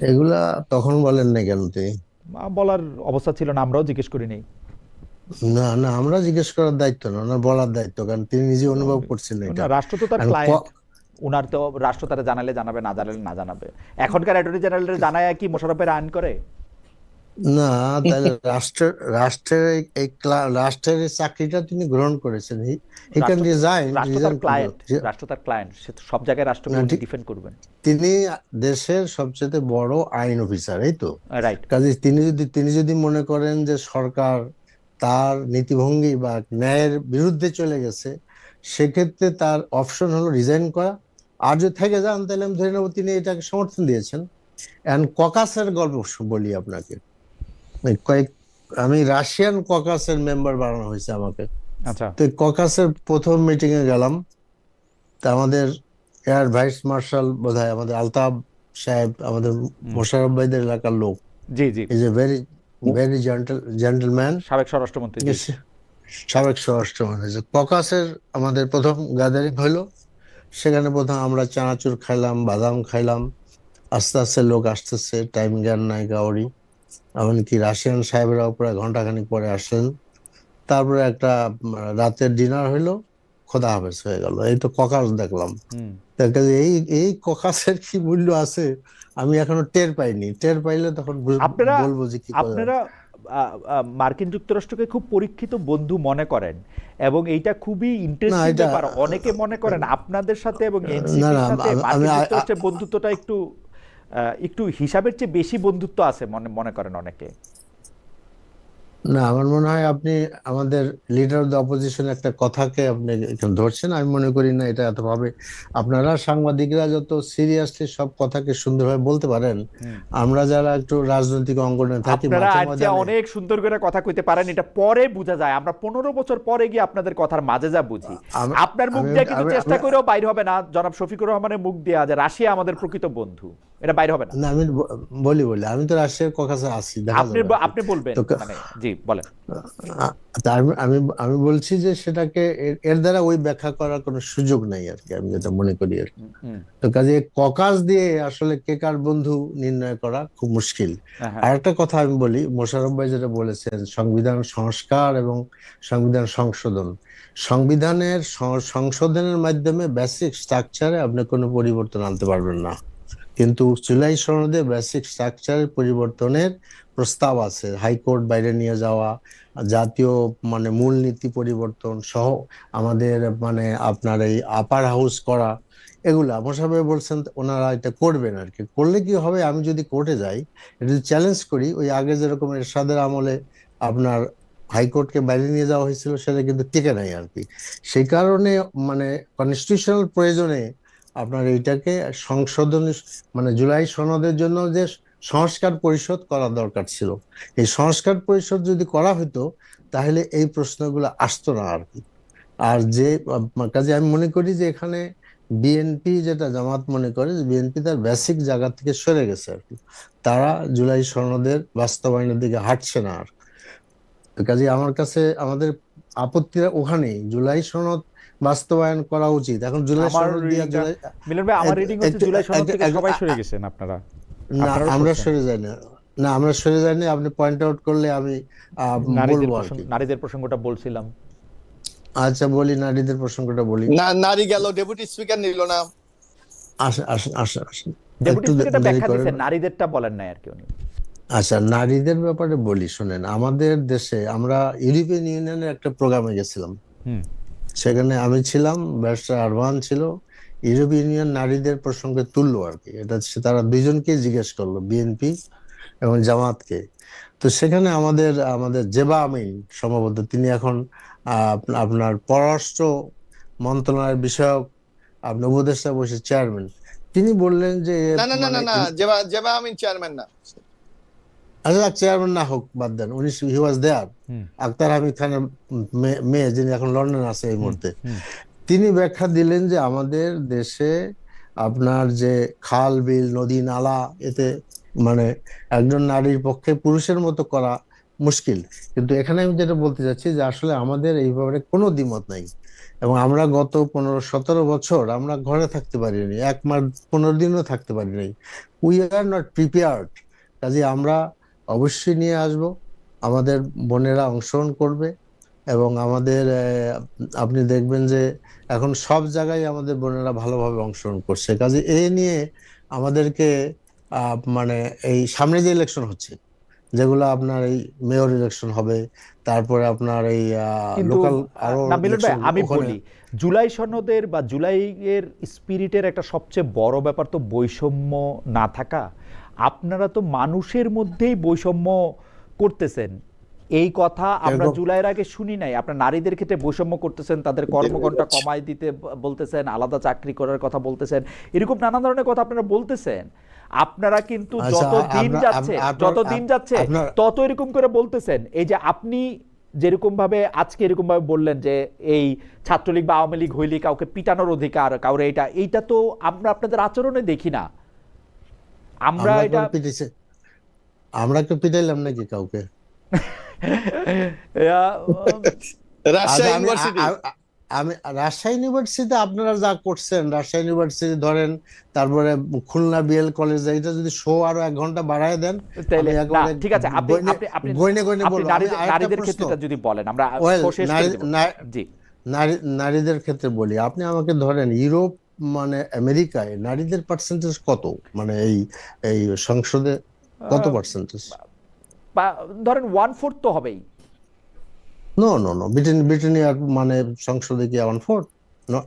[SPEAKER 3] এগুলা তখন বলেন না কেন তিনি?
[SPEAKER 2] বলার অবস্থা ছিল না, আমরাও জিজ্ঞেস করি নাই।
[SPEAKER 3] না না, আমরা জিজ্ঞেস করার দায়িত্ব না, ওনার বলার দায়িত্ব, কারণ তিনি নিজে অনুভব করছেন এটা।
[SPEAKER 2] না, রাষ্ট্র তো তার
[SPEAKER 3] And
[SPEAKER 2] ক্লায়েন্ট, উনার তো রাষ্ট্র তারা জানালে জানাবে, না জানালে না জানাবে। এখনকার অ্যাটর্নি জেনারেলের জানায় কি মোশাররফের আইন করে?
[SPEAKER 3] না, তাহলে রাষ্ট্রের রাষ্ট্রের এই চাকরিটা তিনি গ্রহণ করেছেন, হি ক্যান রিজাইন।
[SPEAKER 2] রাষ্ট্র তার ক্লায়েন্ট, রাষ্ট্র তার ক্লায়েন্ট, সে তো সব জায়গায় রাষ্ট্রকে উনি ডিফেন্ড করবেন।
[SPEAKER 3] তিনি দেশের সবচেয়ে বড় আইন অফিসার, এই তো।
[SPEAKER 2] রাইট।
[SPEAKER 3] কাজে তিনি যদি মনে করেন যে সরকার তার নীতিভঙ্গি বা ন্যায়ের বিরুদ্ধে চলে গেছে, সেক্ষেত্রে তার অপশন হলো রিজাইন করা। আর যদি থেকে যান তাহলে আমি ধরে নেবো তিনি এটাকে সমর্থন দিয়েছেন। এন্ড ককাসের গল্প বলি আপনাকে। আমি রাশিয়ান ককাসের মেম্বার বানানো হয়েছে আমাকে।
[SPEAKER 2] আচ্ছা।
[SPEAKER 3] তো ককাসের প্রথম মিটিং এ গেলাম, তা আমাদের এয়ার ভাইস মার্শাল বোধহয় আমাদের আলতাফ সাহেব, আমাদের মোশাররফ ভাইদের এলাকার লোক,
[SPEAKER 2] জি জি,
[SPEAKER 3] is a very very gentleman,
[SPEAKER 2] সাবেক স্বরাষ্ট্রমন্ত্রী।
[SPEAKER 3] সাবেক স্বরাষ্ট্রমন্ত্রী। ককাসের আমাদের প্রথম গ্যাদারিং হইলো, সেখানে প্রথম আমরা চানাচুর খাইলাম, বাদাম খাইলাম। আস্তে আস্তে লোক আসতেছে, টাইম জ্ঞান নাই কাউরি। এমনকি রাশিয়ান সাহেবরাও প্রায় ঘন্টাখানিক পরে আসলেন। তারপরে একটা রাতের ডিনার হইলো, খোদা হাফেজ হয়ে গেল। এই তো ককাস দেখলাম। তার কাছে এই এই ককাসের কি মূল্য আছে আমি এখনো টের পাইনি। টের পাইলে তখন বলবো যে কি করে।
[SPEAKER 2] আপনারা মার্কিন যুক্তরাষ্ট্রকে খুব পরীক্ষিত বন্ধু মনে করেন, এবং এইটা খুবই ইন্টারেস্টিং ব্যাপার। অনেকে মনে করেন আপনাদের সাথে এবং এনসিপির সাথে মার্কিন যুক্তরাষ্ট্রের বন্ধুত্বটা একটু একটু হিসাবের চেয়ে বেশি বন্ধুত্ব আছে মনে করেন অনেকে।
[SPEAKER 3] না, আমার মনে হয় আপনি আমাদের লিডার অফ দ্য অপোজিশন একটা কথাকে আপনি এখানে ধরছেন। আমি মনে করি না এটা এতভাবে। আপনারা সাংবাদিকরা যত সিরিয়াসলি সব কথাকে সুন্দরভাবে বলতে পারেন, আমরা যারা একটু রাজনৈতিক অঙ্গনে থাকি,
[SPEAKER 2] আপনারা আজকে অনেক সুন্দর করে কথা কইতে পারেন, এটা পরে বোঝা যায়। আমরা 15 বছর পরে গিয়ে আপনাদের কথার মাঝে যা বুঝি। আপনার মুখ দিয়ে কিন্তু চেষ্টা করেও বাইরে হবে না জনাব শফিকুর রহমানের মুখ দিয়ে যে রাশিয়া আমাদের প্রকৃত বন্ধু, এটা বাইরে হবে না।
[SPEAKER 3] না, আমি বলি আমি তো রাশিয়ার ককাসে আছি,
[SPEAKER 2] আপনি বলবেন মানে জি বলেন।
[SPEAKER 3] আমি বলছি যে সেটাকে এর দ্বারা ওই ব্যাখ্যা করার কোনো সুযোগ নাই আর কি, আমি যেটা মনে করি আর কি। তো কাজে ককাস দিয়ে আসলে কে কার বন্ধু নির্ণয় করা খুব মুশকিল। আর একটা কথা আমি বলি, মোশাররফ ভাই যেটা বলেছেন সংবিধান সংস্কার এবং সংবিধান সংশোধন, সংশোধনের মাধ্যমে বেসিক স্ট্রাকচারে আপনি কোনো পরিবর্তন আনতে পারবেন না, কিন্তু জুলাই সনদে বেসিক স্ট্রাকচারের পরিবর্তনের প্রস্তাব আছে। হাইকোর্ট বাইরে নিয়ে যাওয়া, জাতীয় মানে মূলনীতি পরিবর্তন সহ আমাদের মানে আপনার এই আপার হাউস করা, এগুলা মোশাররফ ভাই বলছেন ওনারা এটা করবেন আর কি। করলে কি হবে, আমি যদি কোর্টে যাই, এটা যদি চ্যালেঞ্জ করি, ওই আগে যেরকম এরশাদের আমলে আপনার হাইকোর্টকে বাইরে নিয়ে যাওয়া হয়েছিল, সেটা কিন্তু টিকে নাই আর কি। সেই কারণে মানে কনস্টিটিউশনাল প্রয়োজনে আপনার এইটাকে সংশোধন মানে জুলাই সনদের জন্য যে সংস্কার পরিষদ করা দরকার ছিল, এই সংস্কার পরিষদ যদি করা হতো তাহলে এই প্রশ্নগুলো আসতো না আর কি। আর যে কাজে আমি মনে করি যে এখানে বিএনপি যেটা জামাত মনে করে যে বিএনপি তার বেসিক জায়গা থেকে সরে গেছে আর কি, তারা জুলাই সনদের বাস্তবায়নের দিকে হাঁটছে না আর। কাজে আমার কাছে আমাদের আপত্তিটা ওখানেই, জুলাই সনদ বাস্তবায়ন করা উচিত। এখন জুলাই সনদ দিয়ে
[SPEAKER 2] মিলন ভাই, আমার রিডিং হচ্ছে জুলাই সনদ থেকে সবাই সরে গেছেন আপনারা।
[SPEAKER 3] না, আমরা সরে যাই না। না, আমরা সরে যাইনি। আপনি পয়েন্ট আউট করলে আমি বলবো আর কি।
[SPEAKER 2] নারীদের প্রসঙ্গটা বলছিলাম।
[SPEAKER 3] আচ্ছা বলি, নারীদের প্রসঙ্গটা বলি।
[SPEAKER 1] না, নারী গেল, ডেপুটি স্পিকার নিল না।
[SPEAKER 3] আসেন
[SPEAKER 2] ডেপুটি স্পিকারটা ব্যাখ্যা দিয়েছেন, নারীদেরটা বলেন নাই আর কি উনি।
[SPEAKER 3] আচ্ছা, নারীদের ব্যাপারে বলি শুনেন। আমাদের দেশে আমরা ইউরোপিয়ান ইউনিয়নের একটা প্রোগ্রামে গেছিলাম, সেখানে আমি ছিলাম, ব্যারিস্টার আরমান ছিল। ইউরোপিয়ান ইউনিয়ন নারীদের প্রসঙ্গে তুললো আর কি। এটা তারা দুইজনকে জিজ্ঞেস করলো, বিএনপি এবং জামাতকে। তো সেখানে আমাদের জেবা আমিন সম্ভবত, তিনি এখন আপনার পররাষ্ট্র মন্ত্রণালয়ের বিষয়ক আপনার উপদেষ্টা বসে চেয়ারম্যান, তিনি বললেন যে
[SPEAKER 1] না, জেবা আমিন চেয়ারম্যান না।
[SPEAKER 3] আচ্ছা, চেয়ারম্যান না হোক, বাদ দেন, উনি হি ওয়াজ দেয়ার। আক্তার হামিদ খানের মেয়ে, যিনি এখন লন্ডন আছে এই মুহূর্তে, তিনি ব্যাখ্যা দিলেন যে আমাদের দেশে আপনার যে খাল বিল নদী নালা, এতে মানে একজন নারীর পক্ষে পুরুষের মতো করা মুশকিল। কিন্তু এখানে আমি যেটা বলতে চাচ্ছি যে আসলে আমাদের এই ব্যাপারে কোনো দ্বিমত নাই, এবং আমরা গত 15-17 বছর আমরা ঘরে থাকতে পারিনি, 1 মাস 15 দিনও থাকতে পারিনি। We are not prepared. কাজে আমরা অবশ্যই নিয়ে আসব, আমাদের বোনেরা অংশগ্রহণ করবে, এবং আমাদের আপনি দেখবেন যে এখন সব জায়গায় আমাদের বোনেরা ভালোভাবে অংশগ্রহণ করছে। কাজে এই নিয়ে আমাদেরকে মানে এই সামনে যে ইলেকশন হচ্ছে, যেগুলো আপনার এই মেয়র ইলেকশন হবে, তারপরে আপনার এই
[SPEAKER 2] কিন্তু
[SPEAKER 3] লোকাল আরো
[SPEAKER 2] না মিলন ভাই,
[SPEAKER 3] ইলেকশন
[SPEAKER 2] আমি
[SPEAKER 3] ওখানে।
[SPEAKER 2] বলি জুলাই সনদের বা জুলাইয়ের স্পিরিটের একটা সবচেয়ে বড় ব্যাপার তো বৈষম্য না থাকা। আপনারা তো মানুষের মধ্যেই বৈষম্য করতেছেন, এই কথা আমরা
[SPEAKER 3] এরকম
[SPEAKER 2] জুলাইয়ের আগে শুনি নাই। আপনার নারীদের ক্ষেত্রে বৈষম্য করতেছেন, তাদের কর্মঘণ্টা কমায় দিতে বলতেছেন, আলাদা চাকরি করার কথা বলতেছেন, এরকম নানা ধরনের কথা আপনারা বলতেছেন। আপনারা কিন্তু
[SPEAKER 3] আচ্ছা,
[SPEAKER 2] যত দিন যাচ্ছে
[SPEAKER 3] আপনার
[SPEAKER 2] তত এরকম করে বলতেছেন। এই যে আপনি যেরকম ভাবে আজকে এরকম ভাবে বললেন যে এই ছাত্রলীগ বা আওয়ামী লীগ হইলে কাউকে পিটানোর অধিকার, কাউরে এইটা তো আমরা আপনাদের আচরণে দেখি না। আমরা
[SPEAKER 3] আমরা
[SPEAKER 2] এটা
[SPEAKER 3] আমরা কেউ পিটাইলাম নাকি কাউকে?
[SPEAKER 1] রাজশাহী
[SPEAKER 3] আচ্ছা,
[SPEAKER 1] ইউনিভার্সিটি,
[SPEAKER 3] আমি রাজশাহী ইউনিভার্সিটিতে আপনারা যা করছেন, রাজশাহী ইউনিভার্সিটি ধরেন, তারপরে খুলনা বিএল কলেজ, এটা যদি শো আরো 1 ঘন্টা বাড়ায় দেন,
[SPEAKER 2] তাইলে
[SPEAKER 3] আমি
[SPEAKER 2] না,
[SPEAKER 3] একেবারে
[SPEAKER 2] ঠিক আছে, আপনি
[SPEAKER 3] গইনে
[SPEAKER 2] আপনি
[SPEAKER 3] বলবো।
[SPEAKER 2] নারীদের ক্ষেত্রে যদি বলেন আমরা
[SPEAKER 3] Well,
[SPEAKER 2] শেষ করে দেব। জি,
[SPEAKER 3] নারীদের ক্ষেত্রে বলি, আপনি আমাকে ধরেন ইউরোপ মানে আমেরিকায় নারীদের পার্সেন্টেজ কত, মানে এই এই সংসদে কত পার্সেন্টেজ?
[SPEAKER 2] ধরেন 1/4 তো হবেই।
[SPEAKER 3] নো নো নো, ব্রিটেনিয়ার মানে সংসদে কি 1/4?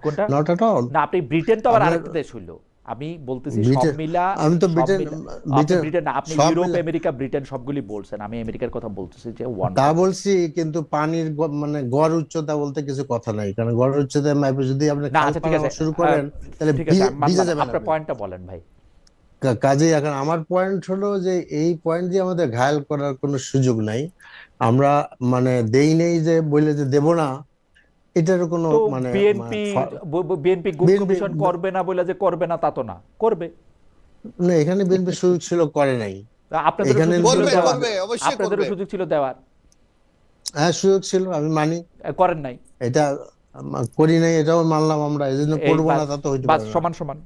[SPEAKER 2] কোনটা?
[SPEAKER 3] Not at all.
[SPEAKER 2] না, আপনি ব্রিটেন তো আবার
[SPEAKER 3] আপনার
[SPEAKER 2] আরেকটা দেশ হইলো। আমি বলতেছি সব
[SPEAKER 3] ব্রিটেন,
[SPEAKER 2] মিলা,
[SPEAKER 3] আমি তো
[SPEAKER 2] সব
[SPEAKER 3] ব্রিটেন
[SPEAKER 2] মিলা। আপনি
[SPEAKER 3] ব্রিটেন
[SPEAKER 2] ব্রিটেন না, আপনি
[SPEAKER 3] সব
[SPEAKER 2] ইউরোপ
[SPEAKER 3] মিলে
[SPEAKER 2] আমেরিকা ব্রিটেন সবগুলি বলছেন, আমি আমেরিকার কথা বলতেছি যে
[SPEAKER 3] তা
[SPEAKER 2] 1/4।
[SPEAKER 3] বলছি, কিন্তু পানির মানে গড় উচ্চতা বলতে কিছু কথা নাই, কারণ গড় উচ্চতা মাইপে যদি আপনি
[SPEAKER 2] না
[SPEAKER 3] খাল
[SPEAKER 2] আচ্ছা ঠিক
[SPEAKER 3] পাড়ানো
[SPEAKER 2] আছে,
[SPEAKER 3] শুরু করেন তাহলে
[SPEAKER 2] ঠিক আছে, আমি
[SPEAKER 3] ভিজে
[SPEAKER 2] মানলাম।
[SPEAKER 3] যাবেন
[SPEAKER 2] আপনার
[SPEAKER 3] আপনি।
[SPEAKER 2] পয়েন্টটা বলেন ভাই।
[SPEAKER 3] কাজেই এখন আমার পয়েন্ট হলো যে এই পয়েন্ট দিয়ে আমাদের ঘায়াল করার কোনো সুযোগ নাই। আমরা মানে দেই নেই যে বলে যে দেব না, এটার কোনো
[SPEAKER 2] তো
[SPEAKER 3] মানে
[SPEAKER 2] বিএনপি গুম
[SPEAKER 3] বিএনপি
[SPEAKER 2] কমিশন করবে না বলে যে করবে না তা তো না, করবে।
[SPEAKER 3] না, এখানে বিএনপি সুযোগ ছিল, করে নাই।
[SPEAKER 2] আপনাদেরও
[SPEAKER 3] এখানে
[SPEAKER 2] সুযোগ ছিল
[SPEAKER 1] করবে
[SPEAKER 2] দেওয়ার,
[SPEAKER 1] করবে অবশ্যই
[SPEAKER 2] আপনাদেরও
[SPEAKER 1] করবে।
[SPEAKER 2] সুযোগ ছিল দেওয়ার,
[SPEAKER 3] হ্যাঁ, সুযোগ ছিল, আমি মানি।
[SPEAKER 2] করেন নাই।
[SPEAKER 3] এটা করি নাই, এটাও মানলাম আমরা, এই জন্য
[SPEAKER 2] এই
[SPEAKER 3] করবো না
[SPEAKER 2] বাস
[SPEAKER 3] তা তো হইতে
[SPEAKER 2] বাস,
[SPEAKER 3] পারে না।
[SPEAKER 2] সমান সমান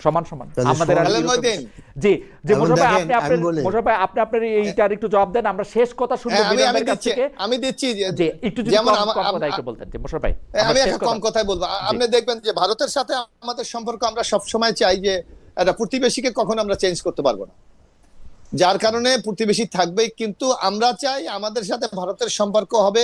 [SPEAKER 2] সমান সমান
[SPEAKER 3] কাজে
[SPEAKER 2] আমাদের আর
[SPEAKER 3] সমান-
[SPEAKER 1] আলেম
[SPEAKER 2] বিরত।
[SPEAKER 1] মঈনুদ্দিন,
[SPEAKER 2] জি, যে
[SPEAKER 3] এখন
[SPEAKER 2] মোশাররফ ভাই,
[SPEAKER 3] দেখেন,
[SPEAKER 2] আপনি
[SPEAKER 3] আমি
[SPEAKER 2] আপনার
[SPEAKER 3] বলি,
[SPEAKER 2] মোশাররফ ভাই, আপনি এইটার একটু জবাব দেন, আমরা শেষ কথা শুনবো
[SPEAKER 1] হ্যাঁ, আমি
[SPEAKER 2] বিনয়
[SPEAKER 1] আমি
[SPEAKER 2] ভাইয়ের কাছ
[SPEAKER 1] দিচ্ছি
[SPEAKER 2] থেকে।
[SPEAKER 1] আমি দিচ্ছি
[SPEAKER 2] যে একটু যদি
[SPEAKER 1] যেমন
[SPEAKER 2] কম কথা একটু বলতেন যে মোশাররফ ভাই,
[SPEAKER 1] আমি
[SPEAKER 2] আমরা শেষ
[SPEAKER 1] একটা
[SPEAKER 2] কথা।
[SPEAKER 1] কম কথাই বলবো। আপনি দেখবেন যে ভারতের সাথে আমাদের সম্পর্ক আমরা সব সময় চাই যে একটা প্রতিবেশীকে কখনো আমরা চেঞ্জ করতে পারবো না, যার কারণে প্রতিবেশী থাকবেই, কিন্তু আমরা চাই আমাদের সাথে ভারতের সম্পর্ক হবে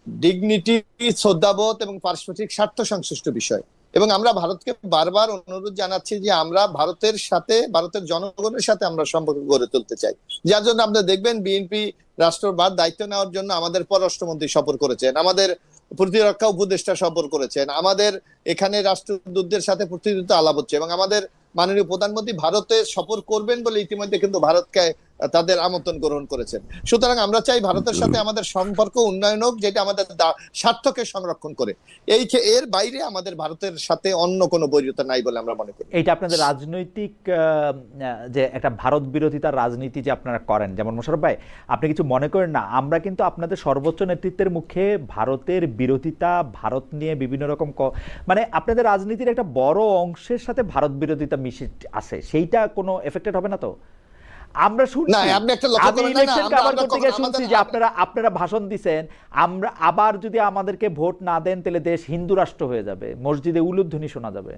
[SPEAKER 1] ডিগনিটি, শ্রদ্ধাবোধ এবং পারস্পরিক স্বার্থ সংশ্লিষ্ট বিষয়। এবং আমরা ভারতকে বারবার অনুরোধ জানাচ্ছি যে আমরা ভারতের সাথে, ভারতের জনগণের সাথে আমরা সম্পর্ক গড়ে তুলতে চাই। যার জন্য আপনারা দেখবেন বিএনপি রাষ্ট্রভার দায়িত্ব নেওয়ার জন্য আমাদের পররাষ্ট্রমন্ত্রী সফর করেছেন, আমাদের প্রতিরক্ষা উপদেষ্টা সফর করেছেন, আমাদের এখানে রাষ্ট্রদূতদের সাথে প্রতিনিয়ত আলাপ হচ্ছে, এবং আমাদের মাননীয় প্রধানমন্ত্রী ভারতে সফর করবেন বলে ইতিমধ্যে কিন্তু ভারতকে তাদের আমন্ত্রণ গ্রহণ করেছেন। সুতরাং আমরা চাই ভারতের সাথে আমাদের সম্পর্ক উন্নয়ন হোক, যেটা আমাদের স্বার্থকে সংরক্ষণ করে। এর বাইরে আমাদের ভারতের সাথে অন্য কোনো বৈরিতা নাই বলে আমরা মনে করি।
[SPEAKER 2] এইটা আপনাদের রাজনৈতিক যে একটা ভারত বিরোধিতার রাজনীতি যে আপনারা করেন, যেমন মোশাররফ ভাই আপনি কিছু মনে করেন না, আমরা কিন্তু আপনাদের সর্বোচ্চ নেতৃত্বের মুখে ভারতের বিরোধিতা, ভারত নিয়ে বিভিন্ন রকম মানে আপনাদের রাজনীতির একটা বড় অংশের সাথে ভারত বিরোধিতা মিশে আছে, সেইটা কোনো এফেক্টেড হবে না তো? আমরা শুনছি,
[SPEAKER 1] না, আপনি একটা লক্ষ্য
[SPEAKER 2] আমি
[SPEAKER 1] করেন না,
[SPEAKER 2] ইলেকশন
[SPEAKER 1] আমরা
[SPEAKER 2] কভার করতে গিয়ে শুনছি
[SPEAKER 1] আমাদের
[SPEAKER 2] যে আপনারা ভাষণ দিছেন, আমরা আবার যদি আমাদেরকে ভোট না দেন তাহলে দেশ হিন্দু রাষ্ট্র হয়ে যাবে, মসজিদে উলুধ্বনি শোনা যাবে।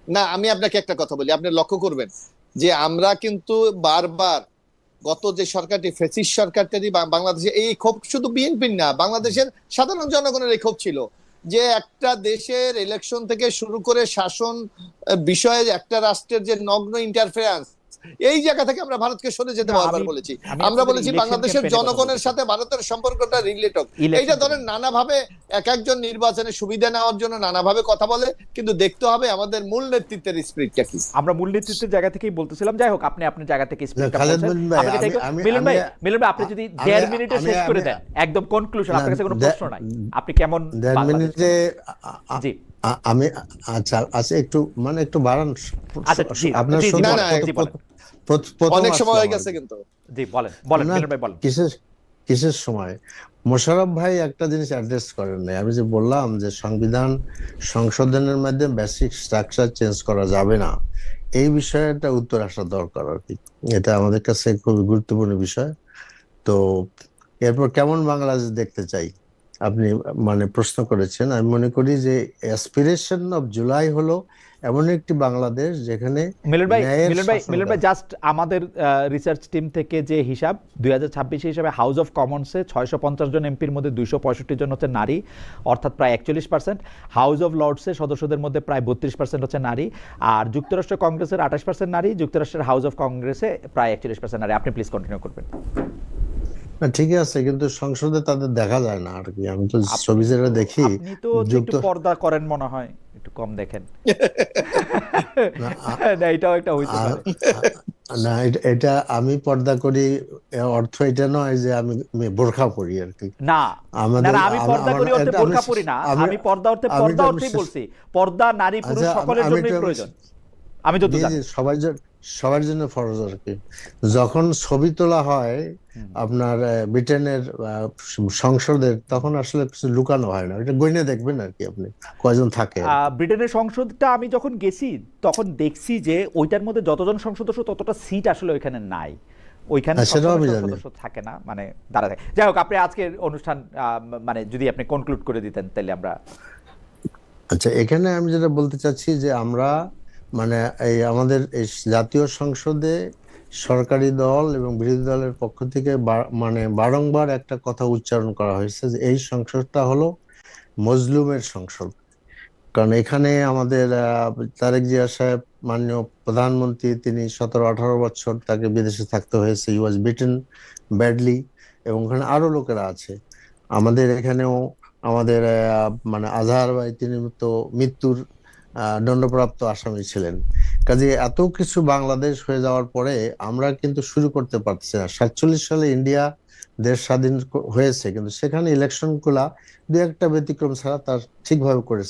[SPEAKER 1] না, আমি আপনাকে একটা কথা বলি, আপনি লক্ষ্য করবেন যে আমরা কিন্তু বারবার গত যে সরকারটি, ফ্যাসিস্ট সরকারটি বাংলাদেশে, এই ক্ষোভ শুধু বিএনপির না, বাংলাদেশের সাধারণ জনগণের এই ক্ষোভ ছিল যে একটা দেশের ইলেকশন থেকে শুরু করে শাসন বিষয়ে একটা রাষ্ট্রের যে নগ্ন ইন্টারফেরেন্স, এই জায়গা থেকে আমরা ভারতকে সরে যেতে বারবার বলেছি। আমরা বলেছি বাংলাদেশের জনগণের সাথে ভারতের সম্পর্কটা রিলেট হোক। এইটা ধরেন নানাভাবে এক একজন নির্বাচনের সুবিধা নেওয়ার জন্য নানাভাবে কথা বলে, কিন্তু দেখতে হবে আমাদের মূল নেতৃত্বের স্পিরিটটা কি।
[SPEAKER 2] আমরা মূল নেতৃত্বের জায়গা থেকেই বলতেছিলাম, যাই হোক আপনি আপনার জায়গা থেকে স্পিরিটটা
[SPEAKER 3] খালেদ
[SPEAKER 2] বলছেন।
[SPEAKER 3] মঈন ভাই,
[SPEAKER 2] মিলন ভাই আপনি যদি 1.5 মিনিটে শেষ করে দেন একদম কনক্লুশন, আপনার কাছে কোনো প্রশ্ন নাই, আপনি কেমন
[SPEAKER 3] 1.5 মিনিটে
[SPEAKER 2] জি
[SPEAKER 3] আমি আচ্ছা আচ্ছা একটু মানে একটু বাড়ান
[SPEAKER 2] আচ্ছা জি
[SPEAKER 3] আপনার
[SPEAKER 2] জি
[SPEAKER 3] সাথে
[SPEAKER 2] জি বলেন
[SPEAKER 1] অনেক সময় হয়ে গেছে কিন্তু।
[SPEAKER 2] জি বলেন বলেন
[SPEAKER 3] না,
[SPEAKER 2] মিলন ভাই বলেন।
[SPEAKER 3] কিসের সময় মোশাররফ ভাই একটা জিনিস অ্যাড্রেস করেন নাই। আমি যে বললাম যে সংবিধান সংশোধনের মাধ্যমে বেসিক স্ট্রাকচার চেঞ্জ করা যাবে না, এই বিষয়টা উত্তর আসা দরকার আর কি। এটা আমাদের কাছে খুবই গুরুত্বপূর্ণ বিষয়। তো এরপর কেমন বাংলাদেশ দেখতে চাই আপনি মানে প্রশ্ন করেছেন। আমি মনে করি যে অ্যাসপিরেশন অফ জুলাই হলো এমন একটি বাংলাদেশ যেখানে
[SPEAKER 2] মিলন ভাই
[SPEAKER 3] ন্যায়ের
[SPEAKER 2] জাস্ট আমাদের রিসার্চ টিম থেকে যে হিসাব 2026 হিসাবে হাউস অফ কমন্সে 650 জন এমপির মধ্যে 265 জন হচ্ছে নারী, অর্থাৎ প্রায় 41%। হাউস অফ লর্ডসে সদস্যদের মধ্যে প্রায় 32% হচ্ছে নারী, আর যুক্তরাষ্ট্র কংগ্রেসের 28% নারী, যুক্তরাষ্ট্রের হাউস অফ কংগ্রেসে প্রায় 41% নারী। আপনি প্লিজ কন্টিনিউ করবেন।
[SPEAKER 3] না ঠিকই আছে, কিন্তু সংসদে তাদের দেখা যায় না আর কি। আমি তো ছবি যেটা দেখি
[SPEAKER 2] আপনি তো একটু পর্দা করেন মনে হয়, একটু কম দেখেন। না এটাও একটা হইতে পারে।
[SPEAKER 3] না এটা আমি পর্দা করি অর্থ এটা নয় যে আমি বোরখা পরি আর কি।
[SPEAKER 2] না
[SPEAKER 3] আমাদের
[SPEAKER 2] আমি পর্দা করি অর্থে বোরখা পরি না, আমি পর্দা অর্থে পর্দা অর্থেই বলছি। পর্দা নারী পুরুষ সকলের জন্যই প্রয়োজন, আমি যত জানি
[SPEAKER 3] সবার জন্য ফরজ আর কি। যখন ছবি তোলা হয় আপনার ব্রিটেনের সংসদের, তখন আসলে কিছু লুকানো হয় না, এটা গইনে দেখবেন আর কি আপনি কয়জন থাকে।
[SPEAKER 2] ব্রিটেনের সংসদটা আমি যখন গেছি তখন দেখছি যে ওইটার মধ্যে যতজন সংসদ সদস্য ততটা সিট আসলে ওইখানে নাই, ওইখানে সদস্য থাকে না, মানে দাঁড়া থাকে। যাই হোক আপনি আজকের অনুষ্ঠান মানে যদি আপনি কনক্লুড করে দিতেন তাহলে আমরা।
[SPEAKER 3] আচ্ছা, এখানে আমি যেটা বলতে চাচ্ছি যে আমরা মানে এই আমাদের এই জাতীয় সংসদে সরকারি দল এবং বিরোধী দলের পক্ষ থেকে মানে বারংবার একটা কথা উচ্চারণ করা হয়েছে যে এই সংসদটা হলো মজলুমের সংসদ। কারণ এখানে আমাদের তারেক জিয়া সাহেব মাননীয় প্রধানমন্ত্রী, তিনি 17-18 বছর তাকে বিদেশে থাকতে হয়েছে, হি ওয়াজ বিটেন ব্যাডলি, এবং ওখানে আরো লোকেরা আছে। আমাদের এখানেও আমাদের মানে আজহার ভাই, তিনি তো মৃত্যুর দণ্ডপ্রাপ্ত আসামি ছিলেন। কাজে এত কিছু বাংলাদেশ হয়ে যাওয়ার পরে আমরা কিন্তু শুরু করতে পারছি না। 47 সালে ইন্ডিয়া দেশ স্বাধীন হয়েছে, কিন্তু সেখানে ইলেকশন গুলা দু একটা ব্যতিক্রম ছাড়া তার ঠিকভাবে করেছে।